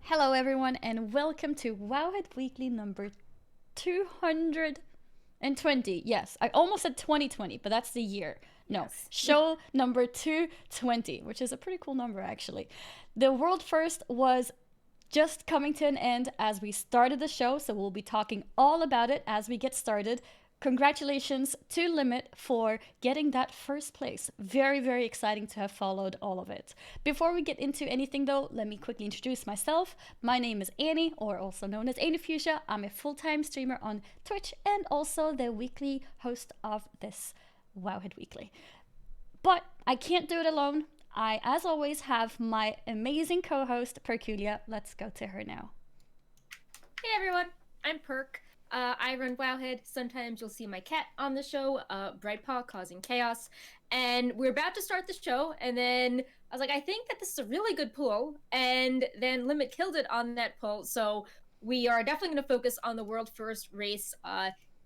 Hello, everyone, and welcome to Wowhead Weekly number 220. Yes, I almost said 2020, but that's the year. No, Yes. show number 220, which is a pretty cool number, actually. The world first was just coming to an end as we started the show, so we'll be talking all about it as we get started. Congratulations to LiMiT for getting that first place. Very, very exciting to have followed all of it. Before we get into anything though, let me quickly introduce myself. My name is Annie, or also known as Annie Fuchsia. I'm a full-time streamer on Twitch and also the weekly host of this Wowhead Weekly. But I can't do it alone. I, as always, have my amazing co host, Perculia. Let's go to her now. Hey everyone, I'm Perk. I run Wowhead. Sometimes you'll see my cat on the show, Brightpaw, causing chaos. And we're about to start the show, and then I was like, I think that this is a really good pool. And then LiMiT killed it on that poll. So we are definitely going to focus on the world first race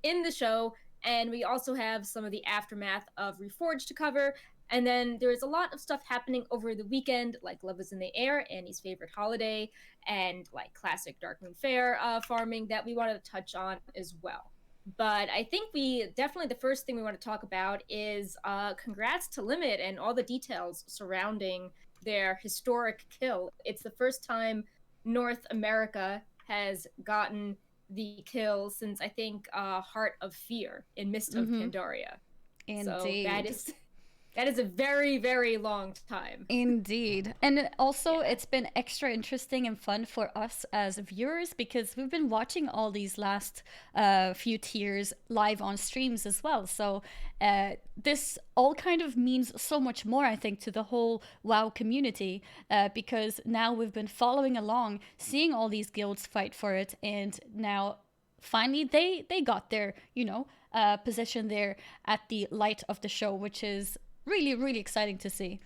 in the show. And we also have some of the aftermath of Reforged to cover. And then there's a lot of stuff happening over the weekend, like Love is in the Air, Annie's favorite holiday, and like classic Darkmoon Faire farming that we wanted to touch on as well. But I think we definitely the first thing we want to talk about is congrats to LiMiT and all the details surrounding their historic kill. It's the first time North America has gotten the kill since I think Heart of Fear in Mist of Mm-hmm. Pandaria. So that Indeed. is that is a very, very long time. Indeed. And also, Yeah. it's been extra interesting and fun for us as viewers because we've been watching all these last few tiers live on streams as well. So, this all kind of means so much more, I think, to the whole WoW community because now we've been following along, seeing all these guilds fight for it, and now finally they got their position there at the light of the show, which is really really exciting to see.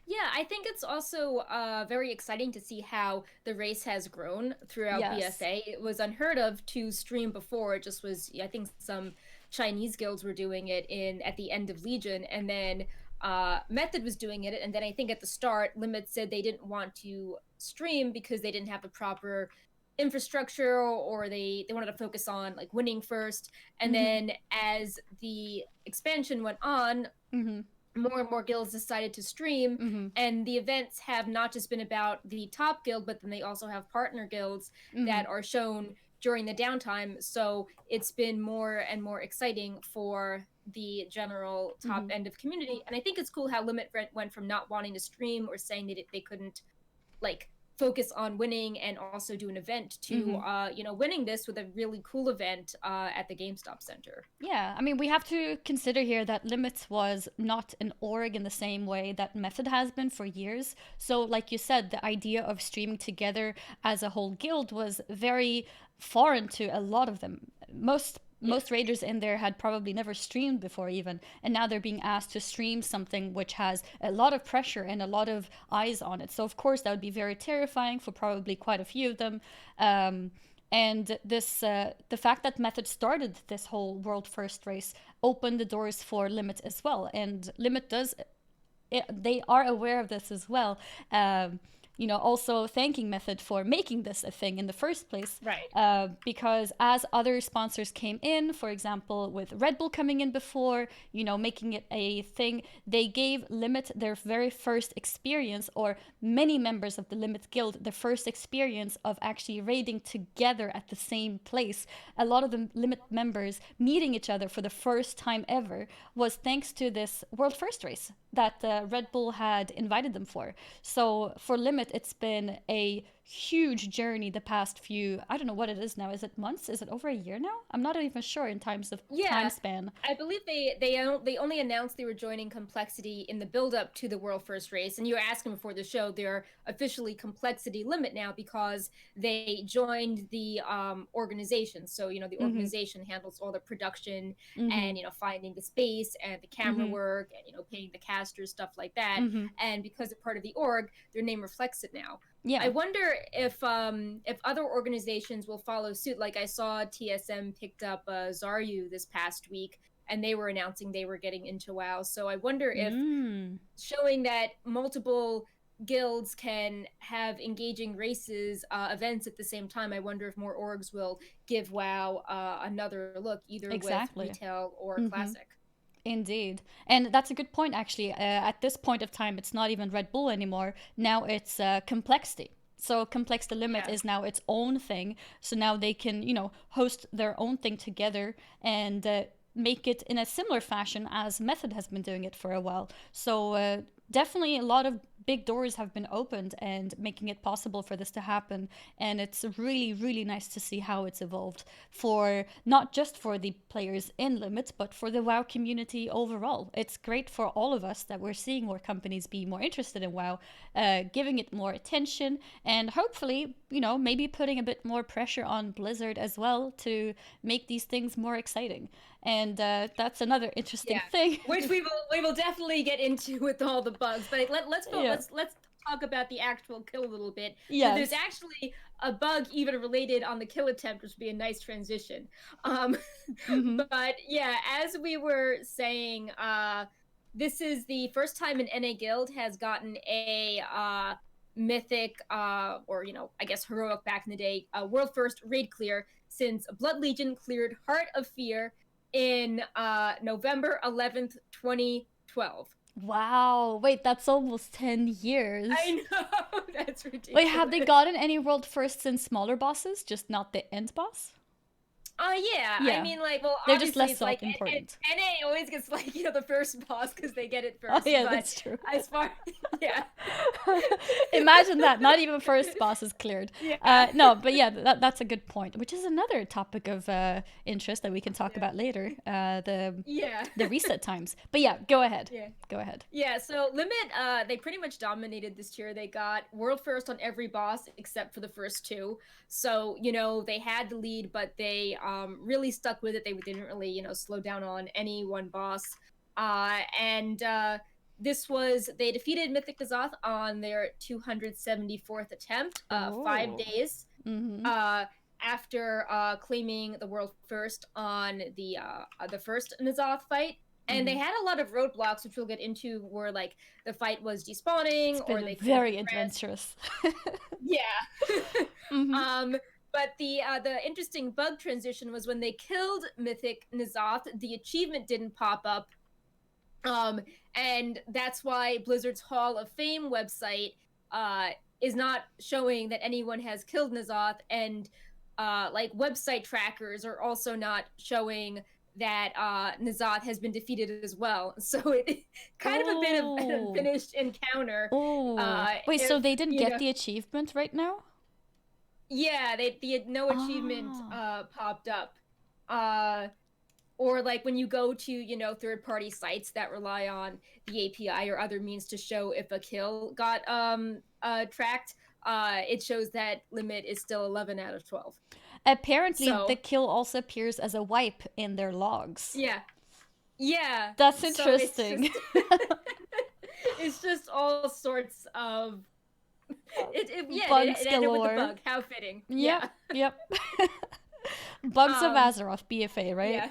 Yeah, I think it's also very exciting to see how the race has grown throughout Yes. BFA. It was unheard of to stream before. It just was, I think some Chinese guilds were doing it in at the end of Legion, and then Method was doing it. And then I think at the start, LiMiT said they didn't want to stream because they didn't have the proper infrastructure or they wanted to focus on like winning first. And Mm-hmm. then as the expansion went on, Mm-hmm. more and more guilds decided to stream, Mm-hmm. and the events have not just been about the top guild, but then they also have partner guilds Mm-hmm. that are shown during the downtime. So it's been more and more exciting for the general top Mm-hmm. end of community. And I think it's cool how LiMiT went from not wanting to stream or saying that they couldn't like focus on winning and also do an event to Mm-hmm. winning this with a really cool event at the GameStop Center. Yeah, I mean, we have to consider here that LiMiT was not an org in the same way that Method has been for years. So, like you said, the idea of streaming together as a whole guild was very foreign to a lot of them. Yeah. Most raiders in there had probably never streamed before even, and now they're being asked to stream something which has a lot of pressure and a lot of eyes on it. So of course that would be very terrifying for probably quite a few of them. And this, the fact that Method started this whole world first race opened the doors for LiMiT as well. And LiMiT does, they are aware of this as well. Also thanking Method for making this a thing in the first place. Right. Because as other sponsors came in, for example, with Red Bull coming in before, making it a thing, they gave LiMiT their very first experience, or many members of the LiMiT Guild, their first experience of actually raiding together at the same place. A lot of the LiMiT members meeting each other for the first time ever was thanks to this World First race that Red Bull had invited them for. So for LiMiT, it's been a huge journey the past few, I don't know what it is now. Is it months? Is it over a year now? I'm not even sure in terms of time Yeah, span. I believe they only announced they were joining Complexity in the build up to the World First race, and you were asking before the show they're officially Complexity LiMiT now because they joined the organization. So the Mm-hmm. organization handles all the production Mm-hmm. and finding the space and the camera Mm-hmm. work and paying the casters, stuff like that. Mm-hmm. And because they're part of the org, their name reflects it now. I Yeah. wonder if other organizations will follow suit. Like I saw TSM picked up Zaryu this past week, and they were announcing they were getting into WoW. So I wonder if Mm. showing that multiple guilds can have engaging races events at the same time, I wonder if more orgs will give WoW another look, either with Exactly. retail or classic. Indeed. And that's a good point, actually. At this point of time, it's not even Red Bull anymore. Now it's complexity. So Complex the Limit Yeah. is now its own thing. So now they can, host their own thing together and make it in a similar fashion as Method has been doing it for a while. So definitely a lot of big doors have been opened and making it possible for this to happen. And it's really, really nice to see how it's evolved for not just for the players in LiMiT, but for the WoW community overall. It's great for all of us that we're seeing more companies be more interested in WoW, giving it more attention, and hopefully, maybe putting a bit more pressure on Blizzard as well to make these things more exciting. And that's another interesting thing. Which we will definitely get into with all the bugs. But let's talk about the actual kill a little bit. Yes. So there's actually a bug even related on the kill attempt, which would be a nice transition. But yeah, as we were saying, this is the first time an NA guild has gotten a mythic or I guess heroic back in the day world first raid clear since Blood Legion cleared Heart of Fear in November 11th, 2012. Wow. Wait, that's almost 10 years. I know. That's ridiculous. Wait, have they gotten any world firsts in smaller bosses, just not the end boss? Yeah. I mean, like, well, they're just less like, important. NA always gets, like, the first boss because they get it first. Oh, yeah, that's true. As far, yeah. Imagine that. Not even first boss is cleared. Yeah. No, but yeah, that's a good point, which is another topic of interest that we can talk about later. The reset times. But yeah, go ahead. Yeah. Go ahead. Yeah, so LiMiT, they pretty much dominated this tier. They got world first on every boss except for the first two. So, they had the lead, but they really stuck with it. They didn't really, slow down on any one boss. They defeated Mythic NZOTH on their 274th attempt, 5 days after claiming the world first on the first NZOTH fight. And they had a lot of roadblocks, which we'll get into, where like the fight was despawning, or they very adventurous. Yeah. But the interesting bug transition was when they killed Mythic NZOTH, the achievement didn't pop up. And that's why Blizzard's Hall of Fame website is not showing that anyone has killed NZOTH, and like website trackers are also not showing that NZOTH has been defeated as well. So it kind of a bit of an unfinished encounter. Wait, so they didn't get the achievement right now? Yeah, they no achievement popped up. Or like when you go to, third-party sites that rely on the API or other means to show if a kill got tracked, it shows that LiMiT is still 11 out of 12. Apparently, the kill also appears as a wipe in their logs. Yeah. That's interesting. So it's just all sorts of... Bugs it ended galore. with the bug. How fitting. Yep. Bugs of Azeroth, BFA, right? Yeah.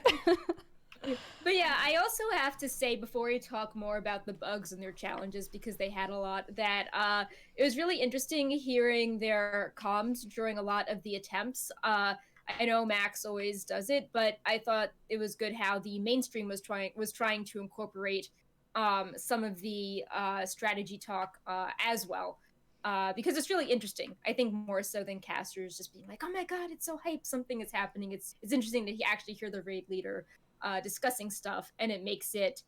But yeah, I also have to say, before we talk more about the bugs and their challenges, because they had a lot, that it was really interesting hearing their comms during a lot of the attempts. I know Max always does it, but I thought it was good how the mainstream was trying to incorporate some of the strategy talk as well. Because it's really interesting. I think more so than casters just being like, "Oh my god, it's so hype! Something is happening." It's interesting to actually hear the raid leader discussing stuff, and it makes it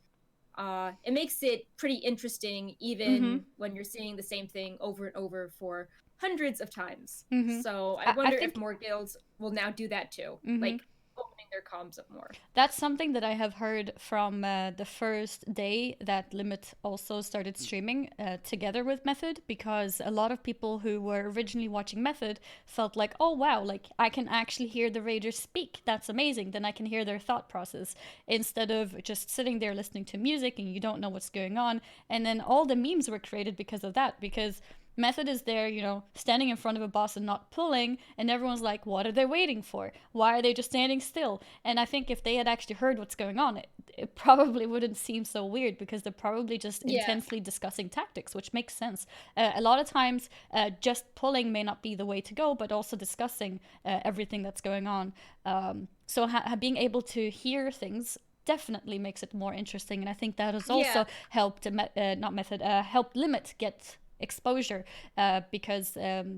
pretty interesting, even when you're seeing the same thing over and over for hundreds of times. So I wonder if more guilds will now do that too, like opening their comms up more. That's something that I have heard from the first day that LiMiT also started streaming together with Method, because a lot of people who were originally watching Method felt like, oh wow, like I can actually hear the raiders speak. That's amazing. Then I can hear their thought process instead of just sitting there listening to music and you don't know what's going on. And then all the memes were created because of that, because Method is there, you know, standing in front of a boss and not pulling, and everyone's like, what are they waiting for? Why are they just standing still? And I think if they had actually heard what's going on, it probably wouldn't seem so weird, because they're probably just Yeah. intensely discussing tactics, which makes sense. A lot of times, just pulling may not be the way to go, but also discussing everything that's going on. So being able to hear things definitely makes it more interesting, and I think that has Yeah. also helped helped LiMiT get exposure, because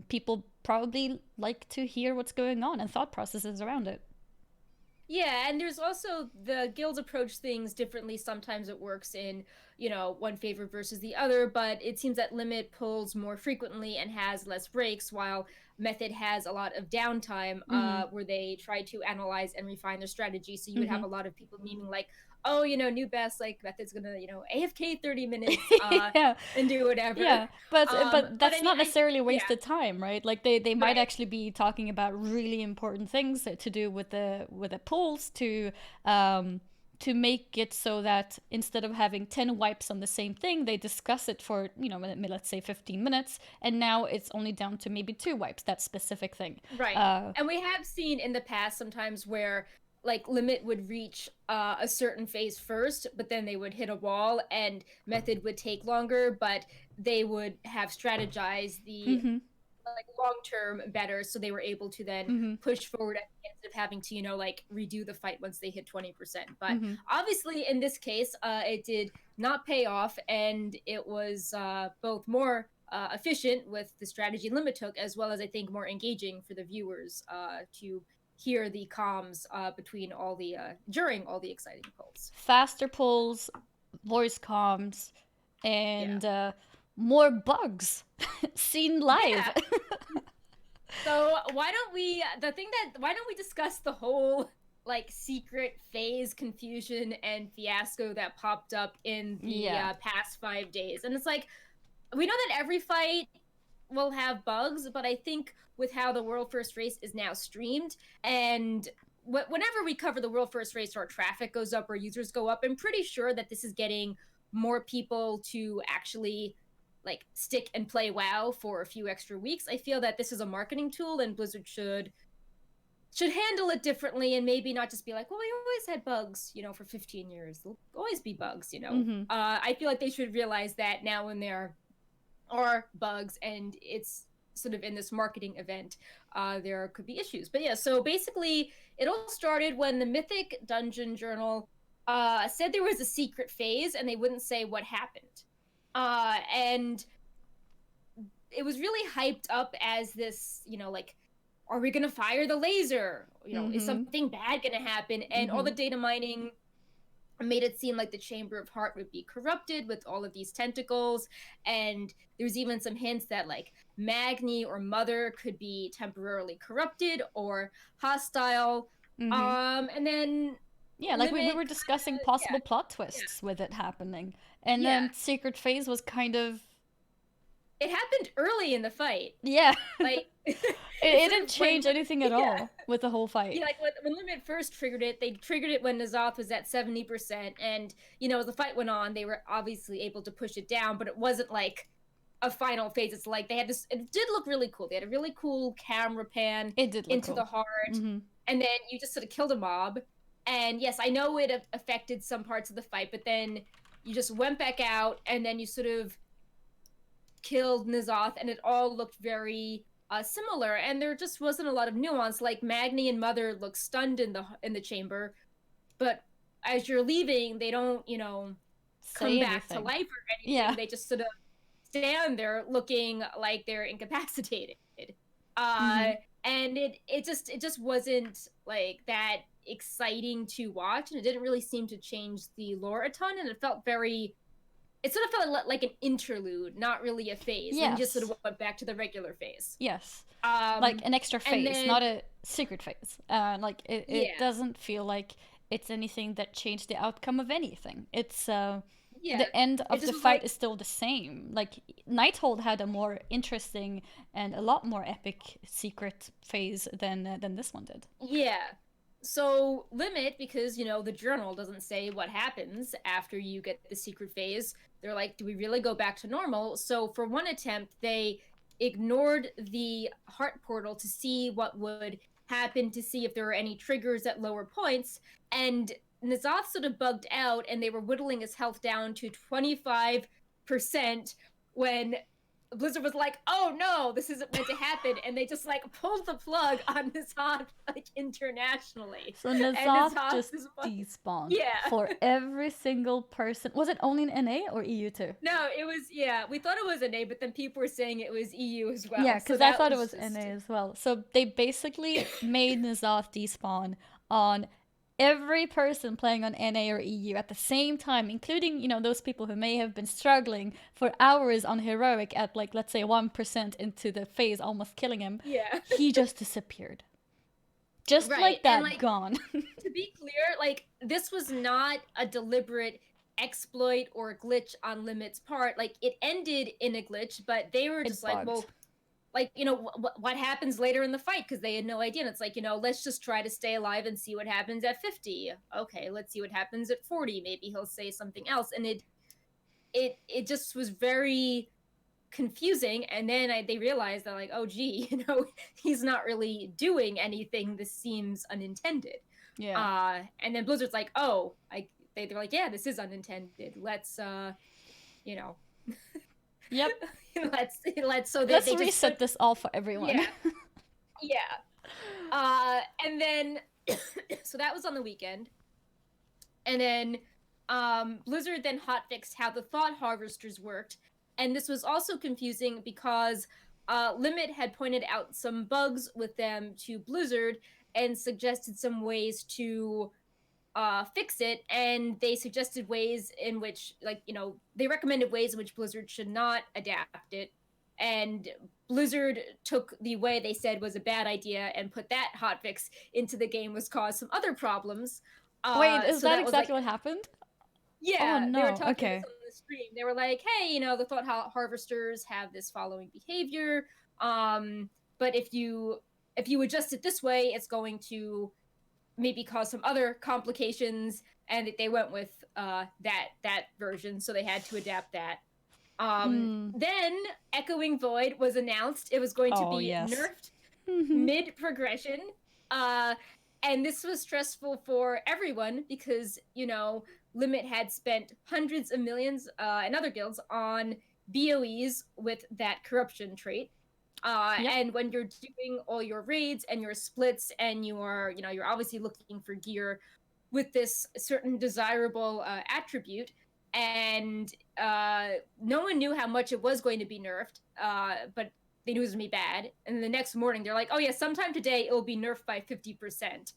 people probably like to hear what's going on and thought processes around it. Yeah, and there's also the guilds approach things differently. Sometimes it works in, one favor versus the other, but it seems that LiMiT pulls more frequently and has less breaks, while Method has a lot of downtime, Mm-hmm. where they try to analyze and refine their strategy. So you would Mm-hmm. have a lot of people memeing like, oh, new best, like Method's gonna, AFK 30 minutes, Yeah. and do whatever. Yeah, but But I that's mean, not necessarily yeah, wasted time, right? Like they might right. actually be talking about really important things to do with the pulls, to make it so that instead of having 10 wipes on the same thing, they discuss it for, let's say 15 minutes, and now it's only down to maybe 2 wipes, that specific thing. Right. And we have seen in the past sometimes where like LiMiT would reach a certain phase first, but then they would hit a wall and Method would take longer, but they would have strategized the Mm-hmm. like long term better, so they were able to then Mm-hmm. push forward instead of having to like redo the fight once they hit 20%. But Mm-hmm. obviously in this case, it did not pay off, and it was both more efficient with the strategy LiMiT took, as well as I think more engaging for the viewers to hear the comms between all the during all the exciting polls. Faster pulls, voice comms, Yeah. and more bugs seen live. Yeah. So why don't we discuss the whole like secret phase confusion and fiasco that popped up in the Yeah. past 5 days? And it's like, we know that every fight will have bugs, but I think with how the world first race is now streamed, and whenever we cover the world first race, our traffic goes up, our users go up, I'm pretty sure that this is getting more people to actually like stick and play WoW for a few extra weeks. I feel that this is a marketing tool, and Blizzard should handle it differently, and maybe not just be like, well, we always had bugs, for 15 years. There'll always be bugs. Mm-hmm. I feel like they should realize that now when there are bugs and it's sort of in this marketing event, there could be issues. But yeah, so basically, it all started when the Mythic Dungeon Journal said there was a secret phase and they wouldn't say what happened. And it was really hyped up as this, like, are we gonna fire the laser? Mm-hmm. Is something bad gonna happen? And all the data mining made it seem like the Chamber of Heart would be corrupted with all of these tentacles, and there's even some hints that like Magni or Mother could be temporarily corrupted or hostile. Mm-hmm. And then Yeah, like we LiMiT were discussing kinda, possible plot yeah, twists with it happening. And yeah. then Secret Phase was kind of, It happened early in the fight. yeah. Like It didn't change anything at yeah. all with the whole fight. Yeah, like when LiMiT first triggered it, they triggered it when NZOTH was at 70%. And, as the fight went on, they were obviously able to push it down, but it wasn't like a final phase. It's like they had this, it did look really cool. They had a really cool camera pan It did look into cool. the heart, Mm-hmm. and then you just sort of killed a mob. And yes, I know it affected some parts of the fight, but then you just went back out, and then you sort of killed NZOTH, and it all looked very similar, and there just wasn't a lot of nuance. Like Magni and Mother look stunned in the chamber, but as you're leaving, they don't, come back to life or anything. Yeah. They just sort of stand there looking like they're incapacitated. And it just wasn't like that exciting to watch, and it didn't really seem to change the lore a ton, and it sort of felt like an interlude, not really a phase. Yes. And just sort of went back to the regular phase. Yes. Like an extra phase, then, not a secret phase. Like it Yeah. doesn't feel like it's anything that changed the outcome of anything. It's yeah, the end of just the was fight like- is still the same. Like Ny'alotha had a more interesting and a lot more epic secret phase than this one did. yeah. So LiMiT, because the journal doesn't say what happens after you get the secret phase, they're like, do we really go back to normal? So for one attempt, they ignored the heart portal to see what would happen, to see if there were any triggers at lower points. And N'Zoth sort of bugged out, and they were whittling his health down to 25% when Blizzard was like, "Oh no, this isn't meant to happen," and they just like pulled the plug on N'Zoth like internationally. So And N'Zoth N'Zoth just is despawned yeah. for every single person. Was it only in NA or EU too? No, it was we thought it was NA, but then people were saying it was EU as well. Yeah, So because I that thought it was was just NA as well. So they basically made N'Zoth despawn on every person playing on NA or EU at the same time, including, those people who may have been struggling for hours on heroic at like, let's say 1% into the phase, almost killing him. yeah. He just disappeared. Just Right. like that, And like gone. to be clear, like this was not a deliberate exploit or glitch on LiMIT's part. Like it ended in a glitch, but they were just like, bugged. well, like what happens later in the fight, because they had no idea. And it's like, let's just try to stay alive and see what happens at 50. Okay, let's see what happens at 40. Maybe he'll say something else. And it just was very confusing. And then they realized that like, oh gee, he's not really doing anything. This seems unintended. Yeah. And then Blizzard's like, oh, they're like, yeah, this is unintended. Let's Yep. let's Let's reset this all for everyone. Yeah. And then so that was on the weekend. And then Blizzard then hotfixed how the thought harvesters worked. And this was also confusing because LiMiT had pointed out some bugs with them to Blizzard and suggested some ways to fix it. And they suggested ways in which, they recommended ways in which Blizzard should not adapt it. And Blizzard took the way they said was a bad idea and put that hotfix into the game, was caused some other problems. Wait, is so that was, exactly what happened? Yeah, Oh, no. they were talking Okay. this on the stream. They were like, hey, the thought harvesters have this following behavior. But if you adjust it this way, it's going to maybe cause some other complications. And they went with that version, so they had to adapt that. Then Echoing Void was announced. It was going to be nerfed mid progression. And this was stressful for everyone because, LiMiT had spent hundreds of millions in other guilds on BOEs with that corruption trait. And when you're doing all your raids and your splits and you're obviously looking for gear with this certain desirable attribute, and no one knew how much it was going to be nerfed, but they knew it was going to be bad. And the next morning, they're like, oh yeah, sometime today, it'll be nerfed by 50%.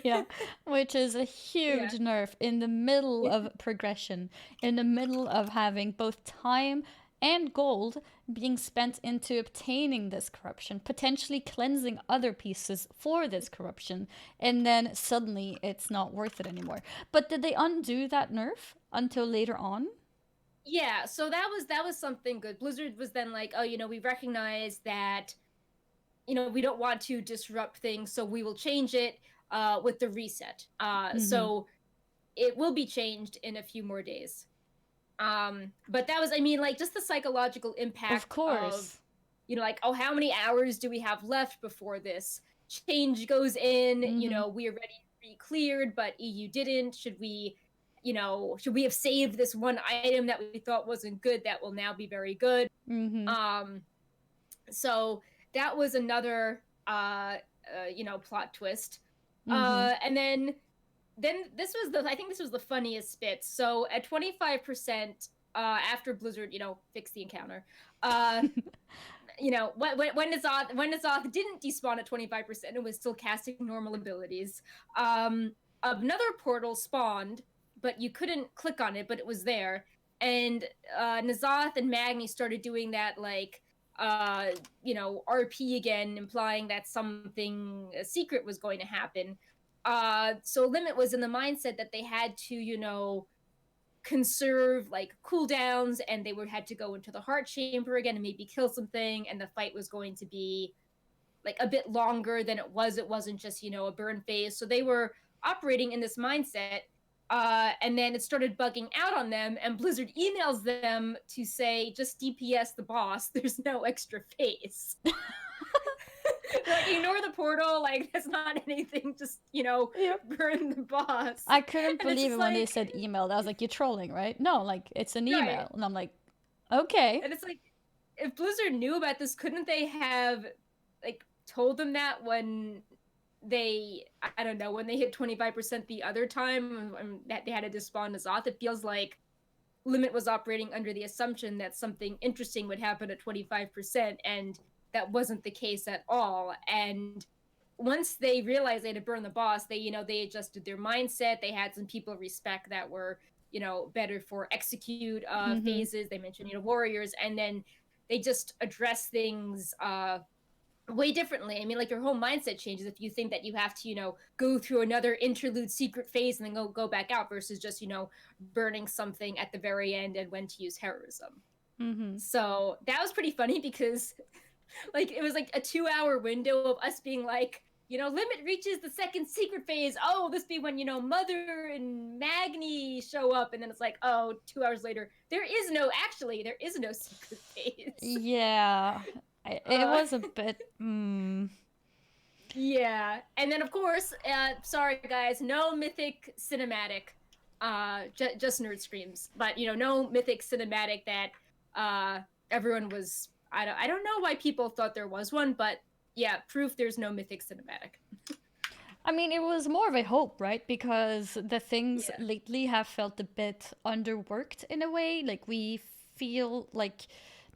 Yeah, which is a huge nerf in the middle of progression, in the middle of having both time and gold being spent into obtaining this corruption, potentially cleansing other pieces for this corruption, and then suddenly it's not worth it anymore. But did they undo that nerf until later on? Yeah, so that was something good. Blizzard was then like, oh, we recognize that, we don't want to disrupt things, so we will change it with the reset. So it will be changed in a few more days. But that was, just the psychological impact Of course. of, like, oh, how many hours do we have left before this change goes in? We already re-cleared, but EU didn't. Should we have saved this one item that we thought wasn't good that will now be very good? So that was another plot twist. And then this was I think this was the funniest bit. So at 25%, after Blizzard fixed the encounter, when N'Zoth didn't despawn at 25% and was still casting normal abilities, another portal spawned, but you couldn't click on it, but it was there. And N'Zoth and Magni started doing that, like, RP again, implying that something secret was going to happen. So LiMiT was in the mindset that they had to, conserve like cooldowns, and they had to go into the heart chamber again and maybe kill something, and the fight was going to be like a bit longer than it was. It wasn't just, a burn phase. So they were operating in this mindset. And then it started bugging out on them, and Blizzard emails them to say, just DPS the boss. There's no extra phase. Like, ignore the portal. Like, that's not anything. Just, burn the boss. I couldn't And it's believe just it when they like, said emailed. I was like, you're trolling, right? No, like it's an right. email. And I'm like, okay. And it's like, if Blizzard knew about this, couldn't they have, like, told them that when they, I don't know, when they hit 25% the other time, that they had to despawn NZOTH? It feels like LiMiT was operating under the assumption that something interesting would happen at 25%, and that wasn't the case at all. And once they realized they had to burn the boss, they adjusted their mindset. They had some people respect that were, better for execute phases. They mentioned, warriors, and then they just address things way differently. I mean, like, your whole mindset changes if you think that you have to, go through another interlude secret phase and then go back out, versus just, burning something at the very end and when to use heroism. So that was pretty funny because like, it was like a 2-hour window of us being like, LiMiT reaches the second secret phase. Oh, this be when, Mother and Magni show up. And then it's like, oh, 2 hours later, there is no secret phase. Yeah. It was a bit. Yeah. And then, of course, sorry, guys, no mythic cinematic. Just nerd screams. But, no mythic cinematic that everyone was. I don't know why people thought there was one, but yeah, proof there's no mythic cinematic. I mean, it was more of a hope, right? Because the things lately have felt a bit underworked in a way. Like, we feel like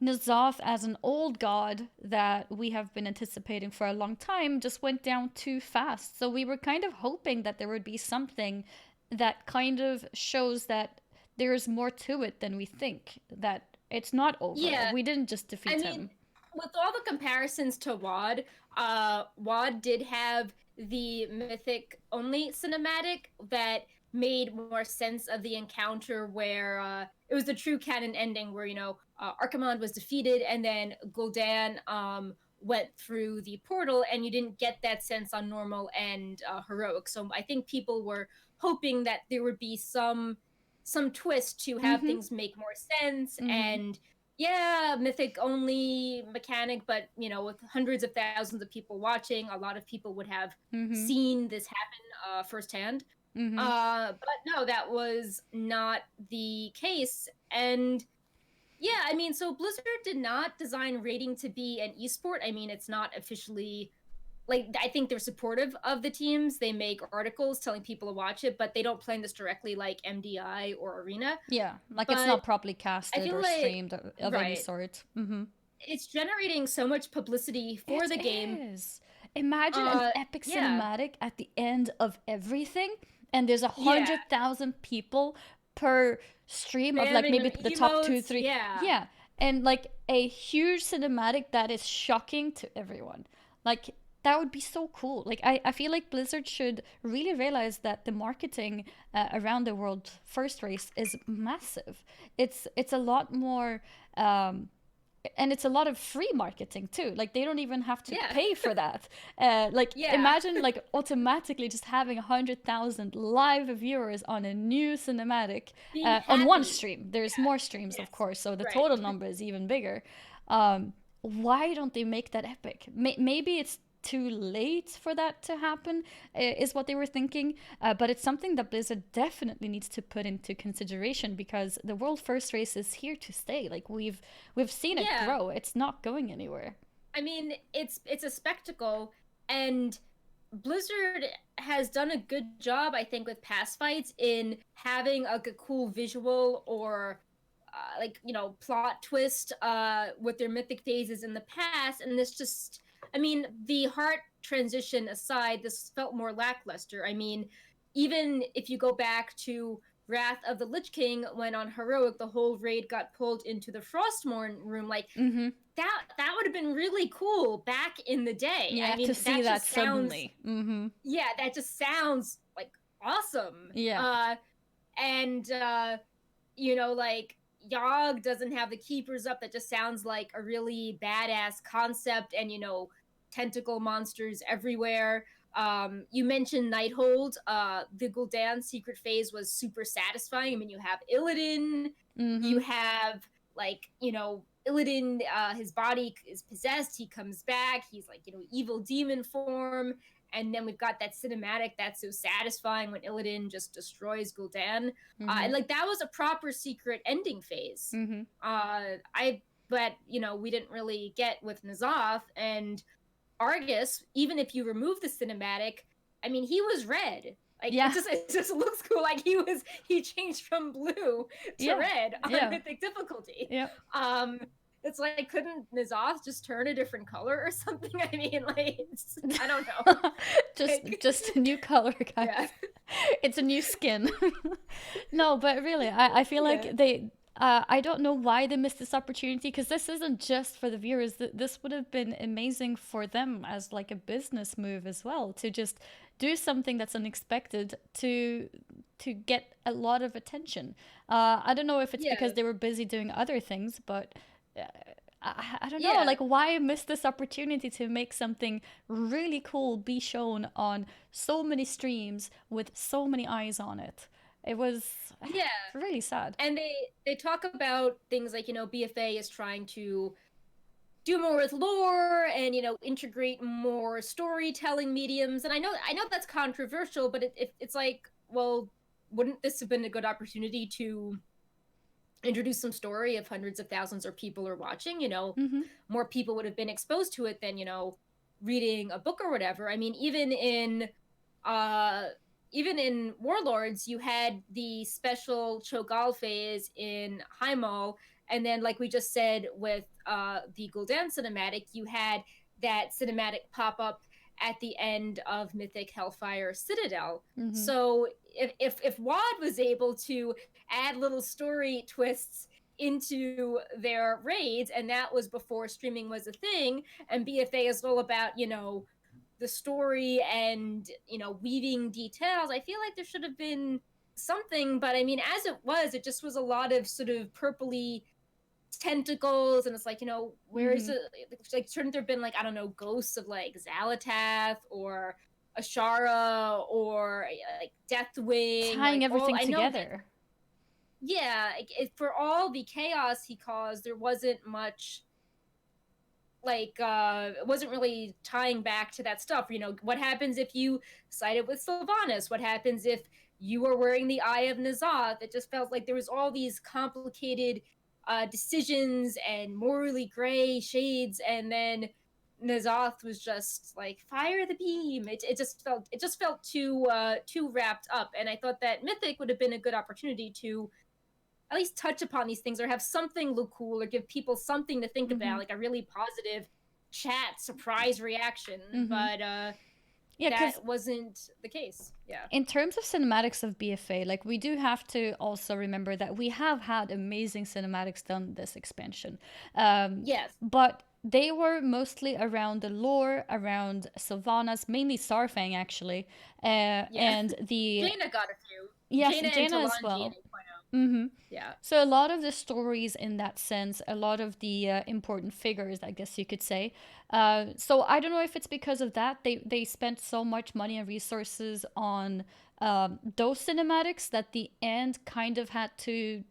NZOTH, as an old god that we have been anticipating for a long time, just went down too fast. So we were kind of hoping that there would be something that kind of shows that there's more to it than we think, that it's not over. Yeah, We didn't just defeat him. with all the comparisons to WoD, WoD did have the mythic only cinematic that made more sense of the encounter, where it was the true canon ending where, Archimonde was defeated and then Gul'dan went through the portal, and you didn't get that sense on normal and heroic. So I think people were hoping that there would be some twist to have things make more sense. And yeah, mythic only mechanic, but with hundreds of thousands of people watching, a lot of people would have seen this happen firsthand. But no, that was not the case. And yeah, I mean, so Blizzard did not design raiding to be an esport. I mean, it's not officially, like, I think they're supportive of the teams. They make articles telling people to watch it, but they don't plan this directly like MDI or Arena. Yeah, like, it's not properly casted or streamed of any sort. It's generating so much publicity for the game. Imagine an epic cinematic at the end of everything, and there's 100,000 people per stream of, like, maybe the top 2-3. Yeah, and like a huge cinematic that is shocking to everyone. Like, that would be so cool. Like, I feel like Blizzard should really realize that the marketing around the world first race is massive. It's a lot more, and it's a lot of free marketing too. Like, they don't even have to pay for that. Imagine, like, automatically just having 100,000 live viewers on a new cinematic on one stream. There's more streams, of course, so the total number is even bigger. Why don't they make that epic? Maybe it's too late for that to happen, is what they were thinking, but it's something that Blizzard definitely needs to put into consideration, because the world first race is here to stay. Like, we've seen it grow. It's not going anywhere. I mean, it's a spectacle, and Blizzard has done a good job, I think, with past fights in having a cool visual or plot twist with their mythic phases in the past. And this just, I mean, the heart transition aside, this felt more lackluster. I mean, even if you go back to Wrath of the Lich King, when on Heroic the whole raid got pulled into the Frostmourne room, like, that would have been really cool back in the day. Yeah, I mean, to see that suddenly. Yeah, that just sounds like awesome. Yeah. Like, Yogg doesn't have the keepers up. That just sounds like a really badass concept. And tentacle monsters everywhere. You mentioned Nighthold. The Gul'dan secret phase was super satisfying. I mean, you have Illidan, you Mm-hmm. have like, Illidan, his body is possessed, he comes back, he's like, evil demon form. And then we've got that cinematic that's so satisfying when Illidan just destroys Gul'dan. Mm-hmm. And like that was a proper secret ending phase. Mm-hmm. I but we didn't really get with N'Zoth and Argus. Even if you remove the cinematic, I mean, he was red. Like Yeah. it just looks cool. Like he changed from blue to Yeah. red on Yeah. mythic difficulty. Yeah. It's like, couldn't N'Zoth just turn a different color or something? I mean, like, I don't know. Like, just a new color, guys. yeah. It's a new skin. No, but really, I feel Yeah. like they. I don't know why they missed this opportunity because this isn't just for the viewers. This would have been amazing for them as like a business move as well to just do something that's unexpected to get a lot of attention. I don't know if it's Yeah. because they were busy doing other things, but uh, I don't know. Yeah. Like, why miss this opportunity to make something really cool be shown on so many streams with so many eyes on it? It was Yeah. really sad. And they talk about things like, BFA is trying to do more with lore and integrate more storytelling mediums. And I know that's controversial, but it's like, well, wouldn't this have been a good opportunity to introduce some story if hundreds of thousands of people are watching? Mm-hmm. More people would have been exposed to it than reading a book or whatever. I mean, uh even in Warlords, you had the special Cho'Gall phase in Heimal, and then, like we just said, with the Gul'dan cinematic, you had that cinematic pop up at the end of Mythic Hellfire Citadel. Mm-hmm. So if WAD was able to add little story twists into their raids, and that was before streaming was a thing, and BFA is all about the story and weaving details, I feel like there should have been something. But I mean, as it just was a lot of sort of purpley tentacles, and it's like, where's Mm-hmm. it? Like, shouldn't there have been, like, I don't know, ghosts of like Xalatath or Ashara or like Deathwing, Tying like, all everything I know that, together. yeah, for all the chaos he caused, there wasn't much, like, it wasn't really tying back to that stuff. What happens if you sided with Sylvanas? What happens if you were wearing the Eye of N'Zoth? It just felt like there was all these complicated decisions and morally gray shades, and then N'Zoth was just like, fire the beam. It just felt too wrapped up, and I thought that Mythic would have been a good opportunity to at least touch upon these things or have something look cool or give people something to think Mm-hmm. about, like a really positive chat surprise reaction. Mm-hmm. But Yeah, that because wasn't the case. Yeah. in terms of cinematics of BFA, like we do have to also remember that we have had amazing cinematics done this expansion. Yes. But they were mostly around the lore, around Sylvanas, mainly Starfang actually, Yeah. and the Jaina got a few. yes, Jaina and Jaina as Talanji in well. 8.0. Mm-hmm. Yeah. So a lot of the stories in that sense, a lot of the important figures, I guess you could say. So I don't know if it's because of that they spent so much money and resources on those cinematics that the end kind of had to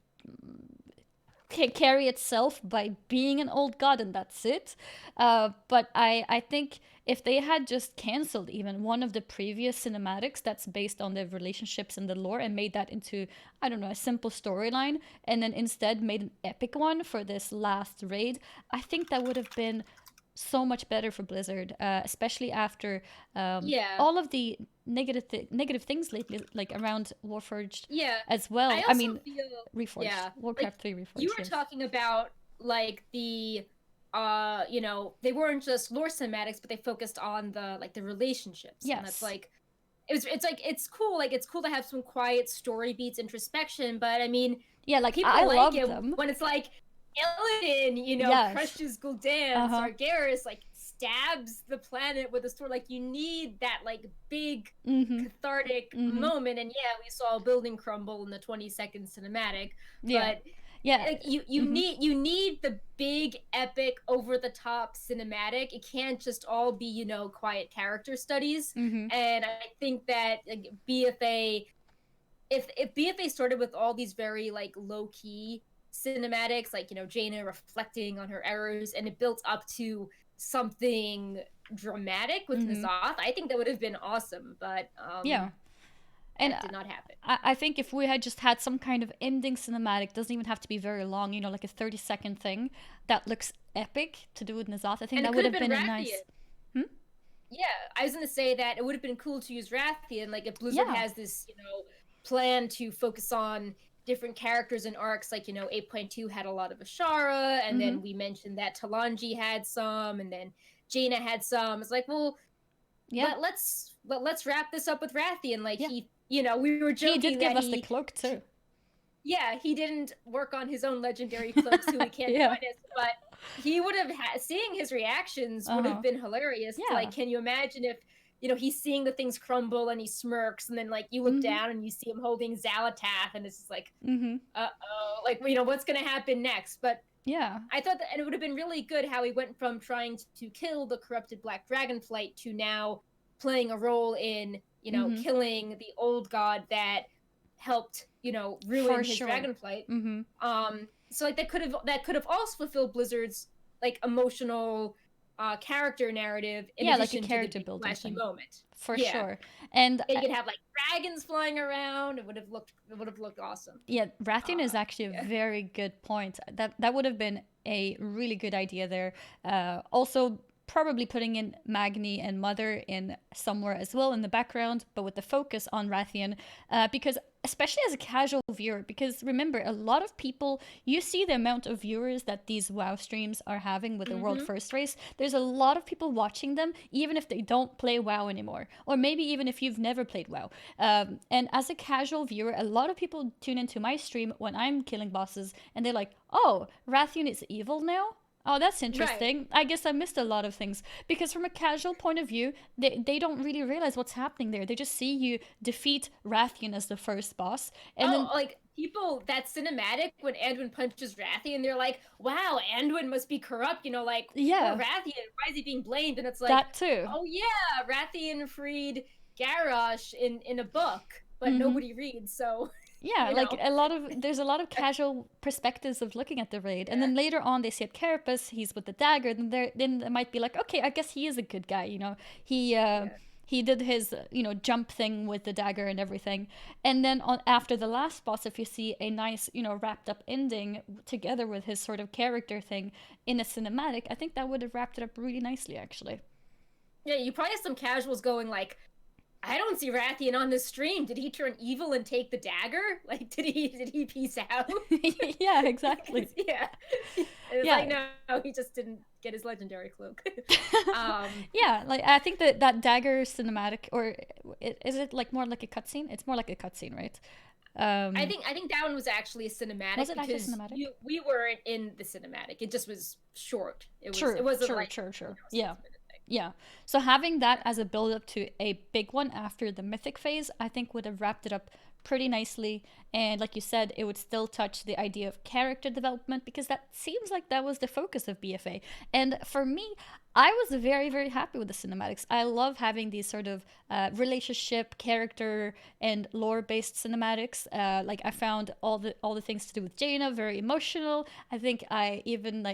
carry itself by being an old god, and that's it. But I think if they had just canceled even one of the previous cinematics that's based on the relationships and the lore and made that into, I don't know, a simple storyline, and then instead made an epic one for this last raid, I think that would have been so much better for Blizzard, especially after Yeah. all of the negative things lately, like around Warforged Yeah. as well. I I also mean, feel, Reforged, yeah, like, Warcraft 3 you Reforged, were yes. talking about like the they weren't just lore cinematics, but they focused on the relationships. And that's Yes. like, it's cool. Like, it's cool to have some quiet story beats, introspection, but I mean, Yeah, like I people like love it them. when it's like Illidan, Yes. crushes Gul'dan, Uh-huh. Sargeras like stabs the planet with a sword. Like, you need that like big Mm-hmm. cathartic Mm-hmm. moment. And yeah, we saw a building crumble in the 20-second cinematic, Yeah. but Yeah. Like you need the big epic over the top cinematic. It can't just all be, quiet character studies. Mm-hmm. And I think that, like, BFA, if BFA started with all these very, like, low key cinematics, like, Jaina reflecting on her errors, and it built up to something dramatic with Mm-hmm. N'Zoth, I think that would have been awesome. But Yeah. And that did not happen. I think if we had just had some kind of ending cinematic, doesn't even have to be very long, like a 30-second thing that looks epic to do with N'Zoth, I think And it that would could have have been been a Rathian. nice. Hmm? Yeah, I was gonna say that it would have been cool to use Rathian. Like, if Blizzard Yeah. has this, plan to focus on different characters and arcs, like, 8.2 had a lot of Ashara, and Mm-hmm. then we mentioned that Talanji had some, and then Jaina had some. It's like, well, Yeah. let's wrap this up with Rathian. Like, Yeah. we were He did joking give that us the cloak too. yeah, he didn't work on his own legendary cloaks, who we can't Yeah. join us, but he would have seeing his reactions would Uh-huh. have been hilarious. Yeah. Like, can you imagine if, he's seeing the things crumble and he smirks, and then, like, you look Mm-hmm. down and you see him holding Xalatath, and it's just like, Mm-hmm. uh-oh, like, what's gonna happen next? But Yeah. I thought that, and it would have been really good how he went from trying to kill the corrupted Black Dragonflight to now playing a role in, Mm-hmm. killing the old god that helped, ruin For his sure. Dragonflight. Mm-hmm. So, like, that could have also fulfilled Blizzard's, like, emotional character narrative in Yeah, like a addition to the character big building flashy thing. moment. For Yeah. sure. And You could have, like, dragons flying around. It would have looked awesome. yeah, Rathian is actually a yeah. very good point. That would have been a really good idea there. Also, probably putting in Magni and Mother in somewhere as well in the background, but with the focus on Rathian, because especially as a casual viewer, because remember, a lot of people, you see the amount of viewers that these WoW streams are having with the World First race. There's a lot of people watching them, even if they don't play WoW anymore, or maybe even if you've never played WoW. And as a casual viewer, a lot of people tune into my stream when I'm killing bosses, and they're like, "Oh, Rathian is evil now." Oh, that's interesting. I guess I missed a lot of things. Because from a casual point of view, they don't really realize what's happening there. They just see you defeat Rathian as the first boss. And then like, people, that cinematic when Anduin punches Rathian, they're like, wow, Anduin must be corrupt, like, yeah, poor Rathian, why is he being blamed? And it's like, that too. oh yeah, Rathian freed Garrosh in a book, but nobody reads, so Yeah, like there's a lot of casual perspectives of looking at the raid, and then later on they see at Carapace, he's with the dagger, then they might be like, okay, I guess he is a good guy, he did his jump thing with the dagger and everything, and then after the last boss, if you see a nice wrapped up ending together with his sort of character thing in a cinematic, I think that would have wrapped it up really nicely, actually. Yeah, you probably have some casuals going like, I don't see Rathian on this stream. Did he turn evil and take the dagger? Like, did he peace out? Yeah, exactly. Yeah. It's like, no, he just didn't get his legendary cloak. Yeah, like I think that dagger cinematic, or is it like more like a cutscene? It's more like a cutscene, right? I think that one was actually a cinematic. Was it actually cinematic? We weren't in the cinematic. It just was short. It wasn't like true. Yeah. Yeah. So having that as a build up to a big one after the mythic phase, I think would have wrapped it up pretty nicely. And like you said, it would still touch the idea of character development, because that seems like that was the focus of BFA. And for me, I was very, very happy with the cinematics. I love having these sort of relationship, character, and lore-based cinematics. Like I found all the things to do with Jaina very emotional. I think I even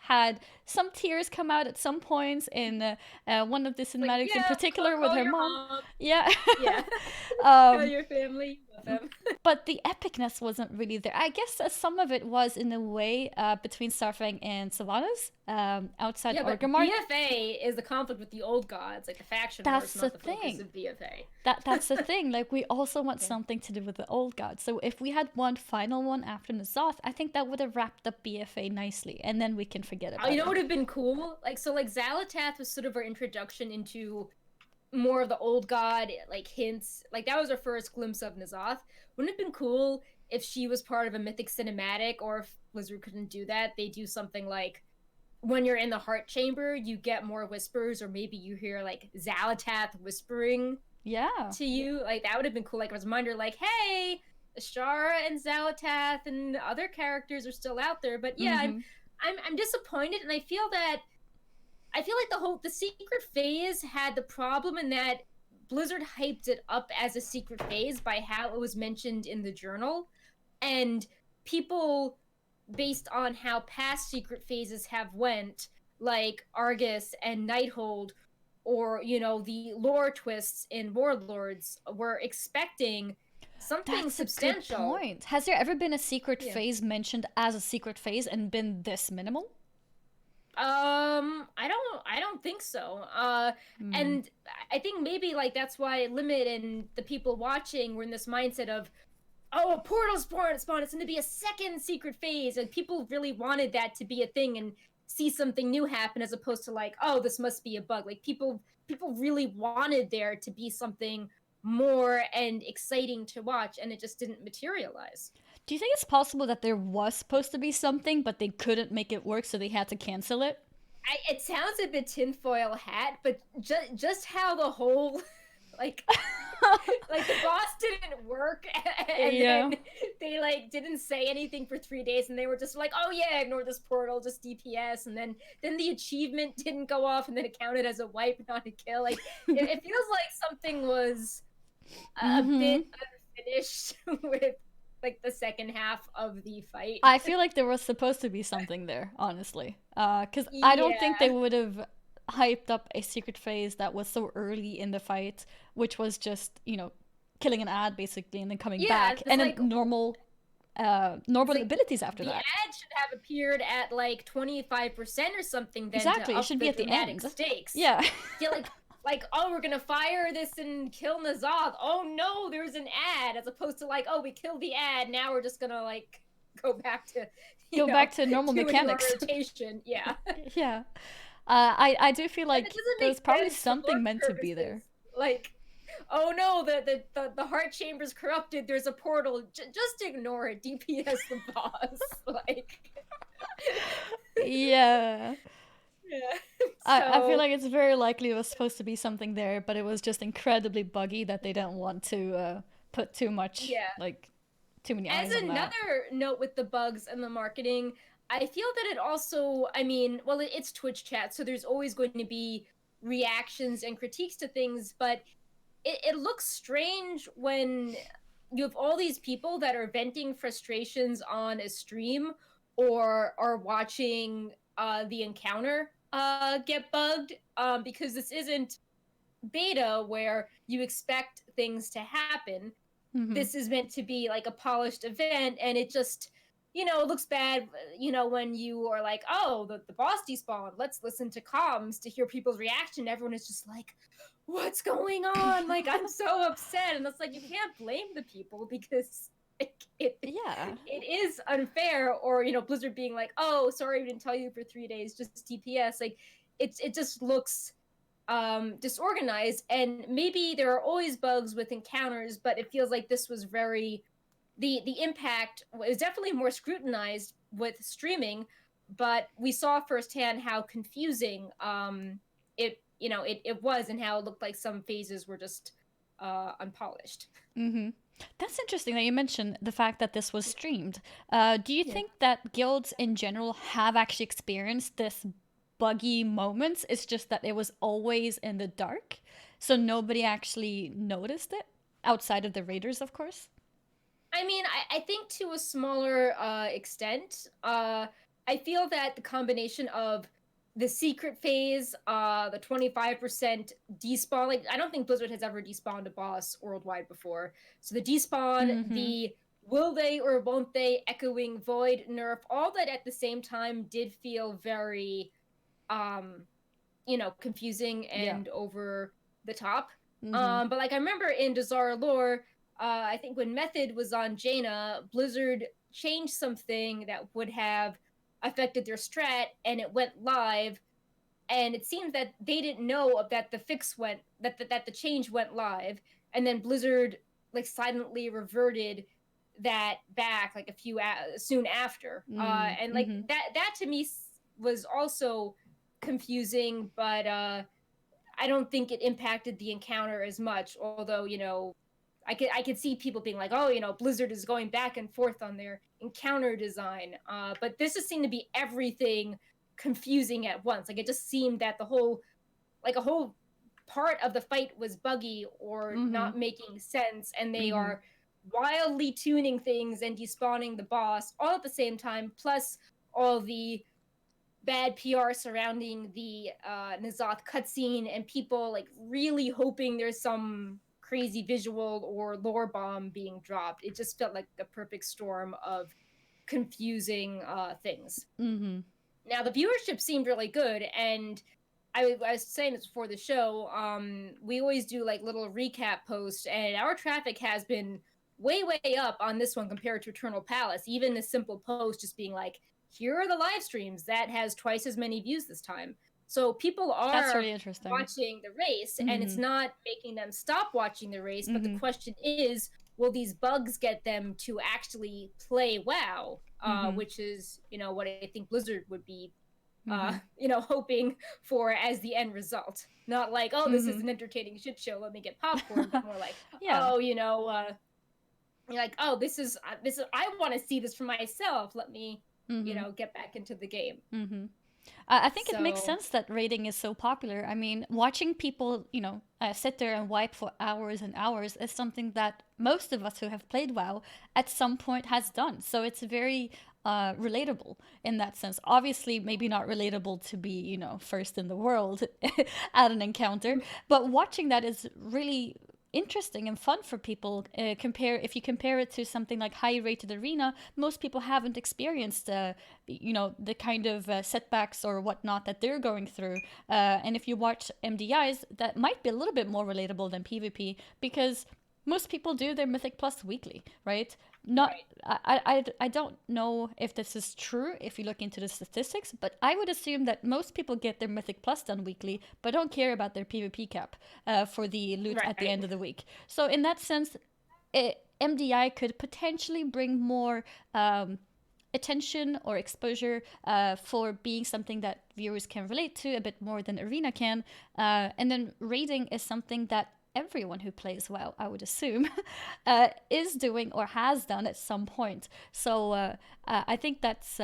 had some tears come out at some points in one of the cinematics, in particular with her mom. Yeah. Call your family. Love them. But the epicness wasn't really there. I guess some of it was in a way between Starfang and Sylvanas outside Orgrimmar. BFA is the conflict with the old gods, like the faction That's wars, not the the focus thing. of BFA. That's the thing. Like, we also want something to do with the old gods. So if we had one final one after NZOTH, I think that would have wrapped up BFA nicely, and then we can forget about it. You know what would have been cool? Like Xalatath was sort of our introduction into more of the old god, like, hints. Like, that was our first glimpse of NZOTH. Wouldn't it have been cool if she was part of a mythic cinematic, or if Blizzard couldn't do that, they do something like, when you're in the heart chamber, you get more whispers, or maybe you hear like Xalatath whispering to you. Like, that would have been cool. Like, a reminder, like, hey, Ashara and NZOTH and other characters are still out there. But yeah, Mm-hmm. I'm disappointed, and I feel like the secret phase had the problem in that Blizzard hyped it up as a secret phase by how it was mentioned in the journal, and people, based on how past secret phases have went, like Argus and Nighthold, or the lore twists in Warlords, were expecting something That's a good substantial. point. Has there ever been a secret Yeah. phase mentioned as a secret phase and been this minimal? I don't think so. Mm. And I think maybe like that's why LiMiT and the people watching were in this mindset of, oh, a portal spawn. It's going to be a second secret phase, and people really wanted that to be a thing and see something new happen, as opposed to like, oh, this must be a bug. Like people really wanted there to be something more and exciting to watch, and it just didn't materialize. Do you think it's possible that there was supposed to be something, but they couldn't make it work, so they had to cancel it? It sounds a bit tinfoil hat, but just how the whole like like the boss didn't work, and Yeah. then they like didn't say anything for 3 days, and they were just like, oh yeah, ignore this portal, just DPS, and then the achievement didn't go off, and then it counted as a wipe, not a kill. Like it feels like something was a Mm-hmm. bit unfinished with like the second half of the fight. I feel like there was supposed to be something there, honestly. Because I don't think they Yeah. would have hyped up a secret phase that was so early in the fight, which was just, killing an ad basically and then coming Yeah, back, it's and then like normal like abilities after the that. ad should have appeared at like 25% or something then to Exactly, it up should be the at the dramatic end. stakes. Yeah. Yeah, like oh, we're gonna fire this and kill NZOTH. Oh no, there's an ad, as opposed to like, oh, we killed the ad, now we're just gonna like go back to Go back to normal doing our mechanics. rotation. Yeah. Yeah. I do feel And it like doesn't there make was probably sense for lore something meant to be there. purposes. Like, oh no, the heart chamber's corrupted. There's a portal. Just ignore it. DPS the boss. Like, Yeah. yeah. I feel So like it's very likely it was supposed to be something there, but it was just incredibly buggy that they didn't want to put too much, yeah. like, too many As eyes on that. another note with the bugs and the marketing, I feel that it also, I mean, well, it's Twitch chat, so there's always going to be reactions and critiques to things, but it looks strange when you have all these people that are venting frustrations on a stream or are watching the encounter get bugged, because this isn't beta where you expect things to happen. Hmm. This is meant to be like a polished event, and it just it looks bad, when you are like, oh, the boss despawned, let's listen to comms to hear people's reaction. Everyone is just like, what's going on? Like, I'm so upset. And it's like, you can't blame the people, because Yeah. it is unfair. Or Blizzard being like, oh, sorry, we didn't tell you for 3 days, just DPS. Like, it just looks disorganized. And maybe there are always bugs with encounters, but it feels like this was very, the impact was definitely more scrutinized with streaming, but we saw firsthand how confusing it was, and how it looked like some phases were just unpolished. Hmm. That's interesting that you mentioned the fact that this was streamed. Do you Yeah. think that guilds in general have actually experienced this buggy moments? It's just that it was always in the dark, so nobody actually noticed it outside of the raiders, of course. I mean, I think to a smaller extent, I feel that the combination of the secret phase, the 25% despawn, like, I don't think Blizzard has ever despawned a boss worldwide before. So the despawn, Mm-hmm. the will they or won't they echoing void nerf, all that at the same time did feel very, um, confusing Yeah. and over the top. Mm-hmm. But like, I remember in Dazara lore, I think when Method was on Jaina, Blizzard changed something that would have affected their strat, and it went live. And it seems that they didn't know that the fix went that the change went live, and then Blizzard like silently reverted that back like soon after. And like Mm-hmm. that to me was also confusing, but I don't think it impacted the encounter as much. Although I could see people being like, oh, Blizzard is going back and forth on their encounter design. But this just seemed to be everything confusing at once. Like it just seemed that a whole part of the fight was buggy or Mm-hmm. not making sense, and they Mm-hmm. are wildly tuning things and despawning the boss all at the same time, plus all the bad PR surrounding the NZOTH cutscene and people like really hoping there's some crazy visual or lore bomb being dropped. It just felt like a perfect storm of confusing things. Mm-hmm. Now the viewership seemed really good, and I was saying this before the show. We always do like little recap posts, and our traffic has been way up on this one compared to Eternal Palace. Even a simple post just being like, "Here are the live streams," that has twice as many views this time. So people That's are really interesting. watching the race, and it's Mm-hmm. not making them stop watching the race. But the Mm-hmm. question is, will these bugs get them to actually play WoW? Mm-hmm. Which is, what I think Blizzard would be Mm-hmm. hoping for as the end result. Not like, oh, this is Mm-hmm. an entertaining shit show, let me get popcorn, but more like, Yeah. oh, you're like, oh, this is I want to see this for myself. Let me, Mm-hmm. get back into the game. Mm-hmm. I think it makes So sense that raiding is so popular. I mean, watching people, sit there and wipe for hours and hours is something that most of us who have played WoW at some point has done. So it's very relatable in that sense. Obviously, maybe not relatable to be, first in the world at an encounter, but watching that is really interesting and fun for people. If you compare it to something like high rated arena, most people haven't experienced the kind of setbacks or whatnot that they're going through, and if you watch MDIs, that might be a little bit more relatable than PvP, because most people do their Mythic Plus weekly, right? Not right, I don't know if this is true if you look into the statistics, but I would assume that most people get their Mythic Plus done weekly, but don't care about their PvP cap for the loot at the right, end of the week. So in that sense, MDI could potentially bring more attention or exposure for being something that viewers can relate to a bit more than Arena can. And then raiding is something that everyone who plays WoW, I would assume, is doing or has done at some point. So I think that's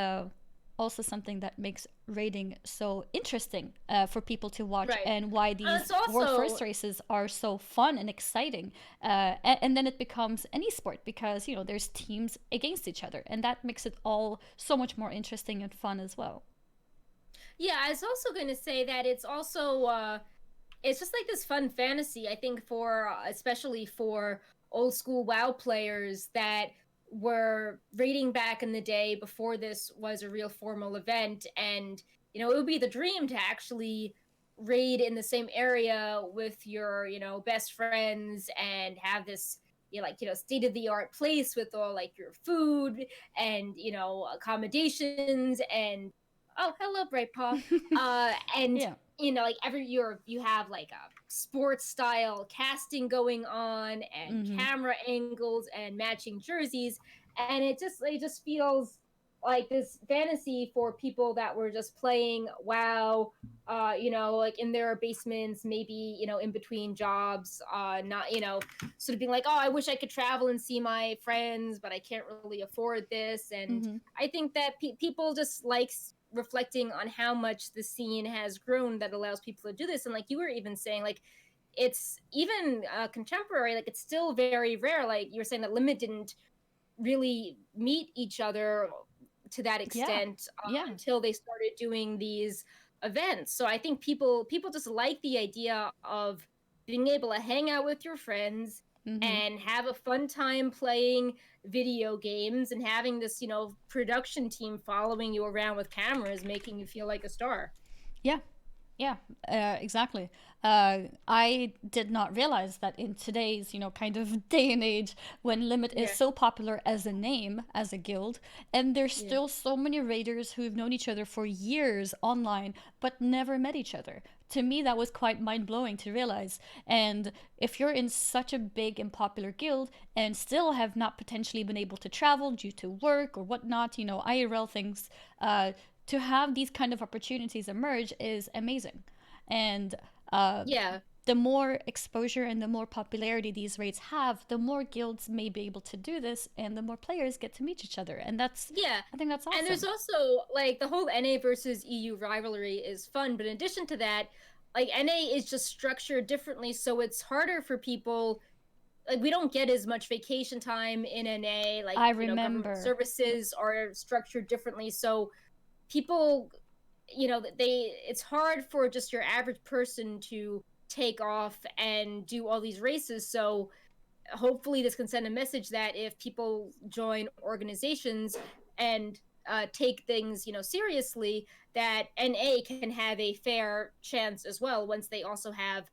also something that makes raiding so interesting for people to watch, right. and why It's these world also first races are so fun and exciting. And then it becomes an esport because, there's teams against each other, and that makes it all so much more interesting and fun as well. yeah. I was also going to say that it's just like this fun fantasy, I think, for especially for old school WoW players that were raiding back in the day before this was a real formal event. And it would be the dream to actually raid in the same area with your best friends and have this state of the art place with all like your food and accommodations and oh, hello, Bright Paw. And Yeah. like every year you have like a sports style casting going on and Mm-hmm. camera angles and matching jerseys, and it just feels like this fantasy for people that were just playing WoW, like in their basements, maybe in between jobs, not sort of being like, oh, I wish I could travel and see my friends, but I can't really afford this. And Mm-hmm. I think that people just like reflecting on how much the scene has grown that allows people to do this. And like you were even saying, like it's even contemporary, like it's still very rare. Like you were saying that LiMiT didn't really meet each other to that Yeah. extent Yeah. until they started doing these events. So I think people just like the idea of being able to hang out with your friends Mm-hmm. and have a fun time playing video games and having this production team following you around with cameras making you feel like a star. Yeah. Yeah, exactly. I did not realize that in today's, kind of day and age, when LiMiT is Yeah, so popular as a name, as a guild, and there's yeah, still so many raiders who've known each other for years online, but never met each other. To me, that was quite mind blowing to realize. And if you're in such a big and popular guild and still have not potentially been able to travel due to work or whatnot, IRL things, to have these kind of opportunities emerge is amazing. And uh, yeah. the more exposure and the more popularity these raids have, the more guilds may be able to do this, and the more players get to meet each other. And that's, Yeah. I think that's awesome. And there's also like the whole NA versus EU rivalry is fun, but in addition to that, like NA is just structured differently, so it's harder for people. Like we don't get as much vacation time in NA. Like I government remember. services are structured differently, so people, it's hard for just your average person to take off and do all these races. So hopefully this can send a message that if people join organizations and take things seriously, that NA can have a fair chance as well once they also have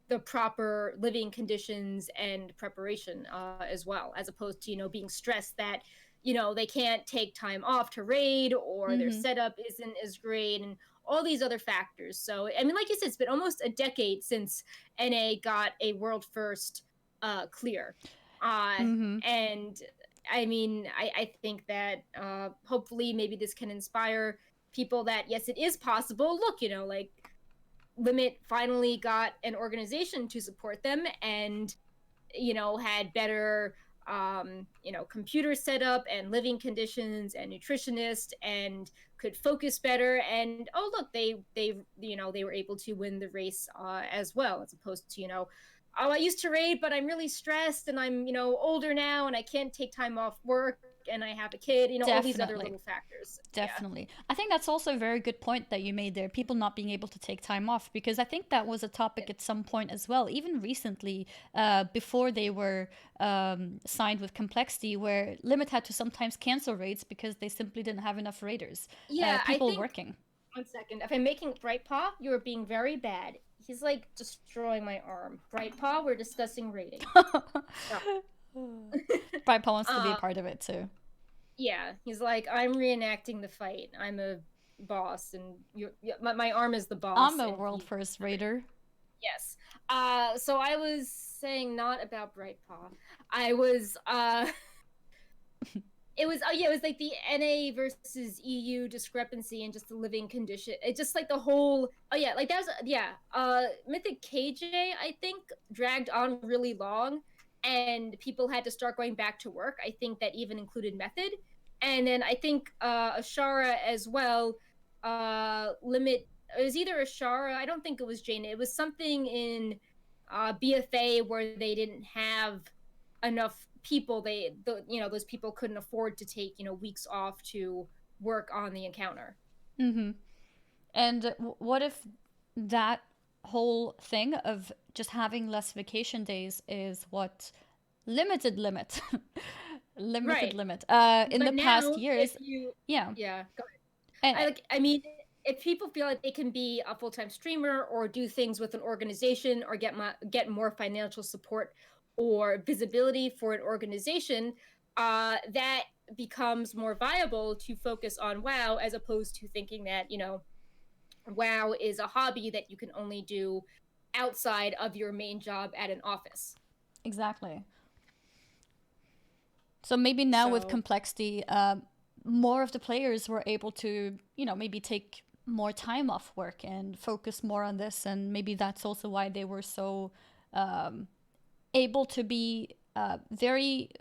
the proper living conditions and preparation as well, as opposed to being stressed that they can't take time off to raid, or their Mm-hmm. setup isn't as great, and all these other factors. So I mean, like you said, it's been almost a decade since NA got a world first clear. Mm-hmm. And I mean, I think that hopefully maybe this can inspire people that yes, it is possible. Look, like LiMiT finally got an organization to support them, and had better computer setup and living conditions and nutritionist, and could focus better. And oh look, they were able to win the race as well, as opposed to oh, I used to raid, but I'm really stressed, and I'm older now, and I can't take time off work, and I have a kid, all these other Definitely. little factors. Yeah. Definitely. I think that's also a very good point that you made there. People not being able to take time off, because I think that was a topic at some point as well, even recently, before they were signed with Complexity, where LiMiT had to sometimes cancel raids because they simply didn't have enough raiders, Yeah, I people think, working. 1 second. If I'm making Brightpaw, you are being very bad. He's like destroying my arm. Brightpaw, we're discussing rating. Stop. Brian Paul wants to be a um, part of it too. yeah, he's like, I'm reenacting the fight. I'm a boss, and my arm is the I'm boss, a and world he's first everything. raider. Yes. So I was saying not about Brightpaw. I was it was, oh yeah, it was like the NA versus EU discrepancy and just the living condition. It just like the whole, oh yeah, like that was, yeah, Mythic KJ I think dragged on really long, and people had to start going back to work. I think that even included Method, and then I think Ashara as well. LiMiT, it was either Ashara, I don't think it was Jaina. It was something in BFA where they didn't have enough people. Those people couldn't afford to take weeks off to work on the encounter. Mm-hmm. And what if that whole thing of just having less vacation days is what limited LiMiT, limited Right. LiMiT, in the But past now if years? you, Yeah. yeah, go And ahead. I mean, if people feel like they can be a full-time streamer or do things with an organization or get more financial support or visibility for an organization, that becomes more viable to focus on WoW, as opposed to thinking that WoW is a hobby that you can only do outside of your main job at an office. exactly. So maybe now with So complexity, more of the players were able to, maybe take more time off work and focus more on this. And maybe that's also why they were so um, able to be very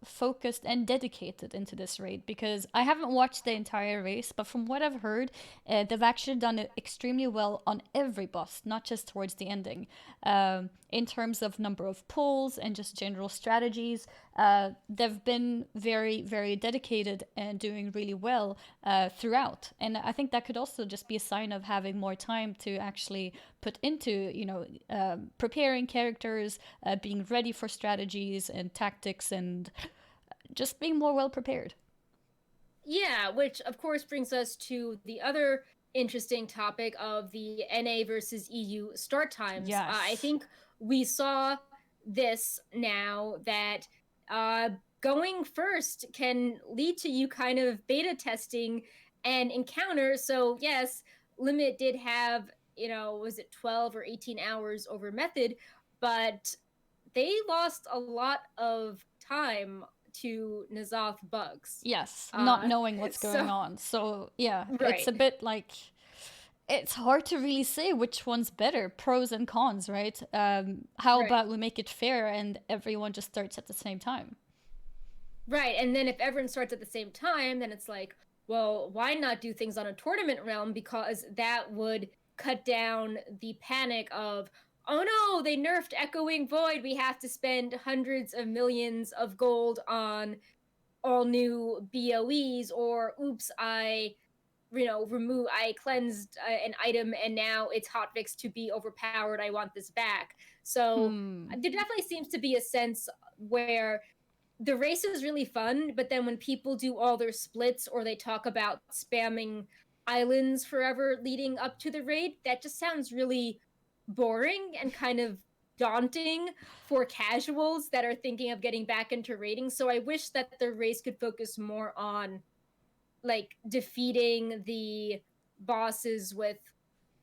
focused and dedicated into this raid, because I haven't watched the entire race, but from what I've heard, they've actually done it extremely well on every boss, not just towards the ending. In terms of number of pulls and just general strategies, they've been very, very dedicated and doing really well throughout. And I think that could also just be a sign of having more time to actually put into, preparing characters, being ready for strategies and tactics, and just being more well prepared. yeah, which of course brings us to the other interesting topic of the NA versus EU start times. I Yes. think we saw this now that uh, going first can lead to you kind of beta testing and encounter. So, yes, LiMiT did have, was it 12 or 18 hours over Method, but they lost a lot of time to NZOTH bugs. Yes, not Uh, knowing what's going so on. So, yeah, it's right. a bit like it's hard to really say which one's better, pros and cons, right? How Right. about we make it fair and everyone just starts at the same time? Right. And then if everyone starts at the same time, then it's like, well, why not do things on a tournament realm? Because that would cut down the panic of, oh no, they nerfed Echoing Void. We have to spend hundreds of millions of gold on all new BOEs, or oops, I cleansed an item and now it's hotfixed to be overpowered. I want this back. So Hmm. there definitely seems to be a sense where the race is really fun, but then when people do all their splits or they talk about spamming islands forever leading up to the raid, that just sounds really boring and kind of daunting for casuals that are thinking of getting back into raiding. So I wish that the race could focus more on like defeating the bosses with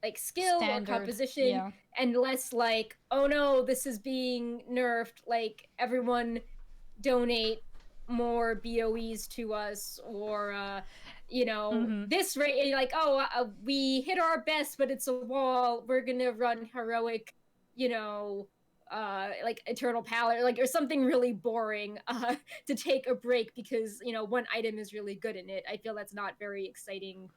like skill or Standard. composition, Yeah. and less like, oh no, this is being nerfed, like everyone donate more BOEs to us, or Mm-hmm. this rate, like, oh, we hit our best but it's a wall, we're gonna run heroic, you know like eternal pallor, like, or something really boring to take a break because one item is really good in it. I feel that's not very exciting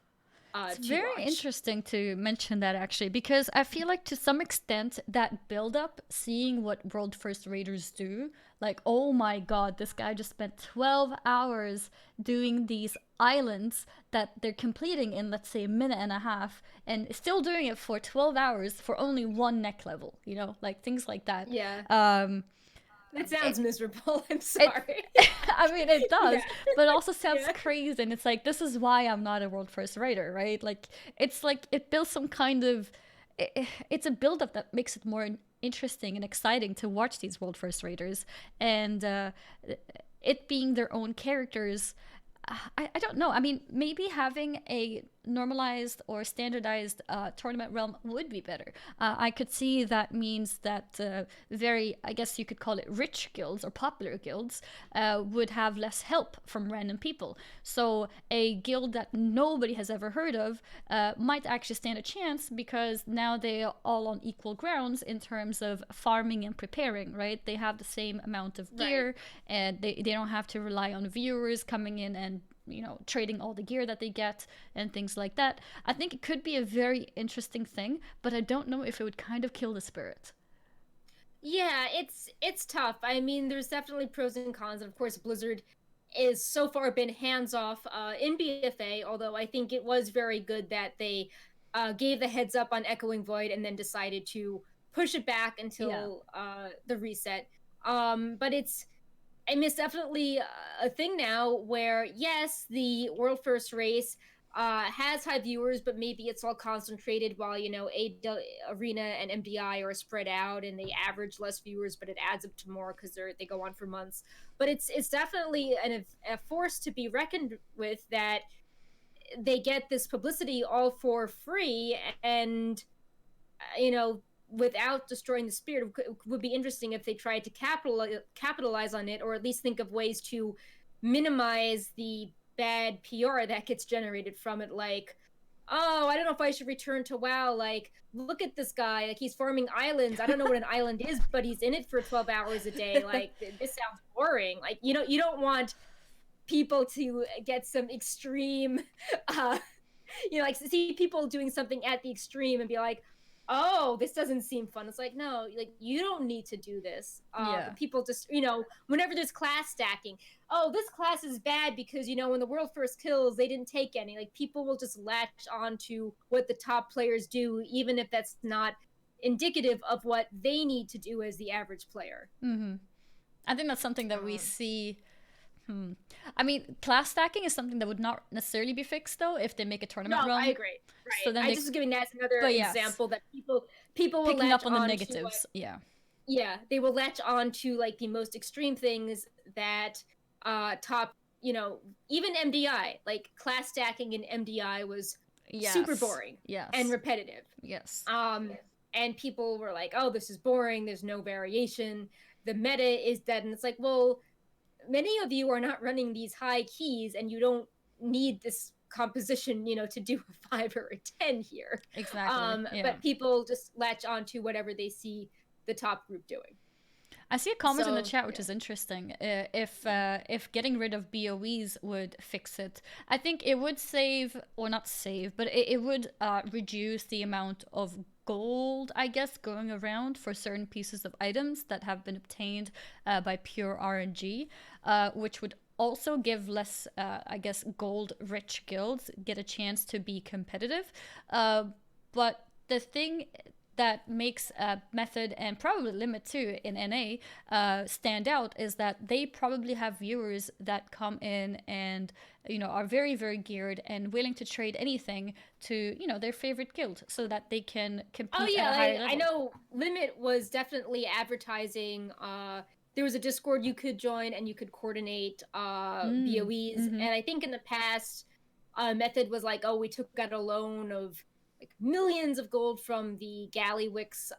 It's to very watch. interesting to mention that actually, because I feel like to some extent that build up, seeing what World First Raiders do, like, oh my god, this guy just spent 12 hours doing these islands that they're completing in, let's say, a minute and a half, and still doing it for 12 hours for only one neck level, like things like that. Yeah, Um, that it, sounds miserable. I'm it sorry. I mean, it Yeah. does, but it also sounds Yeah. crazy. And it's like, this is why I'm not a world first writer, right? Like it builds some kind of, it's a buildup that makes it more interesting and exciting to watch these world first writers. And it being their own characters, I don't know. I mean, maybe having a normalized or standardized tournament realm would be better. I could see that means that very, I guess you could call it rich guilds or popular guilds, would have less help from random people. So a guild that nobody has ever heard of might actually stand a chance because now they are all on equal grounds in terms of farming and preparing, right? They have the same amount of Right. gear and they don't have to rely on viewers coming in and trading all the gear that they get and things like that. I think it could be a very interesting thing, but I don't know if it would kind of kill the spirit. Yeah, it's tough. I mean, there's definitely pros and cons, and of course, Blizzard is so far been hands off in BFA. Although I think it was very good that they gave the heads up on Echoing Void and then decided to push it back Yeah. until the reset. But I mean, it's definitely a thing now where, yes, the world first race has high viewers, but maybe it's all concentrated while, Arena and MDI are spread out and they average less viewers, but it adds up to more because they go on for months. But it's definitely a force to be reckoned with, that they get this publicity all for free, and without destroying the spirit. It would be interesting if they tried to capitalize on it, or at least think of ways to minimize the bad PR that gets generated from it. Like, oh, I don't know if I should return to WoW. Like, look at this guy. Like, he's farming islands. I don't know what an island is, but he's in it for 12 hours a day. Like, this sounds boring. Like, you don't want people to get some extreme uh like, see people doing something at the extreme and be like, oh, this doesn't seem fun. It's like, no, like, you don't need to do this. Yeah. But people just, whenever there's class stacking, oh, this class is bad because, when the world first kills, they didn't take any. Like, people will just latch on to what the top players do, even if that's not indicative of what they need to do as the average player. Mm-hmm. I think that's something that we Um, see. I mean, class stacking is something that would not necessarily be fixed though if they make a no, tournament I realm. agree. So Right. then I they, just was giving that as another but yes, example that people will picking latch up on the on to. negatives. Yeah. Yeah, they will latch on to like the most extreme things that top, even MDI, like class stacking in MDI was super Yes. boring and Yes. repetitive. Yes. Um and people were like, "Oh, this is boring. There's no variation. The meta is dead." And it's like, "Well, many of you are not running these high keys and you don't need this composition, to do a 5 or a 10 here. Exactly. Yeah. But people just latch on to whatever they see the top group doing. I see a comment in the So, chat, which is interesting. If getting rid of BOEs would fix it, I think it would save, or not save, but it would reduce the amount of gold, I guess, going around for certain pieces of items that have been obtained by pure RNG, which would also give less, I guess, gold-rich guilds get a chance to be competitive. But the thing that makes Method and probably LiMiT too in NA stand out is that they probably have viewers that come in and are very, very geared and willing to trade anything to their favorite guild so that they can compete at a higher level. I know LiMiT was definitely advertising. There was a Discord you could join and you could coordinate BOEs, and I think in the past Method was like, oh, we took out a loan of like millions of gold from the Gallywix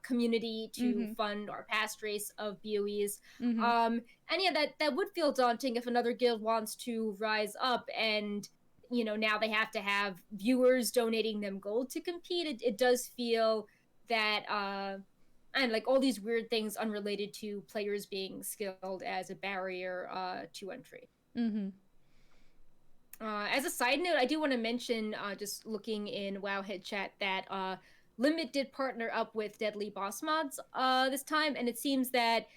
community to fund our past race of BOEs. And yeah, that would feel daunting if another guild wants to rise up and now they have to have viewers donating them gold to compete. It does feel that and like all these weird things unrelated to players being skilled as a barrier to entry. As a side note, I do want to mention, just looking in Wowhead chat, that LiMiT did partner up with Deadly Boss Mods this time, and it seems that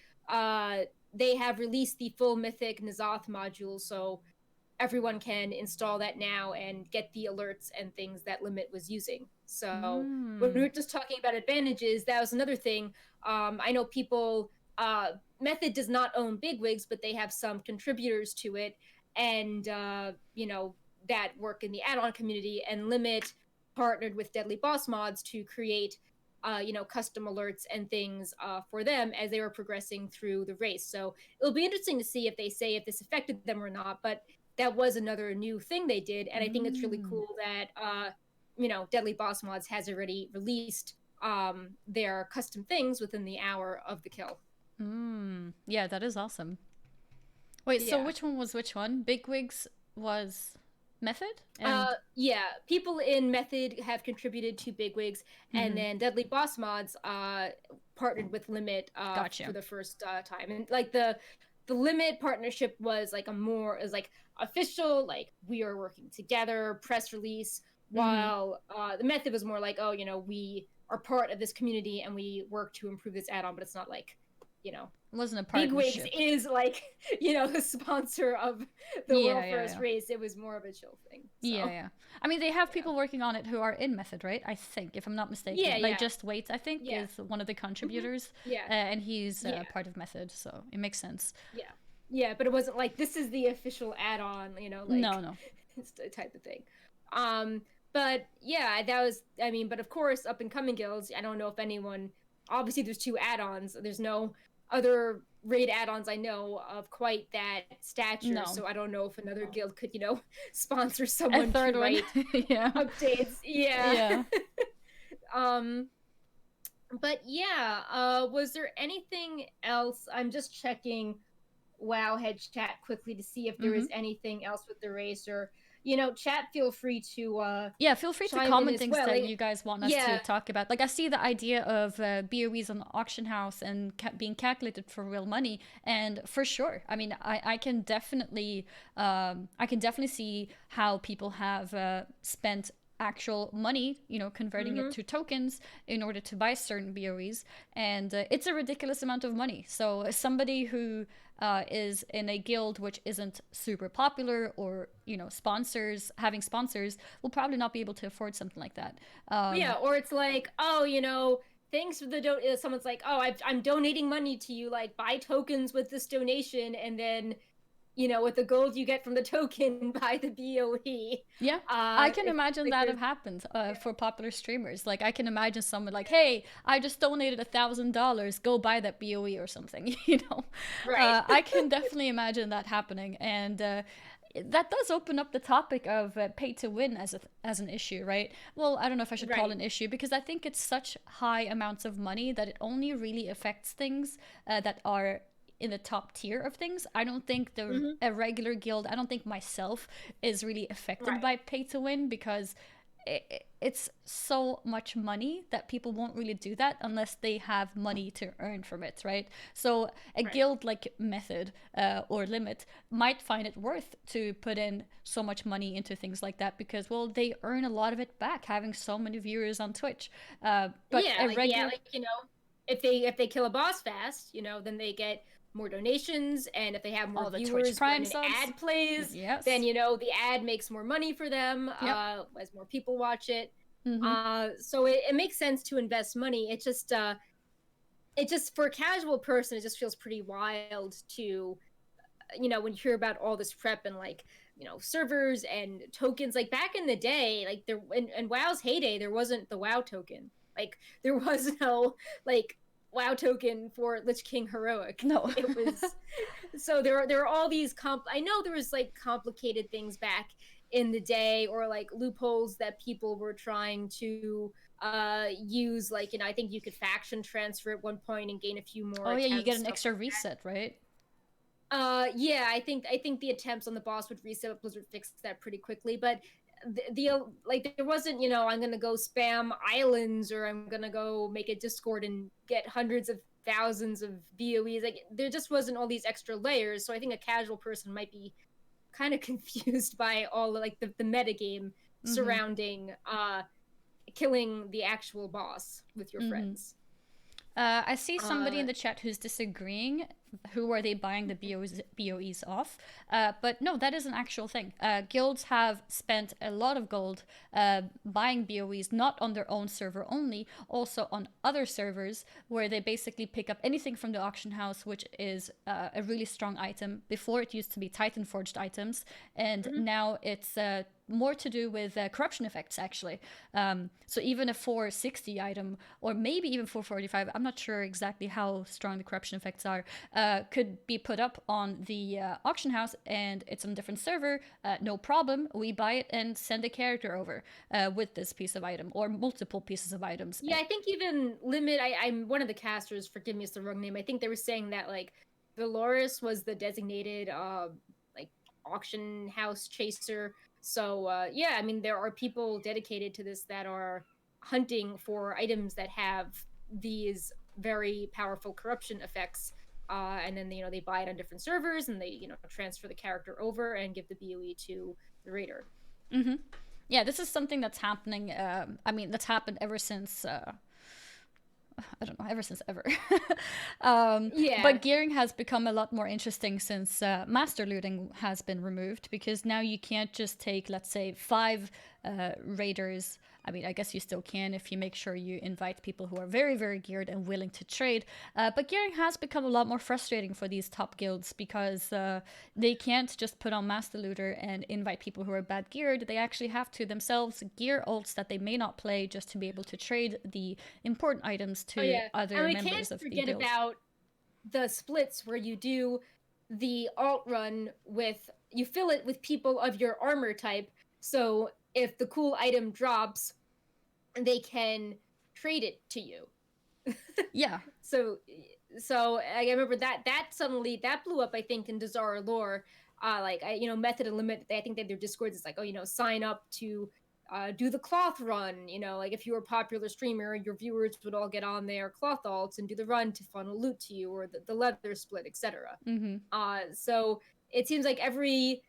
they have released the full Mythic NZOTH module, so everyone can install that now and get the alerts and things that LiMiT was using. So when we were just talking about advantages, that was another thing. I know people, Method does not own Bigwigs, but they have some contributors to it, and that work in the add-on community, and LiMiT partnered with Deadly Boss Mods to create custom alerts and things for them as they were progressing through the race. So it'll be interesting to see if they say if this affected them or not, but that was another new thing they did, and I think it's really cool that Deadly Boss Mods has already released their custom things within the hour of the kill. Yeah, that is awesome. Wait, so which one was which one? Bigwigs was Method? And... yeah, people in Method have contributed to Bigwigs, and then Deadly Boss Mods partnered with LiMiT for the first time. And like the LiMiT partnership was like like official, like we are working together, press release, while the Method was more like, oh, we are part of this community and we work to improve this add-on, but it's not like, it wasn't a partnership. Bigwigs is like, the sponsor of the world first race. It was more of a chill thing. So. Yeah. I mean, they have people working on it who are in Method, right? I think, if I'm not mistaken. Like Just Wait, I think, is one of the contributors. And he's part of Method, so it makes sense. Yeah, but it wasn't like, this is the official add-on, No. It's the type of thing. But yeah, that was, but of course, up-and-coming guilds, I don't know if anyone, obviously there's 2 add-ons. There's no other raid add-ons I know of quite that stature, so I don't know if another guild could, sponsor someone to write updates. But was there anything else? I'm just checking Wowhead chat quickly to see if there is anything else with the race, or chat, feel free to feel free to comment things that you guys want us to talk about. Like, I see the idea of BOEs on the auction house and being calculated for real money, and for sure, I can definitely see how people have spent actual money, converting it to tokens in order to buy certain BOEs, and it's a ridiculous amount of money. So somebody who is in a guild which isn't super popular, or having sponsors, will probably not be able to afford something like that. Or it's like, oh, thanks for the someone's like, oh, I'm donating money to you, like buy tokens with this donation, and then with the gold you get from the token, buy the BOE. Yeah, I can imagine that have happened for popular streamers. Like, I can imagine someone like, hey, I just donated $1,000, go buy that BOE or something, Right. I can definitely imagine that happening. And that does open up the topic of pay to win as an issue, right? Well, I don't know if I should call it an issue, because I think it's such high amounts of money that it only really affects things that are in the top tier of things. I don't think a regular guild, I don't think myself is really affected Right. by pay to win, because it's so much money that people won't really do that unless they have money to earn from it, right? So a Right. guild like Method or LiMiT might find it worth to put in so much money into things like that, because, well, they earn a lot of it back having so many viewers on Twitch. But Yeah, a like regular, if they kill a boss fast, then they get more donations, and if they have more all the Twitch viewers when Prime an subs. ad plays, then Yes. the ad makes more money for them Yep. as more people watch it. Mm-hmm. So it makes sense to invest money. It just for a casual person, it just feels pretty wild to when you hear about all this prep and like servers and tokens. Like back in the day, like there in WoW's heyday, there wasn't the WoW token. Like there was no like WoW token for Lich King Heroic. No. It was so there are all these I know there was like complicated things back in the day, or like loopholes that people were trying to use. Like I think you could faction transfer at one point and gain a few more Oh yeah, you get attempts, an stuff extra like that. reset, right? Yeah, I think the attempts on the boss would reset, but Blizzard fixed that pretty quickly. But like there wasn't, I'm gonna go spam islands, or I'm gonna go make a Discord and get hundreds of thousands of BOEs. Like there just wasn't all these extra layers. So I think a casual person might be kind of confused by all like the meta game Mm-hmm. surrounding killing the actual boss with your Mm-hmm. friends. I see somebody Uh, in the chat who's disagreeing. Who are they buying the BOEs off? But no, that is an actual thing. Guilds have spent a lot of gold buying BOEs, not on their own server only, also on other servers, where they basically pick up anything from the auction house, which is a really strong item. Before, it used to be Titan Forged items, and mhm. now it's more to do with corruption effects, actually. So even a 460 item, or maybe even 445, I'm not sure exactly how strong the corruption effects are, could be put up on the auction house, and it's on a different server. No problem. We buy it and send a character over with this piece of item, or multiple pieces of items. Yeah, I think even LiMiT. I'm one of the casters. Forgive me, it's the wrong name. I think they were saying that like Dolores was the designated like auction house chaser. So yeah, I mean there are people dedicated to this that are hunting for items that have these very powerful corruption effects. And then they buy it on different servers, and they transfer the character over and give the BOE to the raider. Mm-hmm. Yeah, this is something that's happening. I mean, that's happened ever since. I don't know, ever since ever. Yeah. But gearing has become a lot more interesting since master looting has been removed, because now you can't just take, let's say, 5 raiders. I mean, I guess you still can if you make sure you invite people who are very, very geared and willing to trade. But gearing has become a lot more frustrating for these top guilds, because they can't just put on Master Looter and invite people who are bad geared. They actually have to themselves gear ults that they may not play, just to be able to trade the important items Oh to yeah, and other we can't members of the forget guild. about the splits where you do the alt run with you fill it with people of your armor type. So if the cool item drops, they can trade it to you. Yeah. So so I remember that suddenly that blew up. I think in Desire lore, like Method and LiMiT. I think that their discords is like, oh, sign up to do the cloth run. Like if you were a popular streamer, your viewers would all get on their cloth alts and do the run to funnel loot to you, or the leather split, etc. Mm-hmm. So it seems like every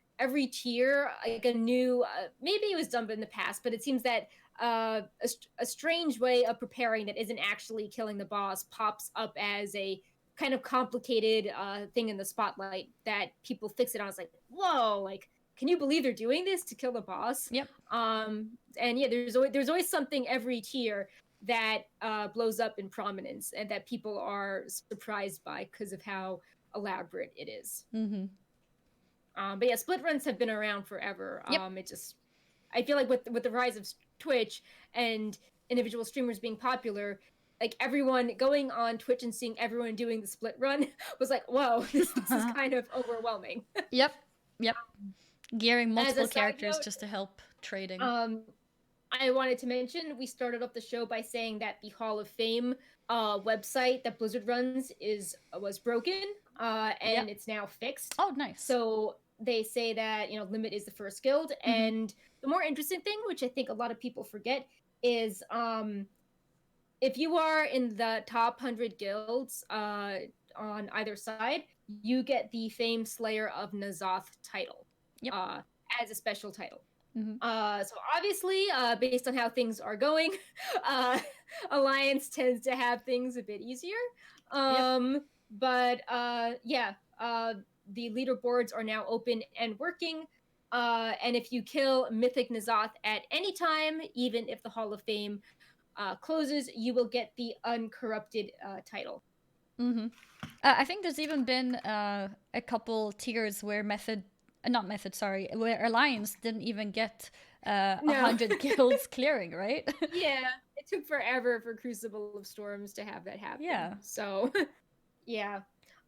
tier, like a new, maybe it was done in the past, but it seems that a strange way of preparing that isn't actually killing the boss pops up as a kind of complicated thing in the spotlight that people fix it on. It's like, whoa, like, can you believe they're doing this to kill the boss? Yep. And yeah, there's always something every tier that blows up in prominence and that people are surprised by because of how elaborate it is. Mm-hmm. But yeah, split runs have been around forever. Yep. I feel like with the rise of Twitch and individual streamers being popular, like everyone going on Twitch and seeing everyone doing the split run was like, whoa, this is kind of overwhelming. Yep. Yep. Gearing As a multiple side characters note, just to help trading. I wanted to mention we started off the show by saying that the Hall of Fame website that Blizzard runs was broken. and it's now fixed. Oh, nice. So they say that, LiMiT is the first guild. And the more interesting thing, which I think a lot of people forget, is if you are in the top 100 guilds on either side, you get the famed Slayer of NZOTH title as a special title. So obviously, based on how things are going, Alliance tends to have things a bit easier. But the leaderboards are now open and working. And if you kill Mythic NZOTH at any time, even if the Hall of Fame closes, you will get the uncorrupted title. I think there's even been a couple tiers where where Alliance didn't even get 100 guilds clearing, right? Yeah, it took forever for Crucible of Storms to have that happen. Yeah. So, yeah.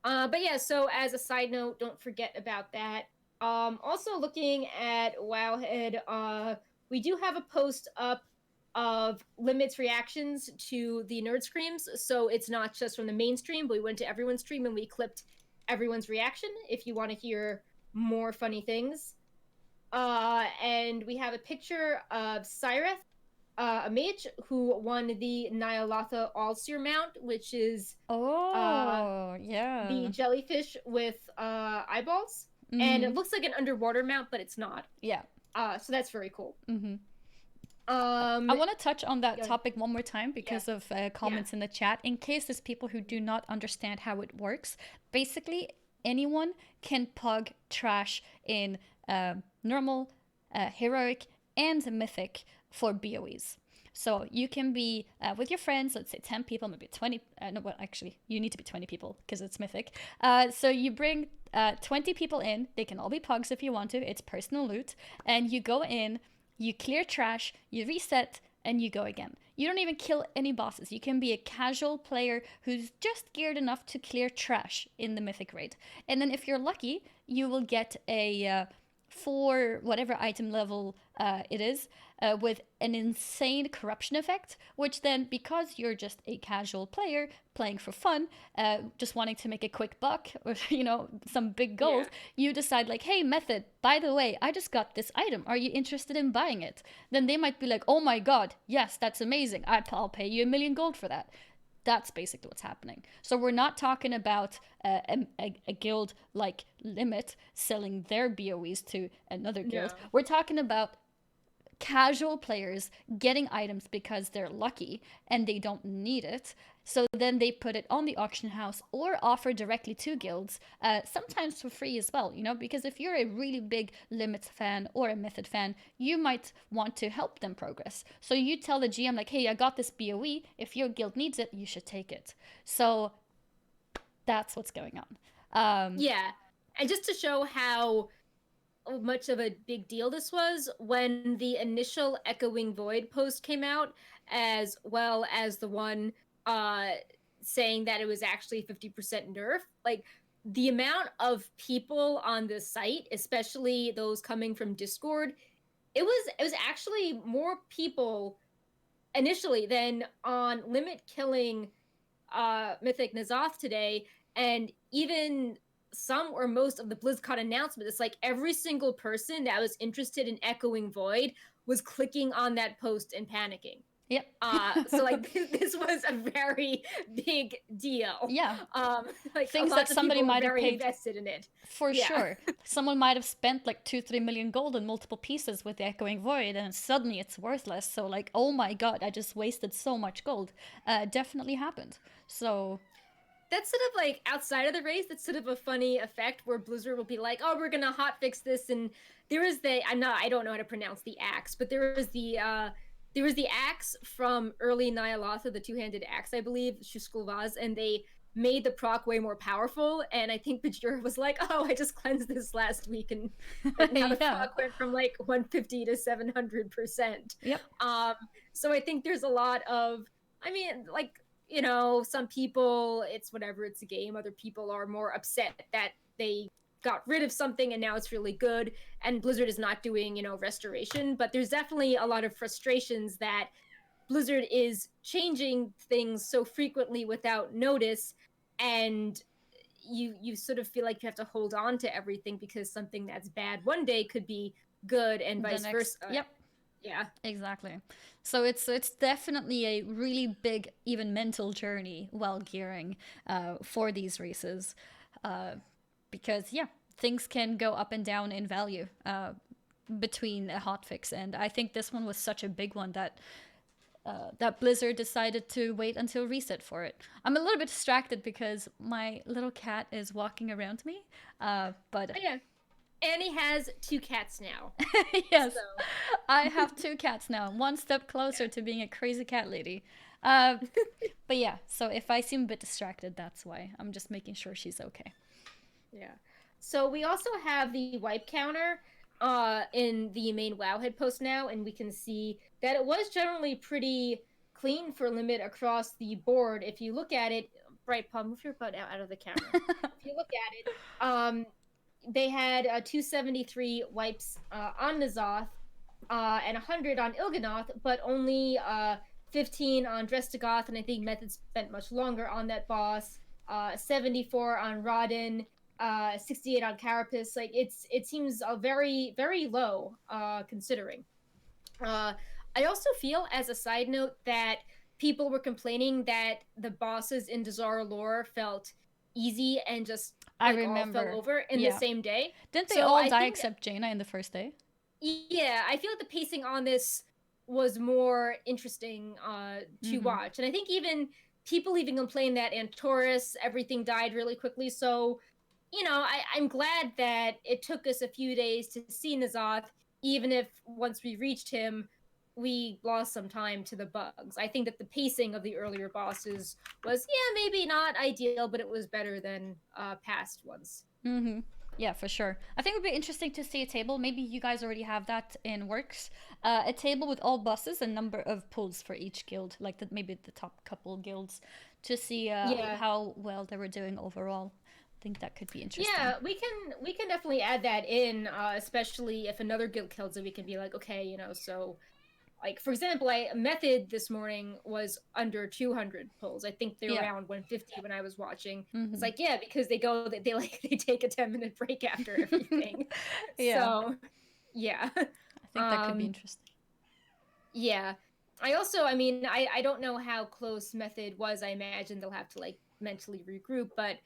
But yeah, so as a side note, don't forget about that. Also looking at Wowhead, we do have a post up of LiMiT's reactions to the Nerd Screams. So it's not just from the mainstream, but we went to everyone's stream and we clipped everyone's reaction if you want to hear more funny things. And we have a picture of Cyreth, a mage who won the ny'alotha All-Seer mount, which is the jellyfish with eyeballs. And it looks like an underwater mount, but it's not. Yeah. So that's very cool. I want to touch on that topic one more time because of comments in the chat, in case there's people who do not understand how it works. Basically, anyone can pug trash in normal, heroic, and mythic for BOEs. So you can be with your friends, let's say 10 people, maybe 20. No, well, actually, you need to be 20 people because it's mythic. So you bring 20 people in. They can all be pugs if you want to. It's personal loot. And you go in, you clear trash, you reset, and you go again. You don't even kill any bosses. You can be a casual player who's just geared enough to clear trash in the mythic raid. And then if you're lucky, you will get a 4 whatever item level it is with an insane corruption effect, which then, because you're just a casual player playing for fun, just wanting to make a quick buck or some big gold, you decide like, hey Method, by the way, I just got this item, are you interested in buying it? Then they might be like, oh my god, yes, that's amazing, I'll pay you 1 million gold for that. That's basically what's happening. So we're not talking about a guild like LiMiT selling their BOEs to another guild. We're talking about casual players getting items because they're lucky and they don't need it. So then they put it on the auction house or offer directly to guilds, sometimes for free as well, because if you're a really big LiMiT fan or a Mythic fan, you might want to help them progress. So you tell the GM like, hey, I got this BOE. If your guild needs it, you should take it. So that's what's going on. Yeah. And just to show how much of a big deal this was, when the initial Echoing Void post came out, as well as the one saying that it was actually 50% nerf, like the amount of people on the site, especially those coming from Discord, it was actually more people initially than on LiMiT killing Mythic NZOTH today. And even some or most of the BlizzCon announcement, it's like every single person that was interested in Echoing Void was clicking on that post and panicking. Yep. So like this was a very big deal. Yeah. Like things that somebody might have paid invested in it. For sure. Someone might have spent like 2-3 million gold on multiple pieces with the Echoing Void, and suddenly it's worthless. So like, oh my god, I just wasted so much gold. Definitely happened. So that's sort of like outside of the race, that's sort of a funny effect where Blizzard will be like, oh, we're gonna hotfix this, and there is I don't know how to pronounce the axe, but there was the axe from early ny'alotha, the two-handed axe, I believe, Shuskulvaz, and they made the proc way more powerful, and I think Bajir was like, oh, I just cleansed this last week, and now the proc went from like 150 to 700%. Yep. So I think there's a lot of, like, some people, it's whatever, it's a game. Other people are more upset that they got rid of something and now it's really good, and Blizzard is not doing, restoration. But there's definitely a lot of frustrations that Blizzard is changing things so frequently without notice, and you sort of feel like you have to hold on to everything because something that's bad one day could be good and The vice next, versa. yep, Yeah. exactly. So it's definitely a really big, even mental journey while gearing for these races, uh, because yeah, things can go up and down in value between a hotfix, and I think this one was such a big one that that Blizzard decided to wait until reset for it. I'm a little bit distracted because my little cat is walking around me, but Oh, yeah. Annie has 2 cats now. yes, So I have two cats now, one step closer yeah. to being a crazy cat lady. Uh, but yeah, so if I seem a bit distracted, that's why. I'm just making sure she's okay. Yeah. So we also have the wipe counter in the main Wowhead post now, and we can see that it was generally pretty clean for limit across the board. If you look at it, Bright Paw, move your butt out of the camera. If you look at it, they had 273 wipes on NZOTH and 100 on Il'gynoth, but only 15 on Drestagoth, and I think Method spent much longer on that boss. 74 on Rodin, 68 on Carapace. Like it seems very low considering. Uh, I also feel, as a side note, that people were complaining that the bosses in Dazara lore felt easy and just I like all fell remember. over in the Yeah. didn't day. Didn't they So all I die think, except Jaina in the first day? yeah, I feel like the pacing on this was more interesting to Mm-hmm. watch, and I think even people even complain that Antorus everything died really quickly. So I'm glad that it took us a few days to see N'Zoth, even if once we reached him, we lost some time to the bugs. I think that the pacing of the earlier bosses was, yeah, maybe not ideal, but it was better than past ones. Mm-hmm. Yeah, for sure. I think it would be interesting to see a table. Maybe you guys already have that in works. A table with all bosses and number of pulls for each guild, like maybe the top couple guilds, to see Yeah, how well they were doing overall. I think that could be interesting. yeah, we can definitely add that in, especially if another guild kills it. We can be like, okay, so like for example, I method this morning was under 200 pulls. I think they're Yeah. around 150 when I was watching. It's Mm-hmm. like, yeah, because they like they take a 10-minute break after everything. Yeah. So yeah. I think that could be um interesting. yeah, I don't know how close method was. I imagine they'll have to like mentally regroup, but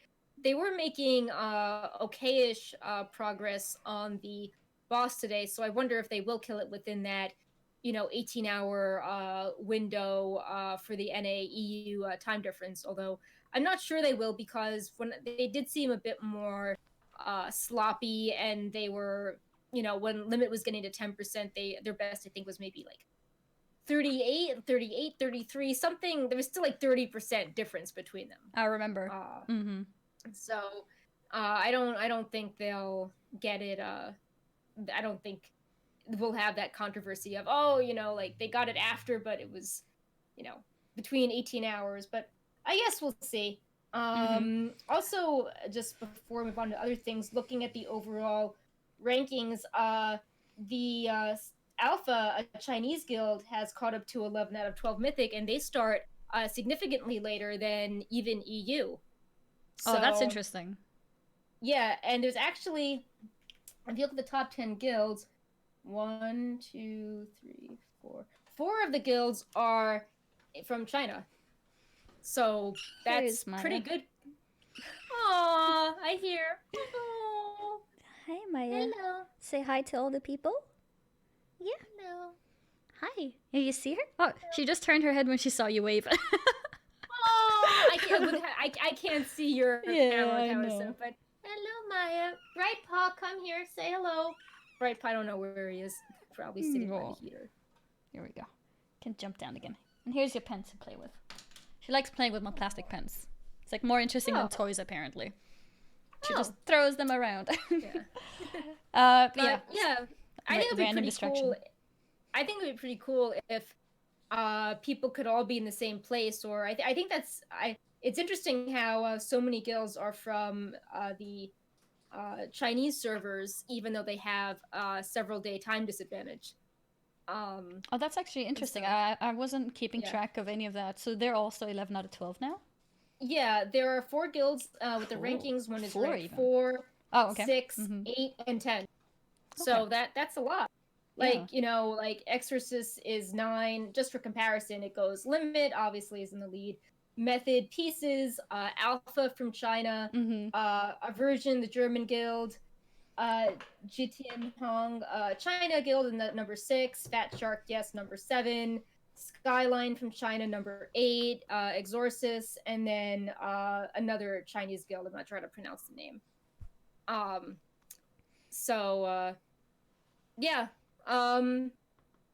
they were making okayish progress on the boss today, so I wonder if they will kill it within that 18-hour window for the NA EU time difference. Although I'm not sure they will, because when they did seem a bit more sloppy, and they were, when limit was getting to 10%, their best I think was maybe like 38, 33, something. There was still like 30% difference between them. I remember. Uh, Mm-hmm. so I don't think they'll get it. I don't think we'll have that controversy of, oh, like they got it after, but it was, you know, between 18 hours. But I guess we'll see. Mm-hmm. Also, just before we move on to other things, looking at the overall rankings, the Alpha, a Chinese guild, has caught up to 11 out of 12 Mythic, and they start significantly later than even EU. Oh, that's So, interesting. yeah, and there's actually, if you look at the top 10 guilds, one, two, three, four. Four of the guilds are from China. So Here's that's pretty Maya. good. Aw, I hear. Oh, Hi, Maya. hello, Say hi to all the people. Yeah. hello, Hi. You see her? Oh, hello. she just turned her head when she saw you wave. Oh, I can't see your Yeah, camera I camera stuff, know. but hello, Maya. Bright Paw, come here, say hello. Bright Paw, I don't know where he is. Probably sitting by the Oh, heater. here we go. Can jump down again. And here's your pen to play with. She likes playing with my plastic pens. It's like more interesting than Oh, toys, apparently. She just oh, throws them around. yeah. But yeah, But yeah, I think it'd be random pretty cool. distraction. I think it'd be pretty cool if people could all be in the same place. Or I think it's interesting how so many guilds are from the Chinese servers, even though they have several day time disadvantage. Um, Oh, that's actually interesting. so I wasn't keeping yeah, track of any of that. So they're also 11 out of 12 now? Yeah, there are 4 guilds with the Cool. rankings. One is 4 ranked even. 4, Oh, okay. 6, 8, and 10. Okay. So that's a lot. Yeah. Like, like Exorcist is 9. Just for comparison, it goes LiMiT, obviously, is in the lead. Method, Pieces, Alpha from China, Aversion, the German guild, uh, Jitian Hong, China guild in the number 6, Fat Shark, yes, number 7, Skyline from China, number 8, Exorcist, and then another Chinese guild. I'm not trying to pronounce the name. Um, so yeah, um,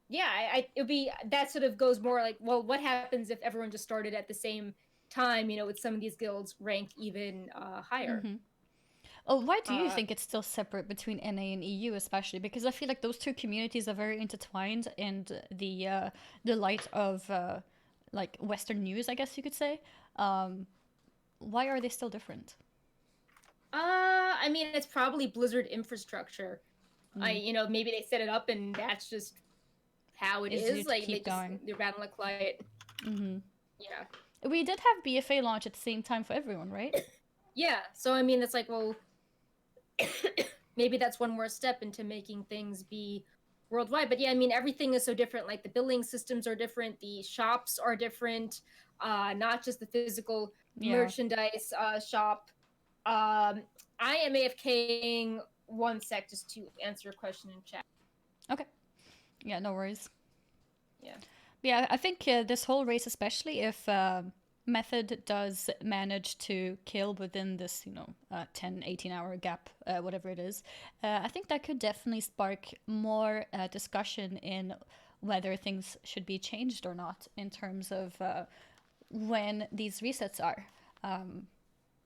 yeah, it'll be that sort of goes more like, well, what happens if everyone just started at the same time? With some of these guilds ranked even higher. Oh, why do you Uh, think it's still separate between NA and EU, especially? Because I feel like those two communities are very intertwined in the light of like Western news, I guess you could say. Um, why are they still different? I mean, it's probably Blizzard infrastructure. Mm. Maybe they set it up and that's just how it Easier is. to Like keep going. they're battling like quiet. Hmm. Yeah, We did have BFA launch at the same time for everyone, right? yeah. So I mean, it's like, well, maybe that's one more step into making things be worldwide. But yeah, I mean, everything is so different. Like the billing systems are different, the shops are different. Not just the physical Yeah. merchandise shop. I am AFKing 1 sec just to answer a question in chat. Okay. Yeah, no worries. Yeah. Yeah, I think this whole race, especially if Method does manage to kill within this, 10, 18-hour gap, whatever it is, I think that could definitely spark more discussion in whether things should be changed or not in terms of when these resets are.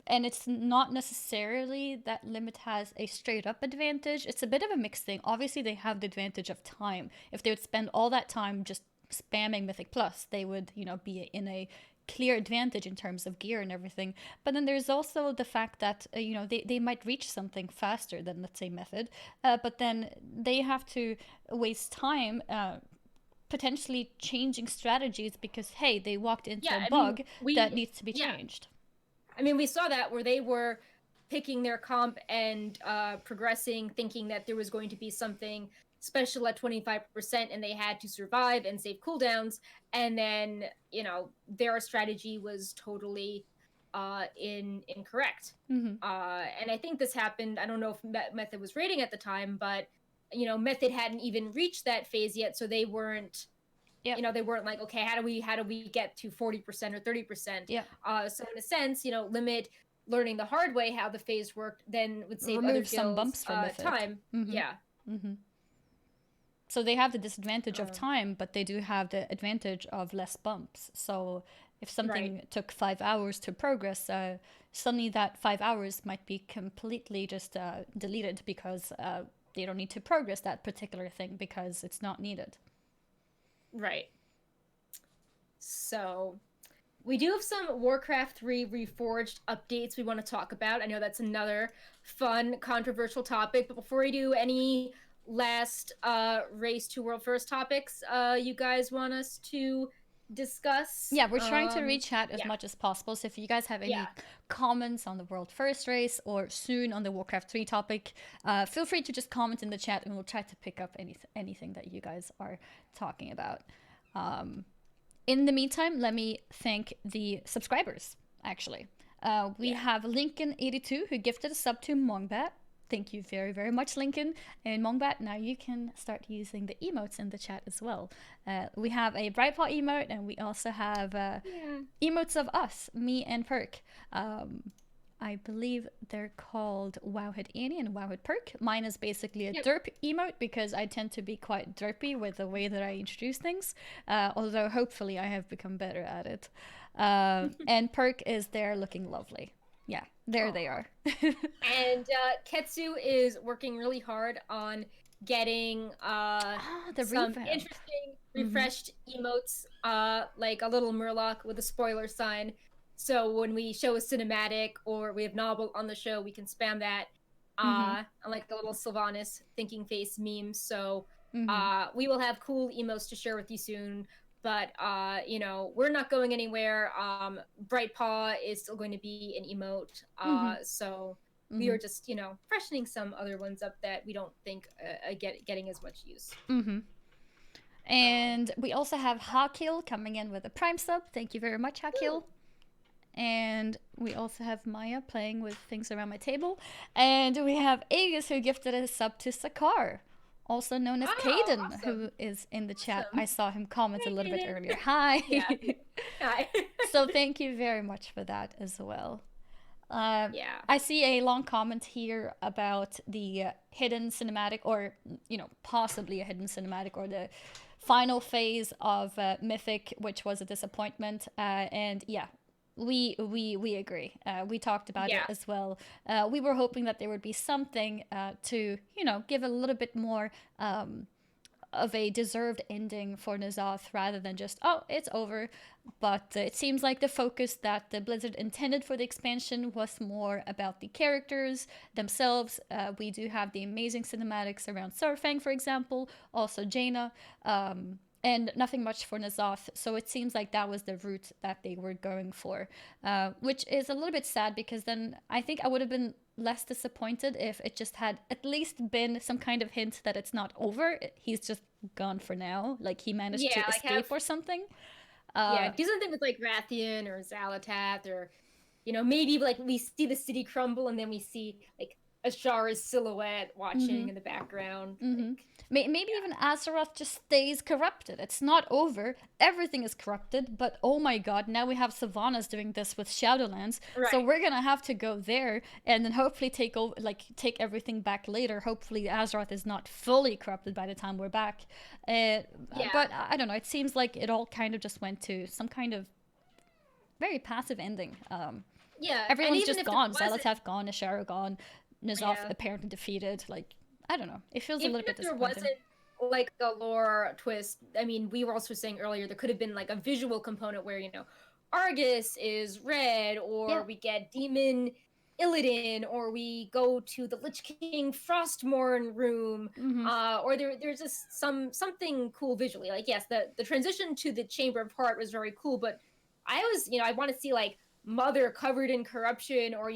And it's not necessarily that LiMiT has a straight up advantage. It's a bit of a mixed thing. Obviously, they have the advantage of time. If they would spend all that time just spamming Mythic Plus, they would, be in a clear advantage in terms of gear and everything. But then there's also the fact that, they might reach something faster than, let's say, Method. But then they have to waste time. Potentially changing strategies because hey, they walked into Yeah, a I mean, bug that needs to be yeah, changed. I mean, we saw that where they were picking their comp and progressing, thinking that there was going to be something special at 25% and they had to survive and save cooldowns. And then, their strategy was totally incorrect. Mm-hmm. And I think this happened. I don't know if Method was rating at the time, but, Method hadn't even reached that phase yet. So they weren't Yep. they weren't like, okay, how do we get to 40% or 30%. Yep. So in a sense, LiMiT learning the hard way how the phase worked then would save other Remove some guilds bumps from Mythic. time. Mm-hmm. Yeah. Mm-hmm. So they have the disadvantage of uh, time, but they do have the advantage of less bumps. So if right. something took 5 hours to progress, suddenly that 5 hours might be completely just deleted because they don't need to progress that particular thing because it's not needed. Right. So we do have some Warcraft 3 Reforged updates we want to talk about. I know that's another fun, controversial topic, but before we do, any last Race to World First topics you guys want us to discuss? Yeah, we're trying to reach out as Yeah. much as possible. So if you guys have Yeah. any comments on the World First Race or soon on the Warcraft 3 topic, feel free to just comment in the chat and we'll try to pick up anything that you guys are talking about. In the meantime, let me thank the subscribers, actually. We Yeah. have Lincoln82 who gifted a sub to Mongbat. Thank you very, very much, Lincoln. And Mongbat, now you can start using the emotes in the chat as well. We have a Brightpaw emote, and we also have Yeah. emotes of us, me and Perk. I believe they're called Wowhead Annie and Wowhead Perk. Mine is basically a Yep. derp emote because I tend to be quite derpy with the way that I introduce things. Although hopefully I have become better at it. And Perk is there looking lovely. Yeah, there they are. And Ketsu is working really hard on getting The some revamp. interesting refreshed emotes, like a little Murloc with a spoiler sign. So when we show a cinematic or we have novel on the show, we can spam that. Like a little Sylvanas thinking face meme. So we will have cool emotes to share with you soon. but we're not going anywhere. Brightpaw is still going to be an emote, Mm-hmm. so we Mm-hmm. are just freshening some other ones up that we don't think getting as much use. Mm-hmm. Um, And we also have Hakil coming in with a Prime sub. Thank you very much, Hakil. And we also have Maya playing with things around my table. And we have Aegis who gifted a sub to Sakar, also known as oh, Caden, who awesome, is in the chat. I awesome. saw him comment a Hey, little bit Kaden. earlier. Hi. Yeah. Hi. So thank you very much for that as well. Yeah. I see a long comment here about the hidden cinematic, or possibly a hidden cinematic, or the final phase of Mythic, which was a disappointment. And yeah, we agree. We talked about it Yeah. as well. We were hoping that there would be something to give a little bit more. Of a deserved ending for NZOTH rather than just, oh, it's over. But it seems like the focus that the Blizzard intended for the expansion was more about the characters themselves. We do have the amazing cinematics around Surfang, for example, also Jaina, and nothing much for NZOTH. So it seems like that was the route that they were going for, which is a little bit sad because then I think I would have been less disappointed if it just had at least been some kind of hint that it's not over. He's just gone for now. Like he managed to Yeah. Like have escape or something. yeah, Uh, do something with like Rathian or NZOTH, or maybe like we see the city crumble and then we see like Ashara's silhouette mm-hmm. watching in the background. Mm-hmm. Like, Maybe yeah. even Azeroth just stays corrupted. It's not over. Everything is corrupted, but oh my god, now we have Sylvanas doing this with Shadowlands. So Right. we're gonna have to go there and then hopefully take over, like take everything back later. Hopefully Azeroth is not fully corrupted by the time we're back. Yeah. But I don't know. It seems like it all kind of just went to some kind of very passive ending. Yeah. And Everyone's even just if there gone. wasn't, Xylotath gone, Ashara gone, N'Zoth yeah, apparently defeated. Like I don't know. It feels a even little bit if there disappointing. wasn't like a lore twist, I mean, we were also saying earlier there could have been like a visual component where Argus is red, Yeah. or we get Demon Illidan, or we go to the Lich King Frostmourne room, Mm-hmm. or there's just something cool visually. Like yes, the transition to the Chamber of Heart was very cool, but I want to see like Mother covered in corruption, or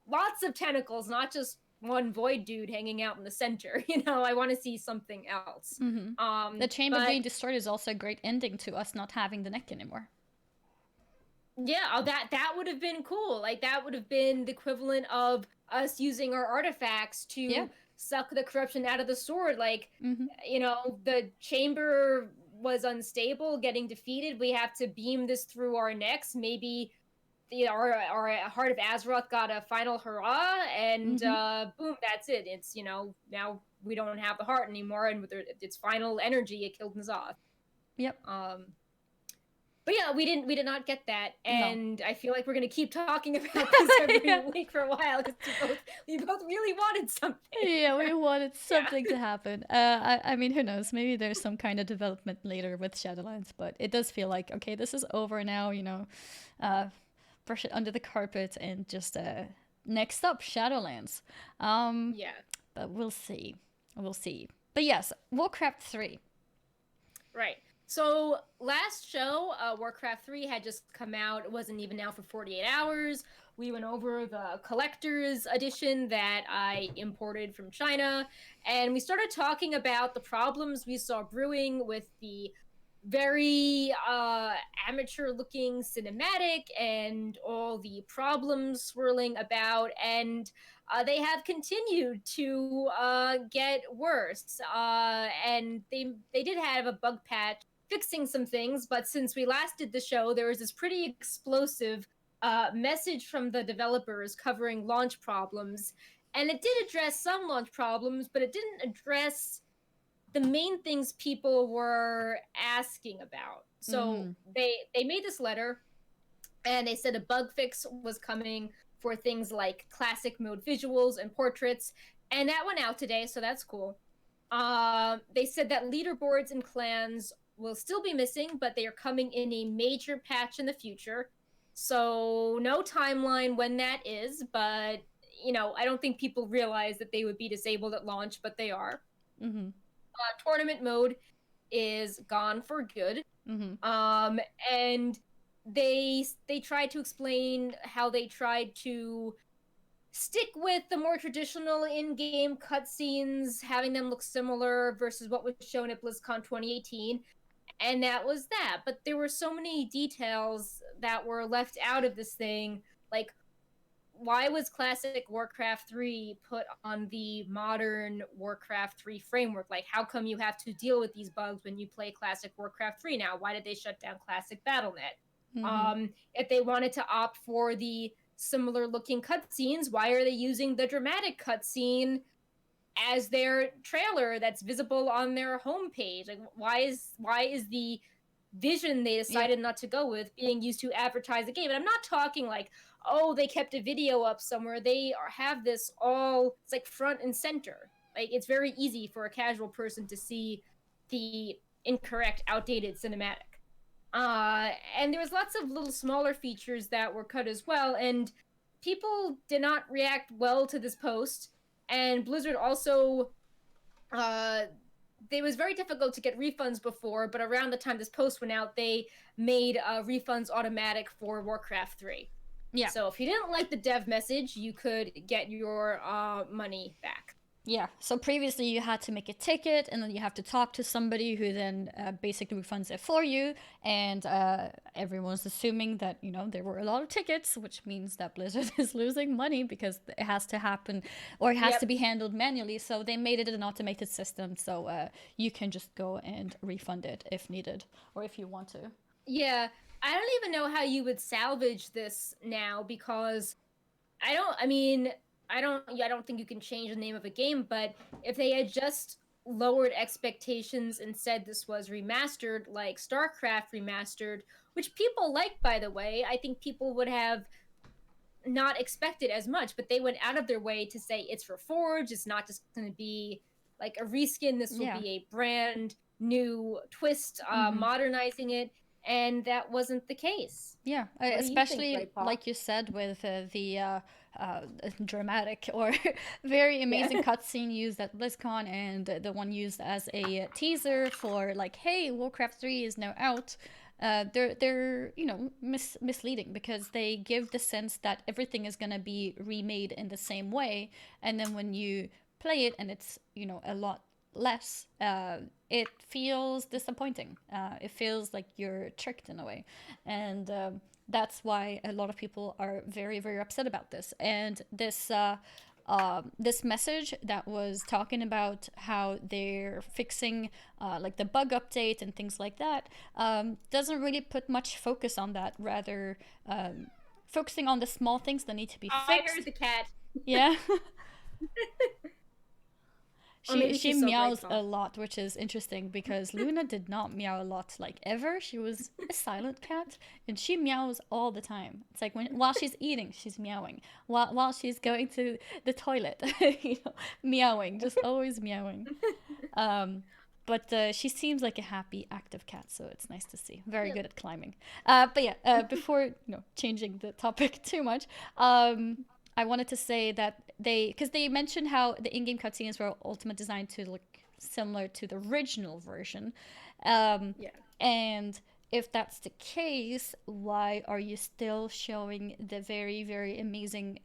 lots of tentacles, not just one void dude hanging out in the center. I want to see something else. Mm-hmm. The chamber But being destroyed is also a great ending to us not having the neck anymore. yeah, that would have been cool. Like that would have been the equivalent of us using our artifacts Yeah. to suck the corruption out of the sword. Like, Mm-hmm. the chamber was unstable, getting defeated. We have to beam this through our necks. Maybe our Heart of Azeroth got a final hurrah, and Mm-hmm. boom, that's it. It's now we don't have the heart anymore, and with its final energy, it killed N'Zoth. Yep. But yeah, we did not get that, No. and I feel like we're gonna keep talking about this every Yeah. week for a while because we both really wanted something. Yeah, we wanted Yeah. something to happen. I mean, who knows? Maybe there's some kind of development later with Shadowlands, but it does feel like okay, this is over now. Uh, brush it under the carpet and just next up Shadowlands. Yeah. But we'll see. We'll see. But yes, Warcraft 3. Right. So last show, Warcraft 3 had just come out. It wasn't even out for 48 hours. We went over the collector's edition that I imported from China, and we started talking about the problems we saw brewing with the very amateur looking cinematic and all the problems swirling about, and they have continued to get worse, and they did have a bug patch fixing some things, but since we last did the show, there was this pretty explosive message from the developers covering launch problems, and it did address some launch problems, but it didn't address the main things people were asking about. So Mm-hmm. they made this letter, and they said a bug fix was coming for things like classic mode visuals and portraits, and that went out today, so that's cool. They said that leaderboards and clans will still be missing, but they are coming in a major patch in the future. So no timeline when that is, but I don't think people realize that they would be disabled at launch, but they are. Mm-hmm. Tournament mode is gone for good. Mm-hmm. And they tried to explain how they tried to stick with the more traditional in-game cutscenes, having them look similar versus what was shown at BlizzCon 2018, and that was that. But there were so many details that were left out of this thing, like why was classic Warcraft 3 put on the modern Warcraft 3 framework? Like, how come you have to deal with these bugs when you play classic Warcraft 3 now? Why did they shut down classic BattleNet? Mm-hmm. If they wanted to opt for the similar looking cutscenes, why are they using the dramatic cutscene as their trailer that's visible on their homepage? Like, why is the vision they Yep. decided not to go with being used to advertise the game? And I'm not talking like, oh, they kept a video up somewhere. They have this all, it's like front and center. Like, it's very easy for a casual person to see the incorrect, outdated cinematic. And there was lots of little smaller features that were cut as well, and people did not react well to this post. And Blizzard also, it was very difficult to get refunds before, but around the time this post went out, they made refunds automatic for Warcraft 3. Yeah. So if you didn't like the dev message, you could get your money back. Yeah. So previously you had to make a ticket and then you have to talk to somebody who then basically refunds it for you. And everyone's assuming that, there were a lot of tickets, which means that Blizzard is losing money because it has to happen or it has to be handled manually. So they made it an automated system. So you can just go and refund it if needed or if you want to. Yeah. I don't even know how you would salvage this now because I don't think you can change the name of a game, but if they had just lowered expectations and said this was remastered like StarCraft remastered, which people like, by the way, I think people would have not expected as much, but they went out of their way to say it's Reforged, it's not just going to be like a reskin, this will be a brand new twist, modernizing it, and that wasn't the case. Yeah, especially like you said with the dramatic or very amazing cutscene used at BlizzCon and the one used as a teaser for like, hey, Warcraft 3 is now out. They're misleading because they give the sense that everything is gonna be remade in the same way, and then when you play it and it's a lot less, it feels disappointing. It feels like you're tricked in a way, and that's why a lot of people are very very upset about this. And this message that was talking about how they're fixing like the bug update and things like that doesn't really put much focus on that. Rather, focusing on the small things that need to be fixed. I heard the cat. Yeah. She so meows grateful. a lot, which is interesting because Luna did not meow a lot, like ever. She was a silent cat, and she meows all the time. It's like while she's eating, she's meowing. While she's going to the toilet, meowing, just always meowing. But she seems like a happy, active cat, so it's nice to see. Very good at climbing. But yeah, before changing the topic too much, I wanted to say that because they mentioned how the in-game cutscenes were ultimately designed to look similar to the original version. And if that's the case, why are you still showing the very, very amazing,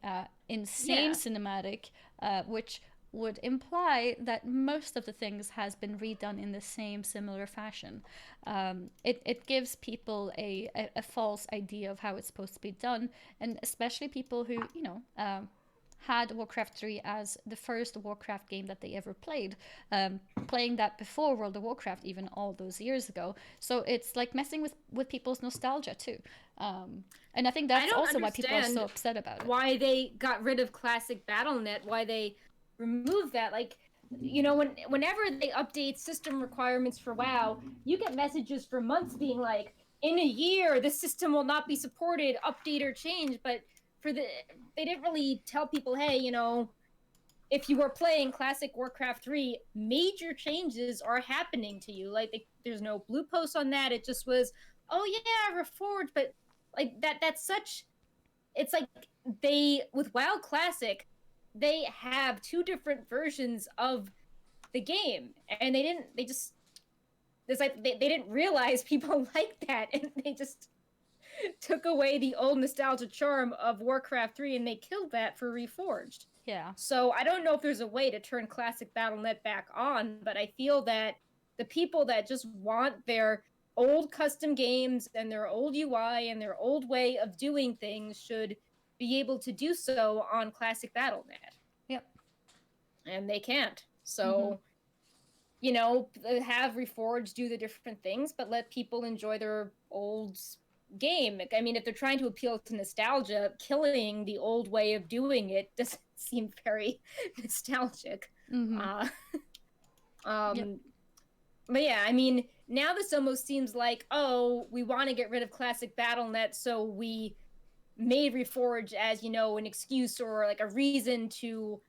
insane cinematic, which would imply that most of the things has been redone in the same similar fashion. It gives people a false idea of how it's supposed to be done, and especially people who had Warcraft 3 as the first Warcraft game that they ever played, playing that before World of Warcraft, even all those years ago. So it's like messing with people's nostalgia too. And I think that's also why people are so upset about it. Why they got rid of classic BattleNet, why they removed that. Like, whenever they update system requirements for WoW, you get messages for months being like, in a year, the system will not be supported, update or change. But they didn't really tell people, hey, if you are playing classic Warcraft 3, major changes are happening to you. Like, there's no blue post on that. It just was, oh yeah, Reforged. But like that's such, it's like with WoW Classic, they have two different versions of the game, and they it's like they didn't realize people like that, and they just took away the old nostalgia charm of Warcraft 3 and they killed that for Reforged. Yeah. So I don't know if there's a way to turn classic Battle.net back on, but I feel that the people that just want their old custom games and their old UI and their old way of doing things should be able to do so on classic Battle.net. Yep. And they can't. So, you know, have Reforged do the different things, but let people enjoy their old game. I mean, if they're trying to appeal to nostalgia, killing the old way of doing it doesn't seem very nostalgic. Yep. But yeah, I mean, now this almost seems like, oh, we want to get rid of classic Battle.net, so we made Reforged as, you know, an excuse or like a reason to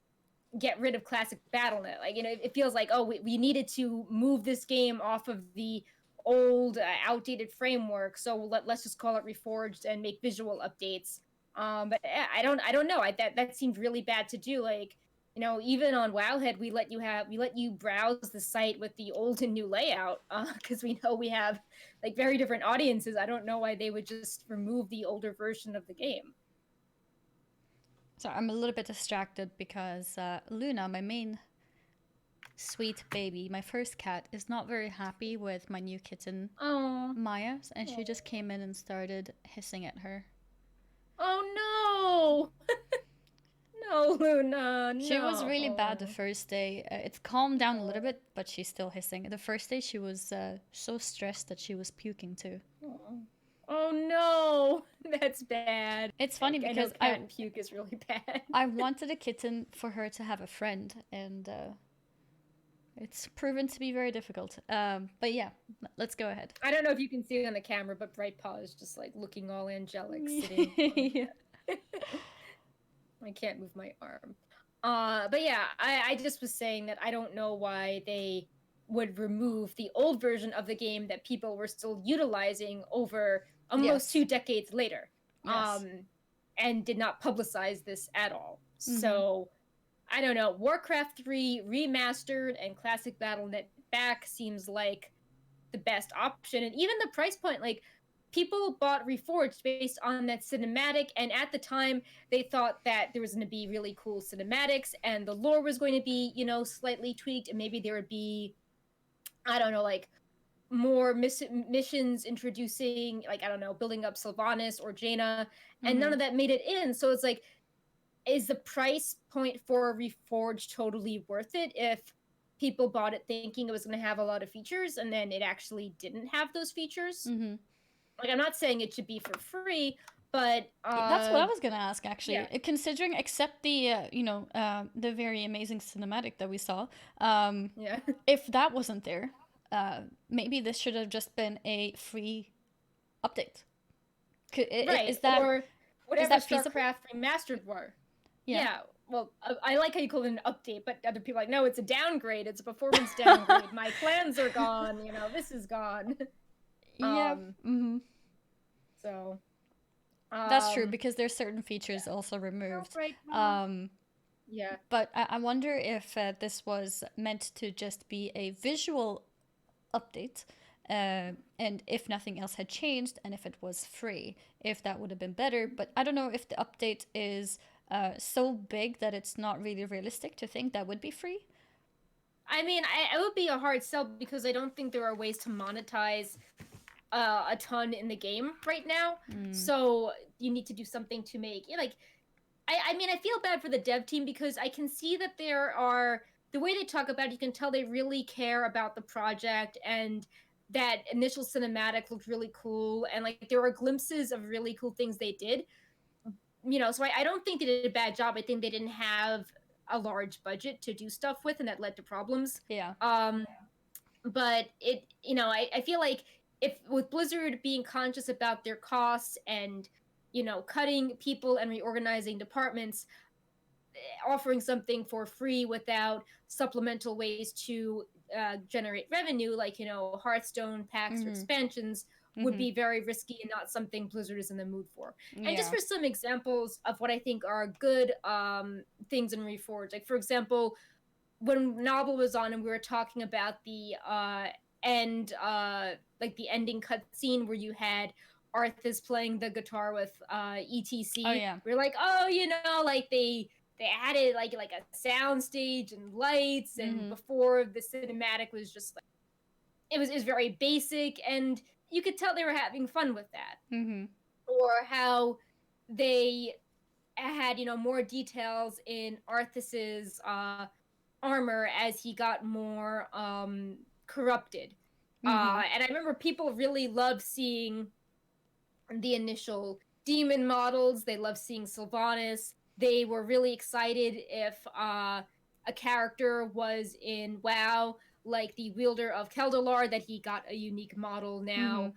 get rid of classic Battle.net. Like, you know, it feels like, oh, we needed to move this game off of the old, outdated framework, so let's just call it Reforged and make visual updates. But I don't know. That seemed really bad to do. Like, you know, even on Wowhead, we let you browse the site with the old and new layout, because we know we have like very different audiences. I don't know why they would just remove the older version of the game. So I'm a little bit distracted because Luna, my main sweet baby, my first cat, is not very happy with my new kitten, Maya, and she just came in and started hissing at her. Oh no! No, Luna, no. She was really bad the first day. It's calmed down a little bit, but she's still hissing. The first day she was so stressed that she was puking too. Oh no, that's bad. It's funny because cat and puke is really bad. I wanted a kitten for her to have a friend, and it's proven to be very difficult. But yeah, let's go ahead. I don't know if you can see it on the camera, but Bright Paw is just like looking all angelic, sitting. Yeah. I can't move my arm. But yeah, I just was saying that I don't know why they would remove the old version of the game that people were still utilizing over almost 2 decades later. Yes. And did not publicize this at all. So I don't know. Warcraft 3 remastered and classic Battle.net back seems like the best option. And even the price point, like, people bought Reforged based on that cinematic, and at the time they thought that there was going to be really cool cinematics and the lore was going to be, you know, slightly tweaked, and maybe there would be, I don't know, like more missions introducing, like, I don't know, building up Sylvanas or Jaina, and none of that made it in. So it's like, is the price point for Reforged totally worth it if people bought it thinking it was going to have a lot of features and then it actually didn't have those features? Like, I'm not saying it should be for free, but that's what I was gonna ask actually. Yeah. Considering, except the the very amazing cinematic that we saw, if that wasn't there, maybe this should have just been a free update. Right. Is that, or whatever is that feasible? StarCraft Remastered were? Yeah. Well, I like how you call it an update, but other people are like, no, it's a downgrade. It's a performance downgrade. My clans are gone. You know, this is gone. Yeah. So that's true, because there's certain features also removed. Right. Yeah. But I wonder if this was meant to just be a visual update, and if nothing else had changed, and if it was free, if that would have been better. But I don't know if the update is so big that it's not really realistic to think that would be free. I mean, it would be a hard sell because I don't think there are ways to monetize a ton in the game right now. So you need to do something to make, like, I mean, I feel bad for the dev team because I can see that there are, the way they talk about it, you can tell they really care about the project, and that initial cinematic looked really cool, and like there were glimpses of really cool things they did, you know. So I don't think they did a bad job. I think they didn't have a large budget to do stuff with, and that led to problems. Yeah. But it, you know, I feel like if with Blizzard being conscious about their costs and, you know, cutting people and reorganizing departments, offering something for free without supplemental ways to generate revenue, like, you know, Hearthstone packs or expansions, would be very risky and not something Blizzard is in the mood for. And just for some examples of what I think are good things in Reforged, like, for example, when Novel was on and we were talking about the end like the ending cutscene where you had Arthas playing the guitar with Oh etc. yeah. We're like, oh, like they added like a sound stage and lights, and Mm-hmm. before the cinematic was just like it was very basic, and you could tell they were having fun with that. Mm-hmm. Or how they had more details in Arthas's armor as he got more corrupted. Mm-hmm. And I remember people really loved seeing the initial demon models. They loved seeing Sylvanas. They were really excited if a character was in WoW, like the wielder of Keldalar, that he got a unique model Mm-hmm. now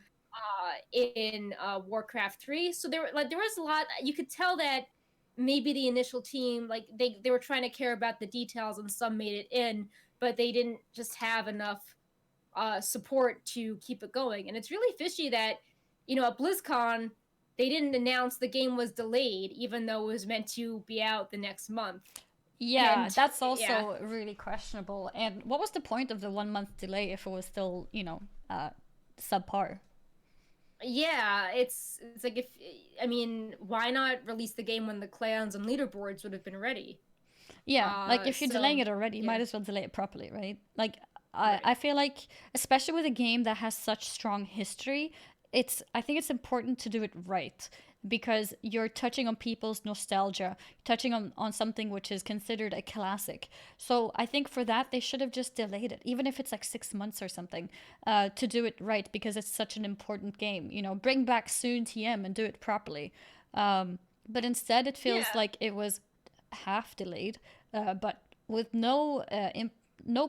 in Warcraft 3. So there was a lot. You could tell that maybe the initial team, like they were trying to care about the details, and some made it in, but they didn't just have enough support to keep it going. And it's really fishy that at BlizzCon they didn't announce the game was delayed, even though it was meant to be out the next month. Yeah, And that's yeah, also really questionable. And what was the point of the 1 month delay if it was still, subpar? yeah, it's like, if I mean, why not release the game when the clans and leaderboards would have been ready? Yeah, like if you're delaying So it already, you yeah, might as well delay it properly, right? Like I right. feel like especially with a game that has such strong history, I think it's important to do it right because you're touching on people's nostalgia, touching on something which is considered a classic. So I think for that they should have just delayed it, even if it's like 6 months or something, to do it right because it's such an important game. Bring back soon TM and do it properly. But instead, it feels Yeah. like it was half delayed, but with no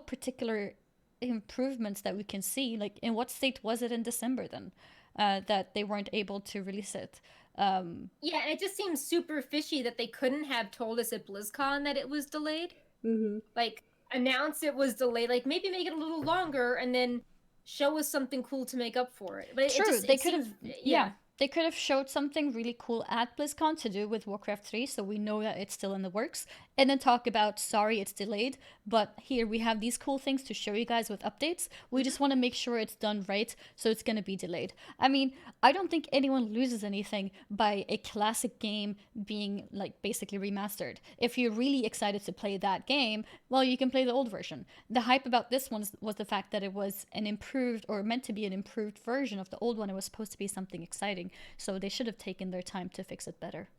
particular improvements that we can see. Like, in what state was it in December then, that they weren't able to release it? Yeah, and it just seems super fishy that they couldn't have told us at BlizzCon that it was delayed. Mm-hmm. Like, announce it was delayed, like maybe make it a little longer and then show us something cool to make up for it. But it True, just they it could have, seems, yeah, yeah. they could have showed something really cool at BlizzCon to do with Warcraft 3, so we know that it's still in the works, and then talk about, sorry, it's delayed, but here we have these cool things to show you guys with updates. We Mhm. just want to make sure it's done right, so it's going to be delayed. I mean, I don't think anyone loses anything by a classic game being, like, basically remastered. If you're really excited to play that game, well, you can play the old version. The hype about this one was the fact that it was an improved, or meant to be an improved version of the old one. It was supposed to be something exciting, so they should have taken their time to fix it better.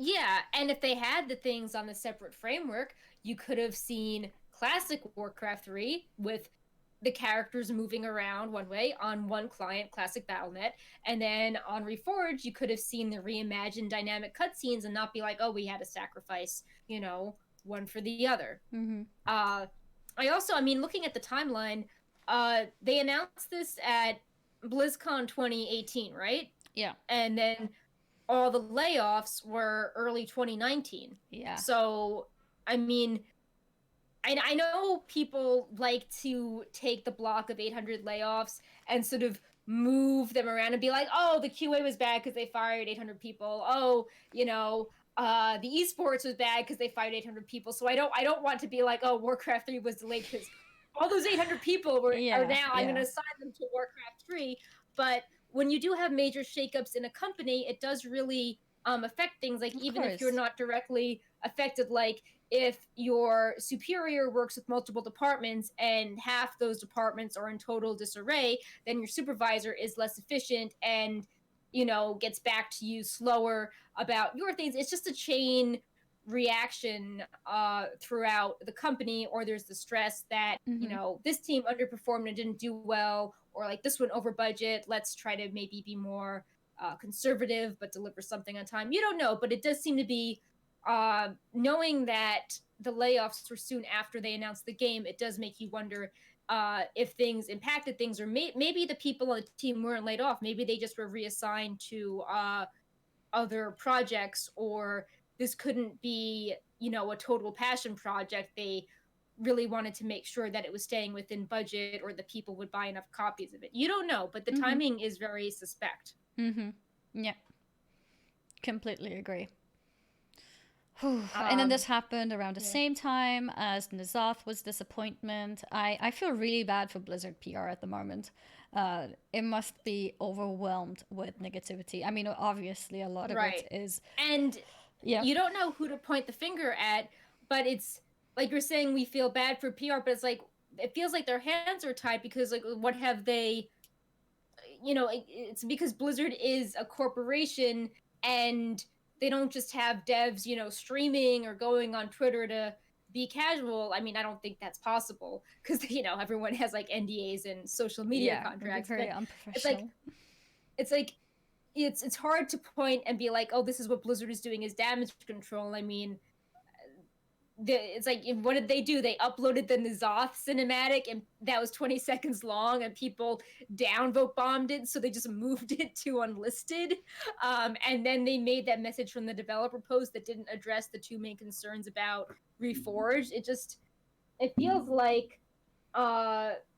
Yeah, and if they had the things on the separate framework, you could have seen classic Warcraft 3 with the characters moving around one way on one client, classic BattleNet, and then on Reforged, you could have seen the reimagined dynamic cutscenes and not be like, oh, we had to sacrifice, one for the other. Mm-hmm. Uh, I mean, looking at the timeline, they announced this at BlizzCon 2018, right? Yeah. And then all the layoffs were early 2019. Yeah. So, I mean, I know people like to take the block of 800 layoffs and sort of move them around and be like, oh, the QA was bad because they fired 800 people. Oh, the esports was bad because they fired 800 people. So I don't want to be like, oh, Warcraft 3 was delayed because all those 800 people are Yeah. now, I'm going Yeah. to assign them to Warcraft 3. But when you do have major shakeups in a company, it does really affect things. Like, Of even if you're course. not directly affected, like if your superior works with multiple departments and half those departments are in total disarray, then your supervisor is less efficient and gets back to you slower about your things. It's just a chain reaction throughout the company, or there's the stress that Mm-hmm. this team underperformed and didn't do well, or like this went over budget, let's try to maybe be more conservative but deliver something on time. You don't know, but it does seem to be knowing that the layoffs were soon after they announced the game. It does make you wonder if things impacted things, or maybe the people on the team weren't laid off. Maybe they just were reassigned to other projects, or this couldn't be, a total passion project. They really wanted to make sure that it was staying within budget, or the people would buy enough copies of it. You don't know, but the Mm-hmm. timing is very suspect. Mm-hmm. Yeah. Completely agree. And then Um, this happened around the yeah. same time as NZOTH was disappointment. I feel really bad for Blizzard PR at the moment. It must be overwhelmed with negativity. I mean, obviously, a lot of it Right. is, And yeah, you don't know who to point the finger at, but it's like you're saying we feel bad for PR, but it's like it feels like their hands are tied because like what have they, it's because Blizzard is a corporation and they don't just have devs, streaming or going on Twitter to be casual. I mean, I don't think that's possible because everyone has like NDAs and social media yeah, would be contracts, very but it's like unprofessional. it's like it's hard to point and be like, oh, this is what Blizzard is doing is damage control. I mean, it's like, what did they do? They uploaded the NZOTH cinematic and that was 20 seconds long and people downvote bombed it, so they just moved it to unlisted. And then they made that message from the developer post that didn't address the two main concerns about Reforged. It feels like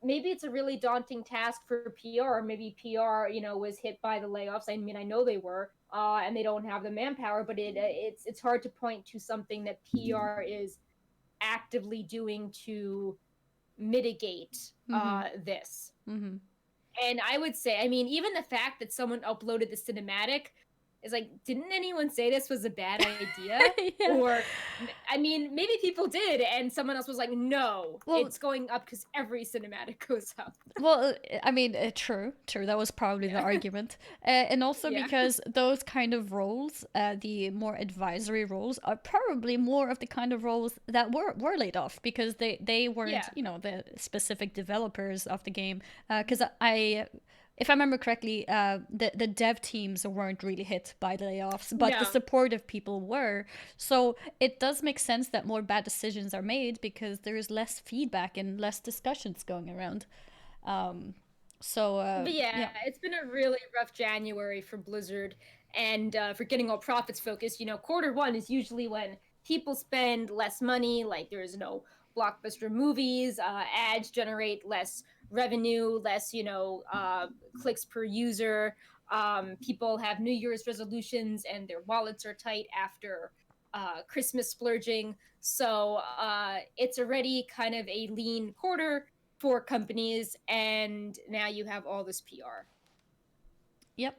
maybe it's a really daunting task for PR. Maybe PR, was hit by the layoffs. I mean, I know they were, and they don't have the manpower. But it's hard to point to something that PR is actively doing to mitigate Mm-hmm. this. Mm-hmm. And I would say, I mean, even the fact that someone uploaded the cinematic is like, didn't anyone say this was a bad idea? Yeah. Or, I mean, maybe people did, and someone else was like, no, Well, it's going up because every cinematic goes up. Well, I mean, true, true. That was probably the Yeah. argument, and also Yeah. because those kind of roles, the more advisory roles, are probably more of the kind of roles that were laid off because they weren't, Yeah. the specific developers of the game. Because if I remember correctly, the dev teams weren't really hit by the layoffs, but the No. supportive people were. So it does make sense that more bad decisions are made because there is less feedback and less discussions going around. Um, But yeah, yeah. it's been a really rough January for Blizzard and for getting all profits focused. Quarter one is usually when people spend less money, like there's no blockbuster movies, ads generate less revenue, less, clicks per user. People have New Year's resolutions and their wallets are tight after Christmas splurging. So it's already kind of a lean quarter for companies, and now you have all this PR. Yep.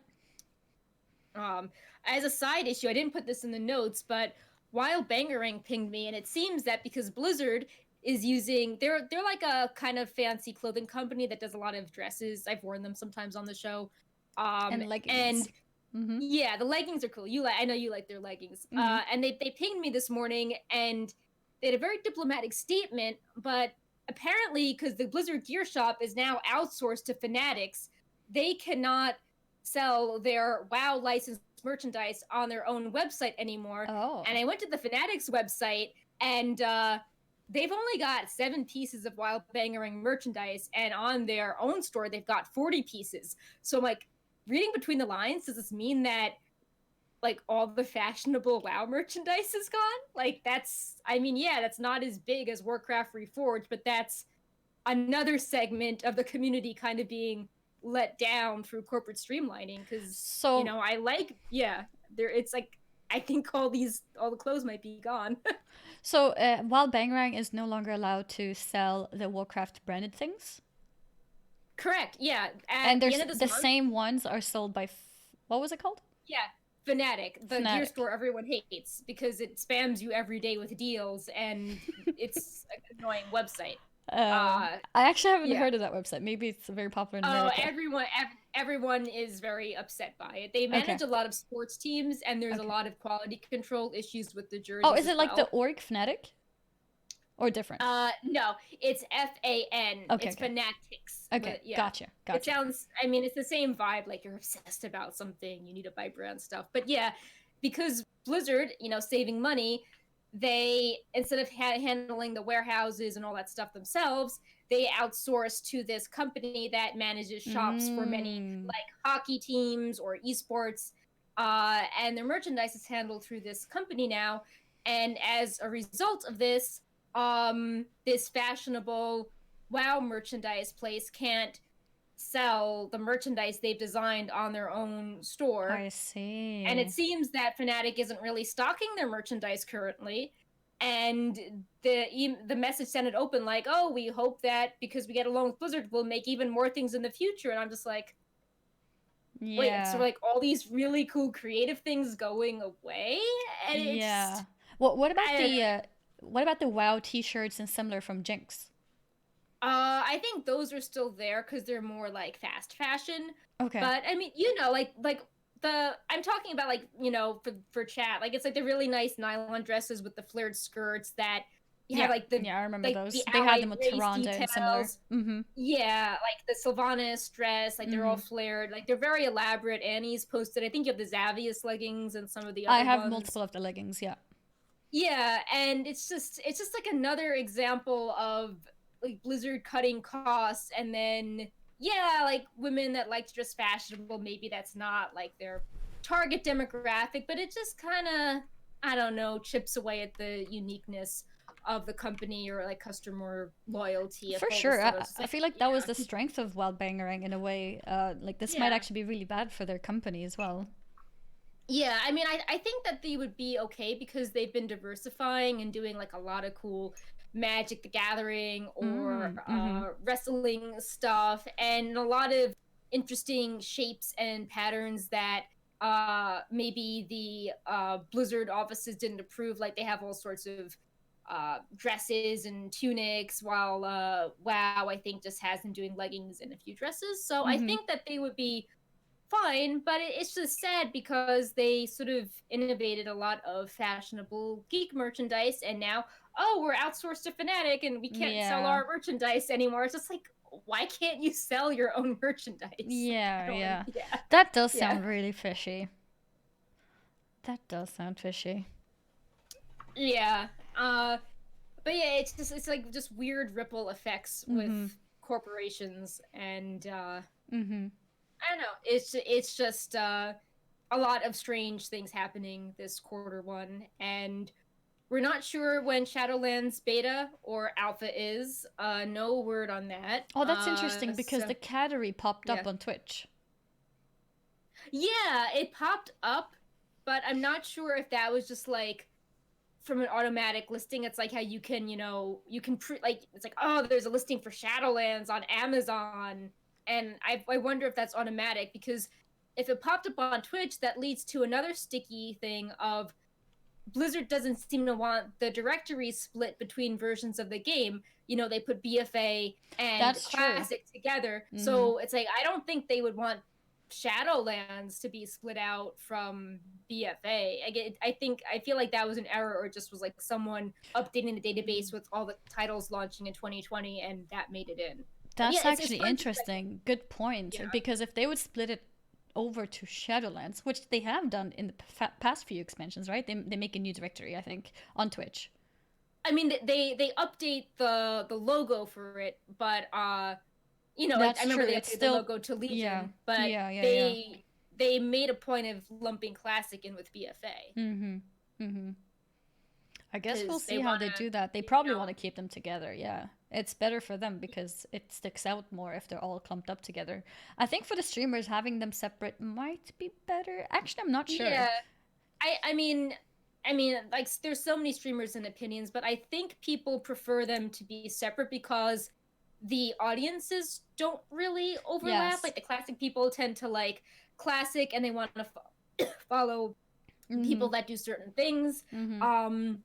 As a side issue, I didn't put this in the notes, but Wild Bangerang pinged me, and it seems that because Blizzard is using, they're like a kind of fancy clothing company that does a lot of dresses. I've worn them sometimes on the show, And and leggings. Mm-hmm. yeah, the leggings are cool. I know you like their leggings. Mm-hmm. And they pinged me this morning, and they had a very diplomatic statement, but apparently, because the Blizzard Gear Shop is now outsourced to Fanatics, they cannot sell their WoW licensed merchandise on their own website anymore. Oh. And I went to the Fanatics website, and they've only got 7 pieces of Wild Bangerang merchandise, and on their own store, they've got 40 pieces. So I'm like, reading between the lines, does this mean that like all the fashionable WoW merchandise is gone? Like I mean, yeah, that's not as big as Warcraft Reforged, but that's another segment of the community kind of being let down through corporate streamlining because So it's like I think all the clothes might be gone. while Bangarang is no longer allowed to sell the Warcraft branded things, Correct. Yeah. and At the there's end of this the month, same ones are sold by what was it called? yeah, Fnatic, the gear Fnatic. store everyone hates because it spams you every day with deals and it's an annoying website. I actually haven't Yeah. heard of that website. Maybe it's very popular in Oh, America. everyone is very upset by it. They Okay. manage a lot of sports teams, and there's a Okay. lot of quality control issues with the Oh, jerseys is as it like the well. org Fnatic? Or different? No, it's FAN. Okay, It's okay. Fanatics. Okay, Yeah. gotcha, It gotcha. sounds, I mean, it's the same vibe, like you're obsessed about something, you need to buy brand stuff. But yeah, because Blizzard, saving money, they, instead of handling the warehouses and all that stuff themselves, they outsource to this company that manages shops for many, Mm. like, hockey teams or esports. And their merchandise is handled through this company now. And as a result of this fashionable WoW merchandise place can't sell the merchandise they've designed on their own store. I And it see. seems that Fnatic isn't really stocking their merchandise currently. And the message sounded open like, oh, we hope that because we get along with Blizzard, we'll make even more things in the future. And I'm just like, wait, so Yeah. like all these really cool creative things going away? And Yeah. it's, What about I don't know. the WoW t-shirts and similar from Jinx? I think those are still there because they're more like fast fashion. Okay. But I mean, like the I'm talking about like for chat, like it's like the really nice nylon dresses with the flared skirts that you have Yeah. like the Yeah, I remember like the those. They had allied them with race Tyrande and similar. details. Mm-hmm. Yeah, like the Sylvanas dress, like they're all Mm-hmm. flared, like they're very elaborate. Annie's posted. I think you have the Xavius leggings and some of the I other have ones. multiple of the leggings, yeah. Yeah, and it's just like another example of like Blizzard cutting costs and then yeah, like women that like to dress fashionable, maybe that's not like their target demographic, but it just kind of I don't know, chips away at the uniqueness of the company or like customer loyalty if For all of a sure. sudden it's just I like feel like that was yeah. the strength of Wild Bangerang in a way. Like this might Yeah. actually be really bad for their company as well. Yeah, I mean, I think that they would be okay because they've been diversifying and doing like a lot of cool Magic the Gathering or Mm-hmm. wrestling stuff and a lot of interesting shapes and patterns that maybe the Blizzard offices didn't approve. Like they have all sorts of dresses and tunics, while WoW I think just has them doing leggings and a few dresses. So I Mm-hmm. think that they would be fine, but it's just sad because they sort of innovated a lot of fashionable geek merchandise, and now, oh, we're outsourced to Fnatic and we can't sell Yeah. our merchandise anymore. It's just like, why can't you sell your own merchandise? I Yeah, don't, yeah. yeah, That does yeah, sound really fishy. That does sound fishy. yeah. But yeah, it's like just weird ripple effects with Mm-hmm. corporations, and Mm-hmm. I don't know. It's just a lot of strange things happening this quarter one, and we're not sure when Shadowlands beta or alpha is. No word on that. Oh, that's interesting because So the category popped yeah, up on Twitch. yeah, it popped up, but I'm not sure if that was just like from an automatic listing. It's like how you can, like it's like, oh, there's a listing for Shadowlands on Amazon, and I wonder if that's automatic because if it popped up on Twitch, that leads to another sticky thing of Blizzard doesn't seem to want the directory split between versions of the game. They put BFA and That's true. Classic together. Mm-hmm. So it's like, I don't think they would want Shadowlands to be split out from BFA. I feel like that was an error or just was like someone updating the database with all the titles launching in 2020 and that made it in. But yeah, That's it's actually fun to check. interesting. Good point. Yeah. Because if they would split it over to Shadowlands, which they have done in the past few expansions, right? They make a new directory, I think, on Twitch. I mean, they update the logo for it, but like I That's remember true. they It's updated the still, logo to yeah, Legion, but yeah, yeah, yeah. they made a point of lumping Classic in with BFA Mm-hmm. Mm-hmm. I guess we'll because they see how want they to, do that. They probably want to keep them together. Yeah, it's better for them because it sticks out more if they're all clumped up together. I think for the streamers, having them separate might be better. Actually, I'm not sure. yeah. I mean, like there's so many streamers and opinions, but I think people prefer them to be separate because the audiences don't really overlap. Yes. Like the Classic people tend to like Classic, and they want to follow Mm-hmm. people that do certain things. Mm-hmm. Um,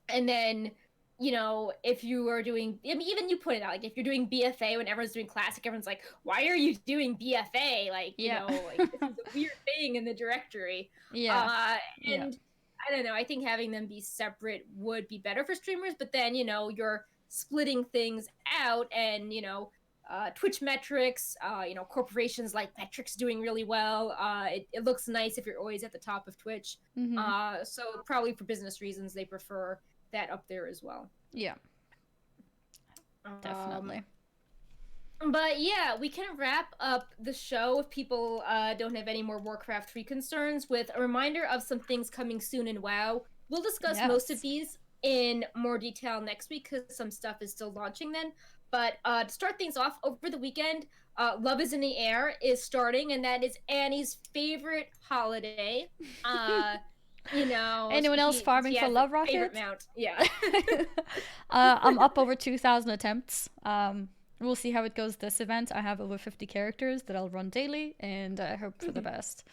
and then if you are doing, I mean, even you put it out, like if you're doing BFA when everyone's doing Classic, everyone's like, why are you doing BFA? Like, Yeah. like this is a weird thing in the directory. Yeah. Yeah. And I don't know, I think having them be separate would be better for streamers, but then you're splitting things out, and Twitch metrics, corporations like metrics doing really well. It looks nice if you're always at the top of Twitch. Mm-hmm. So probably for business reasons, they prefer that up there as well. Yeah. Um, Definitely. but yeah, we can wrap up the show if people don't have any more Warcraft 3 concerns with a reminder of some things coming soon in WoW. We'll discuss most of Yes. these in more detail next week because some stuff is still launching then. But to start things off, over the weekend, Love is in the Air is starting, and that is Annie's favorite holiday. Uh, you know, Anyone else farming she for has a Love favorite Rocket? mount. Yeah. I'm up over 2,000 attempts. We'll see how it goes this event. I have over 50 characters that I'll run daily, and I hope for the best.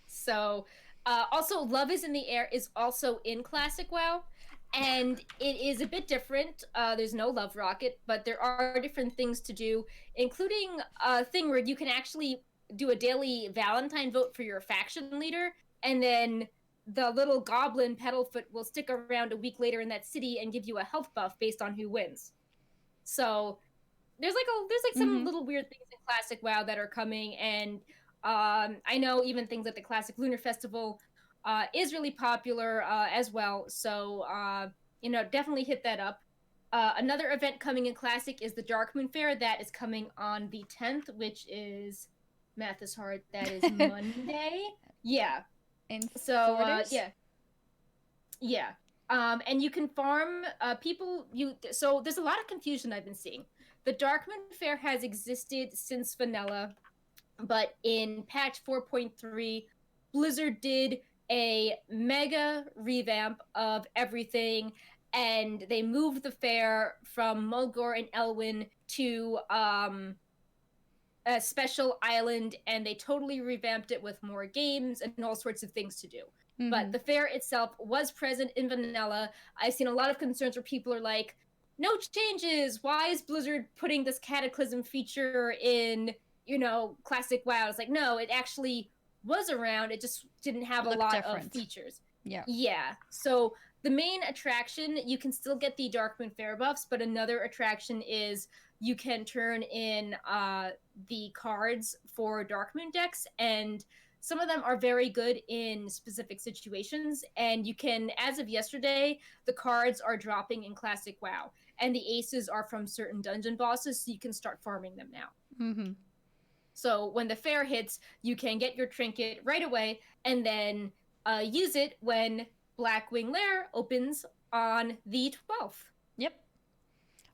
So, also, Love is in the Air is also in Classic WoW, and it is a bit different. There's no Love Rocket, but there are different things to do, including a thing where you can actually do a daily Valentine vote for your faction leader, and then the little goblin Petalfoot will stick around a week later in that city and give you a health buff based on who wins. So there's some little weird things in Classic WoW that are coming, and I know even things at the Classic Lunar Festival is really popular as well. So definitely hit that up. Another event coming in Classic is the Dark Moon Fair that is coming on the 10th, which is math is hard. That is Monday. Yeah. In So 4 days? yeah. And you can farm people. So there's a lot of confusion I've been seeing. The Darkmoon Fair has existed since vanilla, but in patch 4.3, Blizzard did a mega revamp of everything, and they moved the fair from Mulgore and Elwyn to a special island, and they totally revamped it with more games and all sorts of things to do. But the fair itself was present in vanilla. I've seen a lot of concerns where people are like, no changes. Why is Blizzard putting this Cataclysm feature in, Classic WoW? It's like, no, it actually was around. It just didn't have a lot of features. Yeah. Yeah. So the main attraction, you can still get the Darkmoon Fair buffs, but another attraction is you can turn in the cards for Darkmoon decks, and some of them are very good in specific situations. And you can, as of yesterday, the cards are dropping in Classic WoW, and the aces are from certain dungeon bosses, so you can start farming them now. So when the fair hits, you can get your trinket right away, and then use it when Blackwing Lair opens on the 12th. Yep.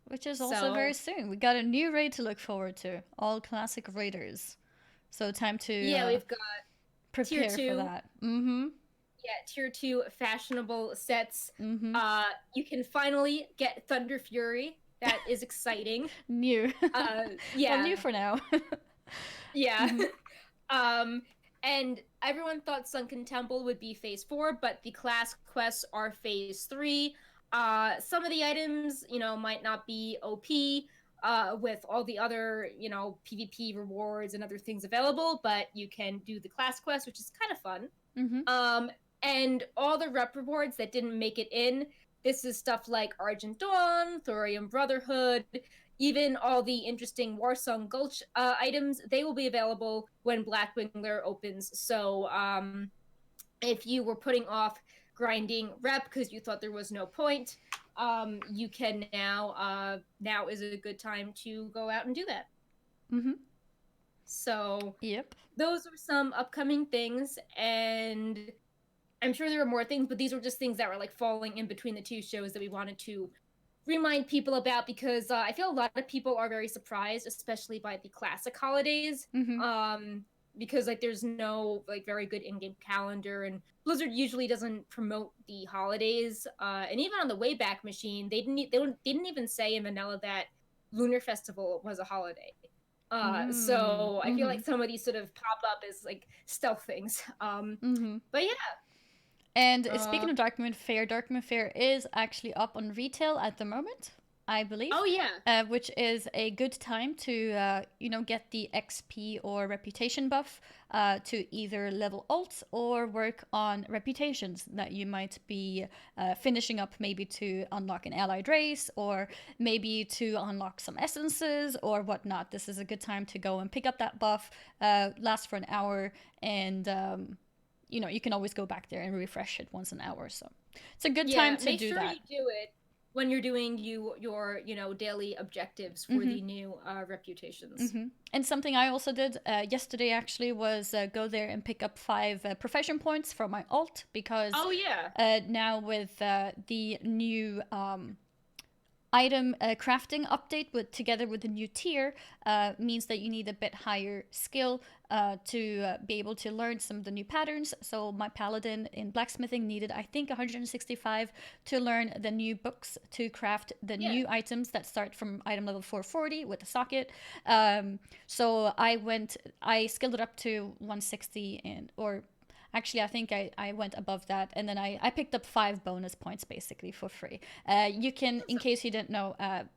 Which is also very soon. We got a new raid to look forward to. All classic raiders. So time to we've got prepare tier 2 for that. Yeah, tier 2 fashionable sets. You can finally get Thunder Fury. That is exciting. New. Yeah. Well, new for now. Yeah. And everyone thought Sunken Temple would be phase 4, but the class quests are phase 3. Some of the items, might not be OP with all the other, PvP rewards and other things available, but you can do the class quest, which is kind of fun. And all the rep rewards that didn't make it in, this is stuff like Argent Dawn, Thorium Brotherhood, even all the interesting Warsong Gulch items, they will be available when Blackwing Lair opens. So if you were putting off grinding rep because you thought there was no point, you can now is a good time to go out and do that. So yep, those are some upcoming things, and I'm sure there are more things, but these were just things that were like falling in between the two shows that we wanted to remind people about, because I feel a lot of people are very surprised, especially by the classic holidays. Because like there's no like very good in-game calendar, and Blizzard usually doesn't promote the holidays. And even on the Wayback Machine, they didn't even say in vanilla that Lunar Festival was a holiday. So I feel like some of these sort of pop up as like stealth things. But yeah. And speaking of Darkmoon Fair is actually up on retail at the moment, I believe. Oh yeah. Which is a good time to get the XP or reputation buff to either level ults or work on reputations that you might be finishing up, maybe to unlock an allied race or maybe to unlock some essences or whatnot. This is a good time to go and pick up that buff. Lasts for an hour, and you can always go back there and refresh it once an hour. So it's a good time to do that. Make sure you do it when you're doing your daily objectives for the new reputations. And something I also did yesterday actually was go there and pick up 5 profession points for my alt, because now with the new item crafting update together with the new tier means that you need a bit higher skill to be able to learn some of the new patterns. So my paladin in blacksmithing needed, I think, 165 to learn the new books to craft the new items that start from item level 440 with the socket. So I skilled it up to 160 or actually, I think I went above that, and then I picked up 5 bonus points basically for free. You can, in case you didn't know,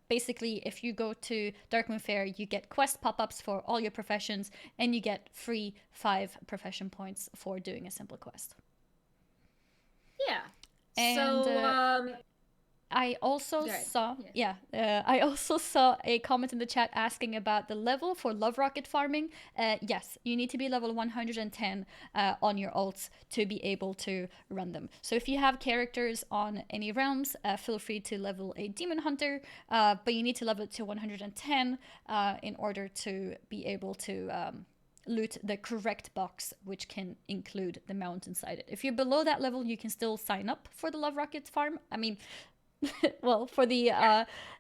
basically if you go to Darkmoon Fair, you get quest pop-ups for all your professions, and you get free 5 profession points for doing a simple quest. Yeah. And, so I also saw, I also saw a comment in the chat asking about the level for Love Rocket farming. Yes, you need to be level 110 on your ults to be able to run them. So if you have characters on any realms, feel free to level a Demon Hunter, but you need to level it to 110 in order to be able to loot the correct box, which can include the mount inside it. If you're below that level, you can still sign up for the Love Rocket farm. I mean, well, for the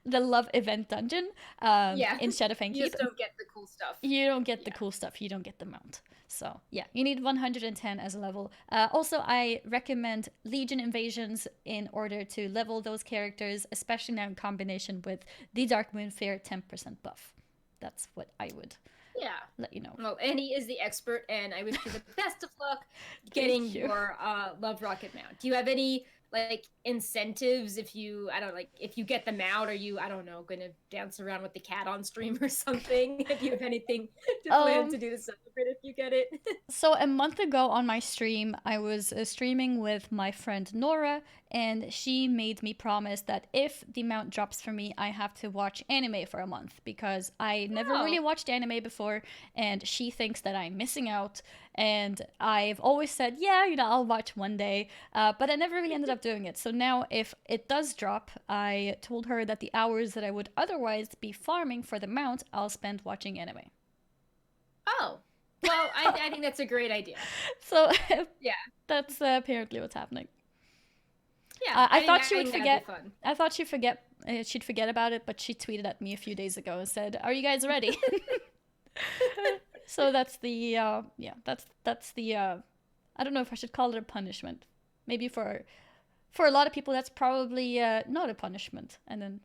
love event dungeon in Shadowfang Keep. You just don't get the cool stuff. You don't get the cool stuff. You don't get the mount. So yeah, you need 110 as a level. Also, I recommend Legion Invasions in order to level those characters, especially now in combination with the Darkmoon Fair 10% buff. That's what I would let you know. Well, Annie is the expert, and I wish you the best of luck getting your Love Rocket mount. Do you have any incentives if you get them out? Are you, I don't know, gonna dance around with the cat on stream or something? If you have anything to plan to do to celebrate if you get it? So a month ago on my stream, I was streaming with my friend Nora, and she made me promise that if the mount drops for me, I have to watch anime for a month, because I never really watched anime before, and she thinks that I'm missing out. And I've always said, I'll watch one day, but I never really ended up doing it. So now if it does drop, I told her that the hours that I would otherwise be farming for the mount, I'll spend watching anime. Oh, well, I think that's a great idea. So that's apparently what's happening. Yeah, I thought she would forget. I thought she'd forget about it, but she tweeted at me a few days ago and said, "Are you guys ready?" So that's the that's the I don't know if I should call it a punishment. Maybe for a lot of people that's probably not a punishment. And then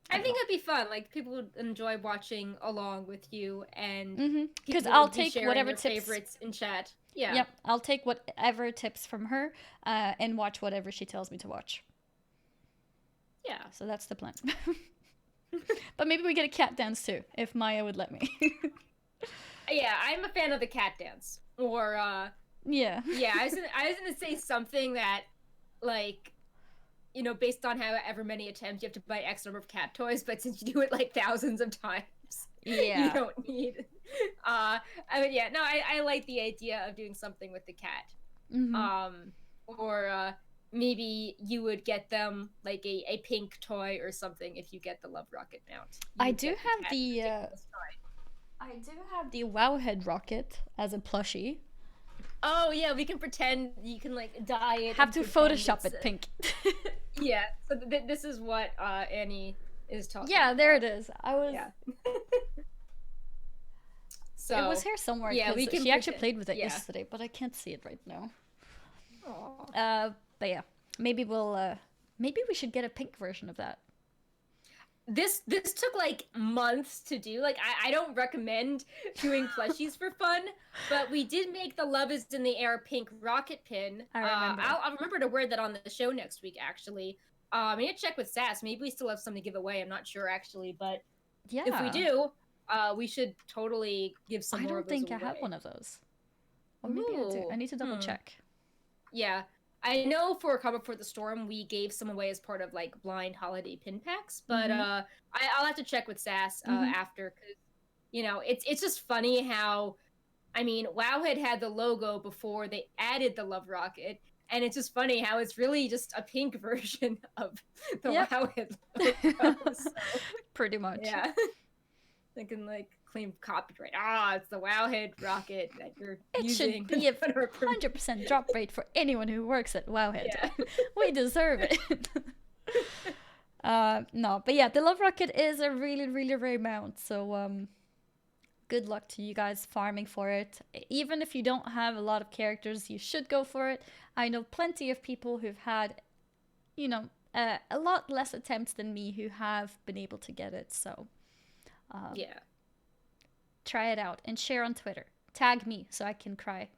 I think it'd be fun. Like, people would enjoy watching along with you, and because I'll take whatever tips, favorites in chat. Yeah. Yep, I'll take whatever tips from her and watch whatever she tells me to watch. Yeah. So that's the plan. But maybe we get a cat dance too, if Maya would let me. Yeah, I'm a fan of the cat dance. Or yeah, I was gonna say something that, like, based on however many attempts, you have to buy X number of cat toys, but since you do it like thousands of times, you don't need. I like the idea of doing something with the cat. Or maybe you would get them like a pink toy or something if you get the Love Rocket mount. I do have the Wowhead rocket as a plushie. Oh yeah, we can pretend you can like dye it. Have to Photoshop it pink. Yeah, so this is what Annie is talking. Yeah, there it is. I was. Yeah. So it was here somewhere. Yeah, she actually played with it yesterday, but I can't see it right now. Aww. But yeah, maybe we should get a pink version of that. This took like months to do. Like, I don't recommend doing plushies for fun, but we did make the Love is in the Air pink rocket pin. I remember. I'll remember to wear that on the show next week, actually. I need to check with Sass. Maybe we still have something to give away. I'm not sure, actually, but if we do, we should totally give some more of those away. I don't think I have one of those. Or maybe I do. I need to double check. Yeah. I know for Comic for the Storm, we gave some away as part of like blind holiday pin packs, but I'll have to check with Sass after, because it's just funny how, I mean, Wowhead had the logo before they added the Love Rocket, and it's just funny how it's really just a pink version of the Wowhead logo. So, pretty much. Yeah. They can like claim copyright. It's the Wowhead rocket that you're using. It should be a 100% drop rate for anyone who works at Wowhead. Yeah. We deserve it. No, but yeah, the Love Rocket is a really, really rare mount. So good luck to you guys farming for it. Even if you don't have a lot of characters, you should go for it. I know plenty of people who've had, you know, a lot less attempts than me who have been able to get it. So Yeah. try it out and share on Twitter. Tag me so I can cry.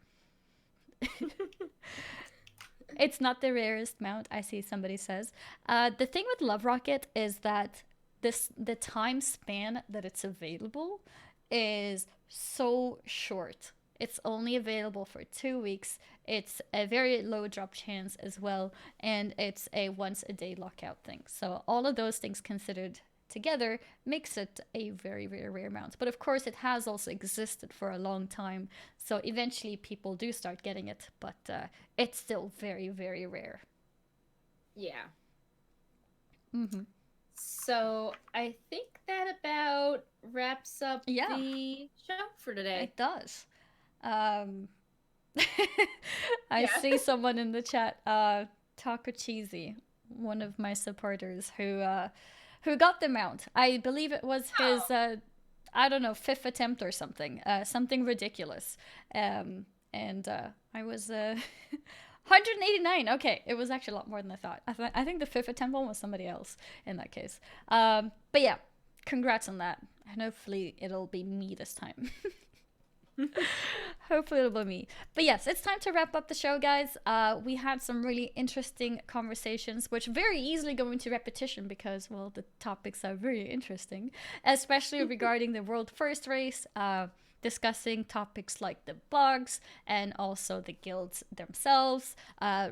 It's not the rarest mount, I see somebody says. The thing with Love Rocket is that the time span that it's available is so short. It's only available for 2 weeks. It's a very low drop chance as well, and it's a once a day lockout thing. So all of those things considered together makes it a very, very rare mount. But of course, it has also existed for a long time. So eventually people do start getting it, but it's still very, very rare. Yeah. Mm-hmm. So I think that about wraps up Yeah, the show for today. it does. Um, I Yeah. see someone in the chat, Taco Cheesy, one of my supporters, who got the mount. I believe it was his, Oh. I don't know, fifth attempt or something, something ridiculous. And I was 189. Okay, it was actually a lot more than I thought. I think the fifth attempt one was somebody else in that case. But yeah, congrats on that, and hopefully it'll be me this time. Hopefully it'll be me. But yes, it's time to wrap up the show, guys. We had some really interesting conversations, which very easily go into repetition because, well, the topics are very interesting, especially regarding the world first race, discussing topics like the bugs and also the guilds themselves,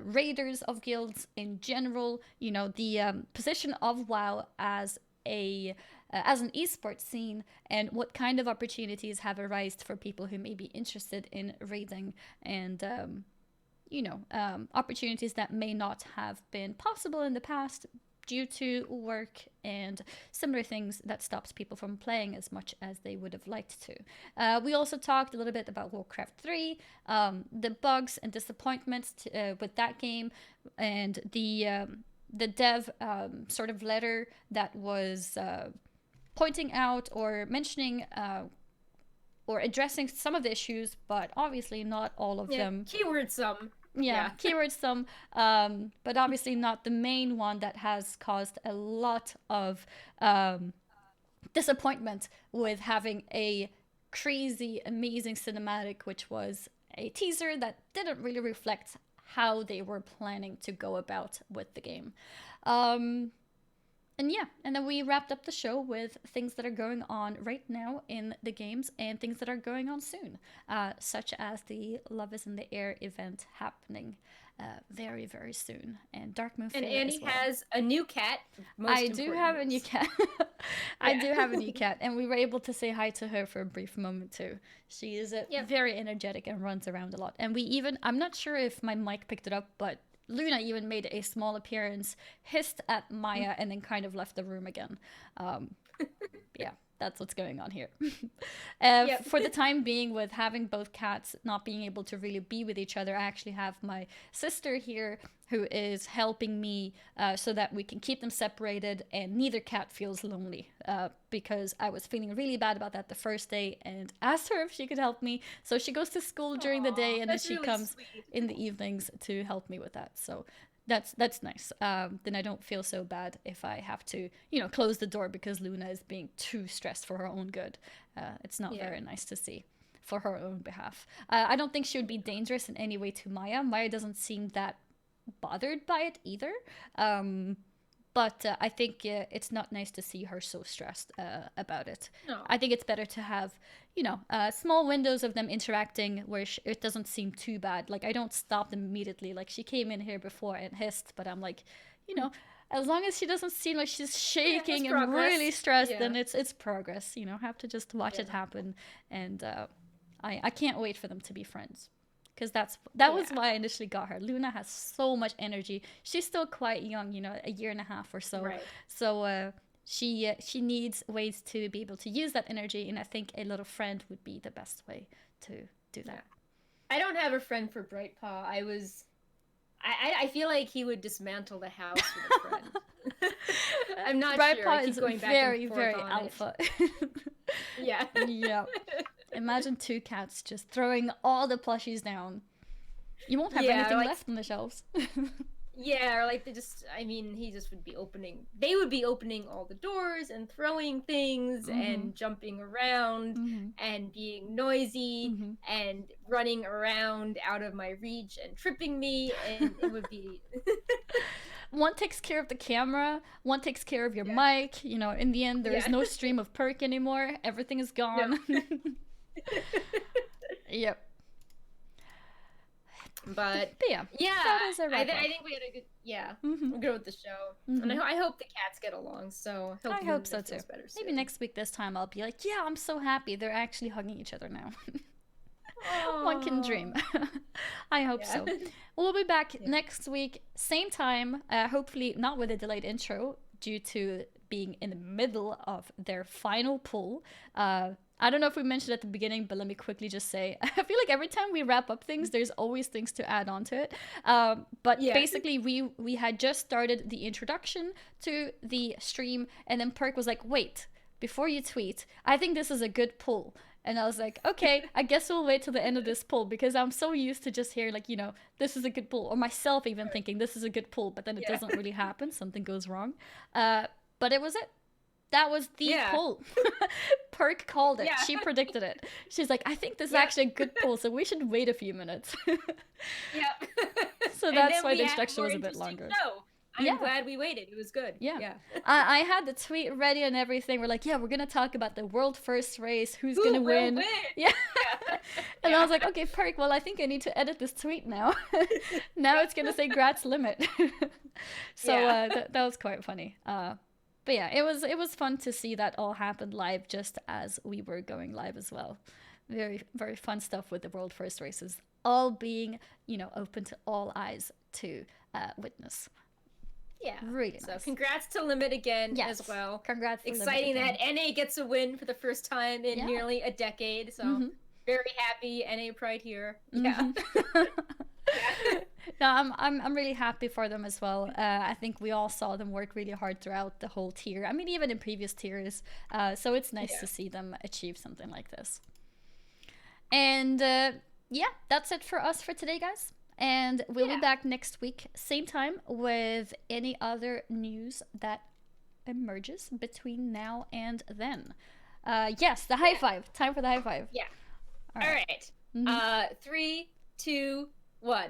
raiders of guilds in general, you know, the position of WoW as an esports scene, and what kind of opportunities have arisen for people who may be interested in raiding, and opportunities that may not have been possible in the past due to work and similar things that stops people from playing as much as they would have liked to. We also talked a little bit about Warcraft 3, the bugs and disappointments with that game, and the dev sort of letter that was pointing out or mentioning or addressing some of the issues, but obviously not all of them. Keyword some. Yeah, keywords some, but obviously not the main one that has caused a lot of disappointment with having a crazy, amazing cinematic, which was a teaser that didn't really reflect how they were planning to go about with the game. And yeah, and then we wrapped up the show with things that are going on right now in the games and things that are going on soon, such as the Love is in the Air event happening very, very soon, and Dark Moon And Fair Annie as well. has a new cat. I do have a new cat. I Yeah. do have a new cat, and we were able to say hi to her for a brief moment too. She is very energetic and runs around a lot. And we even, I'm not sure if my mic picked it up, but Luna even made a small appearance, hissed at Maya, and then kind of left the room again. Yeah, that's what's going on here. For the time being, with having both cats not being able to really be with each other, I actually have my sister here who is helping me so that we can keep them separated and neither cat feels lonely, because I was feeling really bad about that the first day and asked her if she could help me. So she goes to school during the day, and then she really comes sweet. in the evenings to help me with that. So that's nice. Then I don't feel so bad if I have to, close the door because Luna is being too stressed for her own good. It's not very nice to see for her own behalf. I don't think she would be dangerous in any way to Maya. Maya doesn't seem that bothered by it either. But I think it's not nice to see her so stressed about it. No. I think it's better to have, small windows of them interacting where it doesn't seem too bad. Like, I don't stop them immediately. Like, she came in here before and hissed, but I'm like, as long as she doesn't seem like she's shaking and really stressed, then it's progress. Have to just watch it happen. And I can't wait for them to be friends. Because that was why I initially got her. Luna has so much energy. She's still quite young, a year and a half or so. Right. So she needs ways to be able to use that energy, and I think a little friend would be the best way to do that. I don't have a friend for Brightpaw. I feel like he would dismantle the house with a friend. I'm not Bright sure. I Paw keep is going back very, and forth very on alpha. Yeah. Yeah. Imagine two cats just throwing all the plushies down. You won't have anything like, left on the shelves. Yeah, or like he just would be they would be opening all the doors and throwing things and jumping around and being noisy and running around out of my reach and tripping me, and it would be One takes care of the camera, one takes care of your mic. You know, in the end, there is no stream of Perk anymore. Everything is gone. No. Yep. But yeah, I think we had a good we're good with the show, and I hope the cats get along. So I hope so too. Better soon. Maybe next week this time I'll be like, yeah, I'm so happy they're actually hugging each other now. One can dream. I hope so. We'll be back next week, same time. Hopefully not with a delayed intro due to being in the middle of their final pull. I don't know if we mentioned at the beginning, but let me quickly just say, I feel like every time we wrap up things, there's always things to add on to it. But basically, we had just started the introduction to the stream, and then Perk was like, wait, before you tweet, I think this is a good pull. And I was like, okay, I guess we'll wait till the end of this pull, because I'm so used to just hearing, like, you know, this is a good pull, or myself even thinking this is a good pull, but then it doesn't really happen. Something goes wrong. But it was it. That was the pull. Perk called it. She predicted it. She's like, I think this is actually a good pull, so we should wait a few minutes. So that's why the instruction was a bit longer. I'm glad we waited. It was good. Yeah. I had the tweet ready and everything. We're like, we're going to talk about the world first race. Who's going to win? Yeah. And I was like, okay, Perk, well, I think I need to edit this tweet now. Now it's going to say Grats LiMiT. So that was quite funny. But yeah, it was fun to see that all happen live just as we were going live as well. Very, very fun stuff with the world first races, all being, you know, open to all eyes to witness. Yeah. Really nice. So congrats to LiMiT again as well. Congrats to Exciting LiMiT that NA gets a win for the first time in nearly a decade. So very happy NA Pride here. Yeah. No, I'm really happy for them as well. I think we all saw them work really hard throughout the whole tier. I mean, even in previous tiers. So it's nice to see them achieve something like this. And that's it for us for today, guys. And we'll be back next week, same time, with any other news that emerges between now and then. Yes, the high five. Time for the high five. Yeah. All right. 3, 2, 1.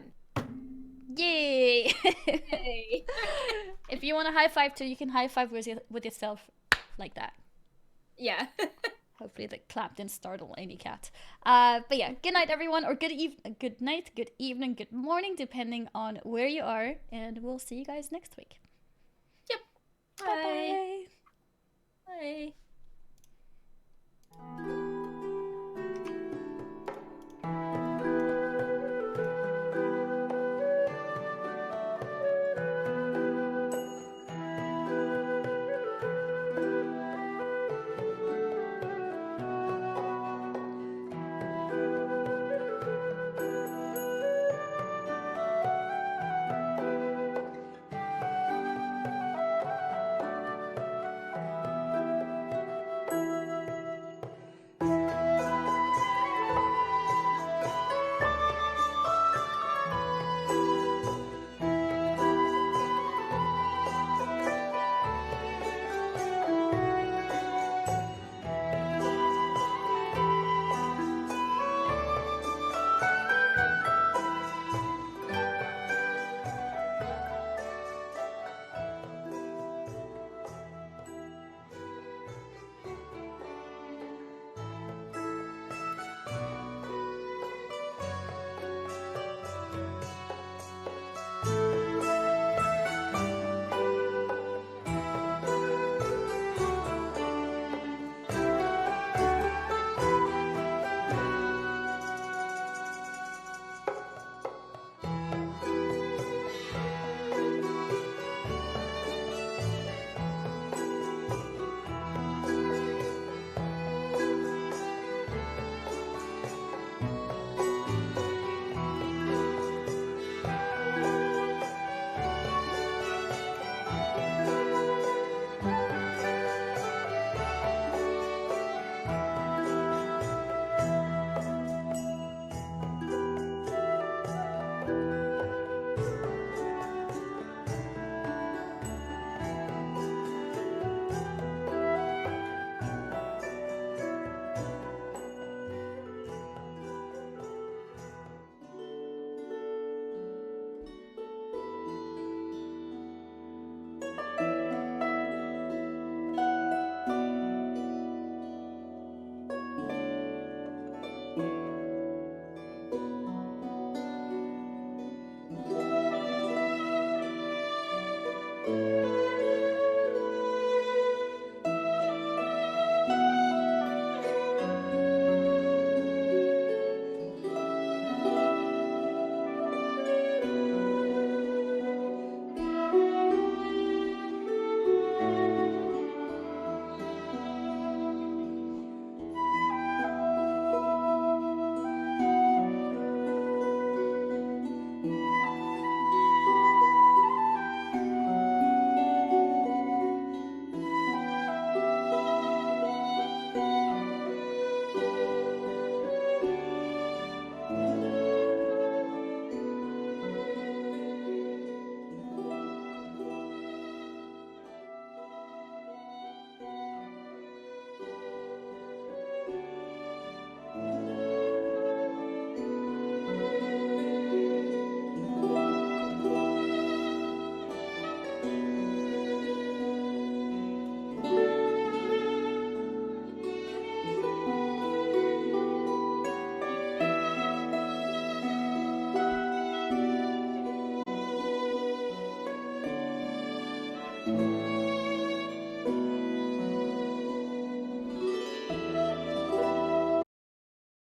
Yay! Yay. If you want a high five too, you can high five with yourself like that. Yeah. Hopefully the clap didn't startle any cat. But yeah, good night everyone, or good night, good evening, good morning, depending on where you are, and we'll see you guys next week. Yep. Bye. Bye. Bye.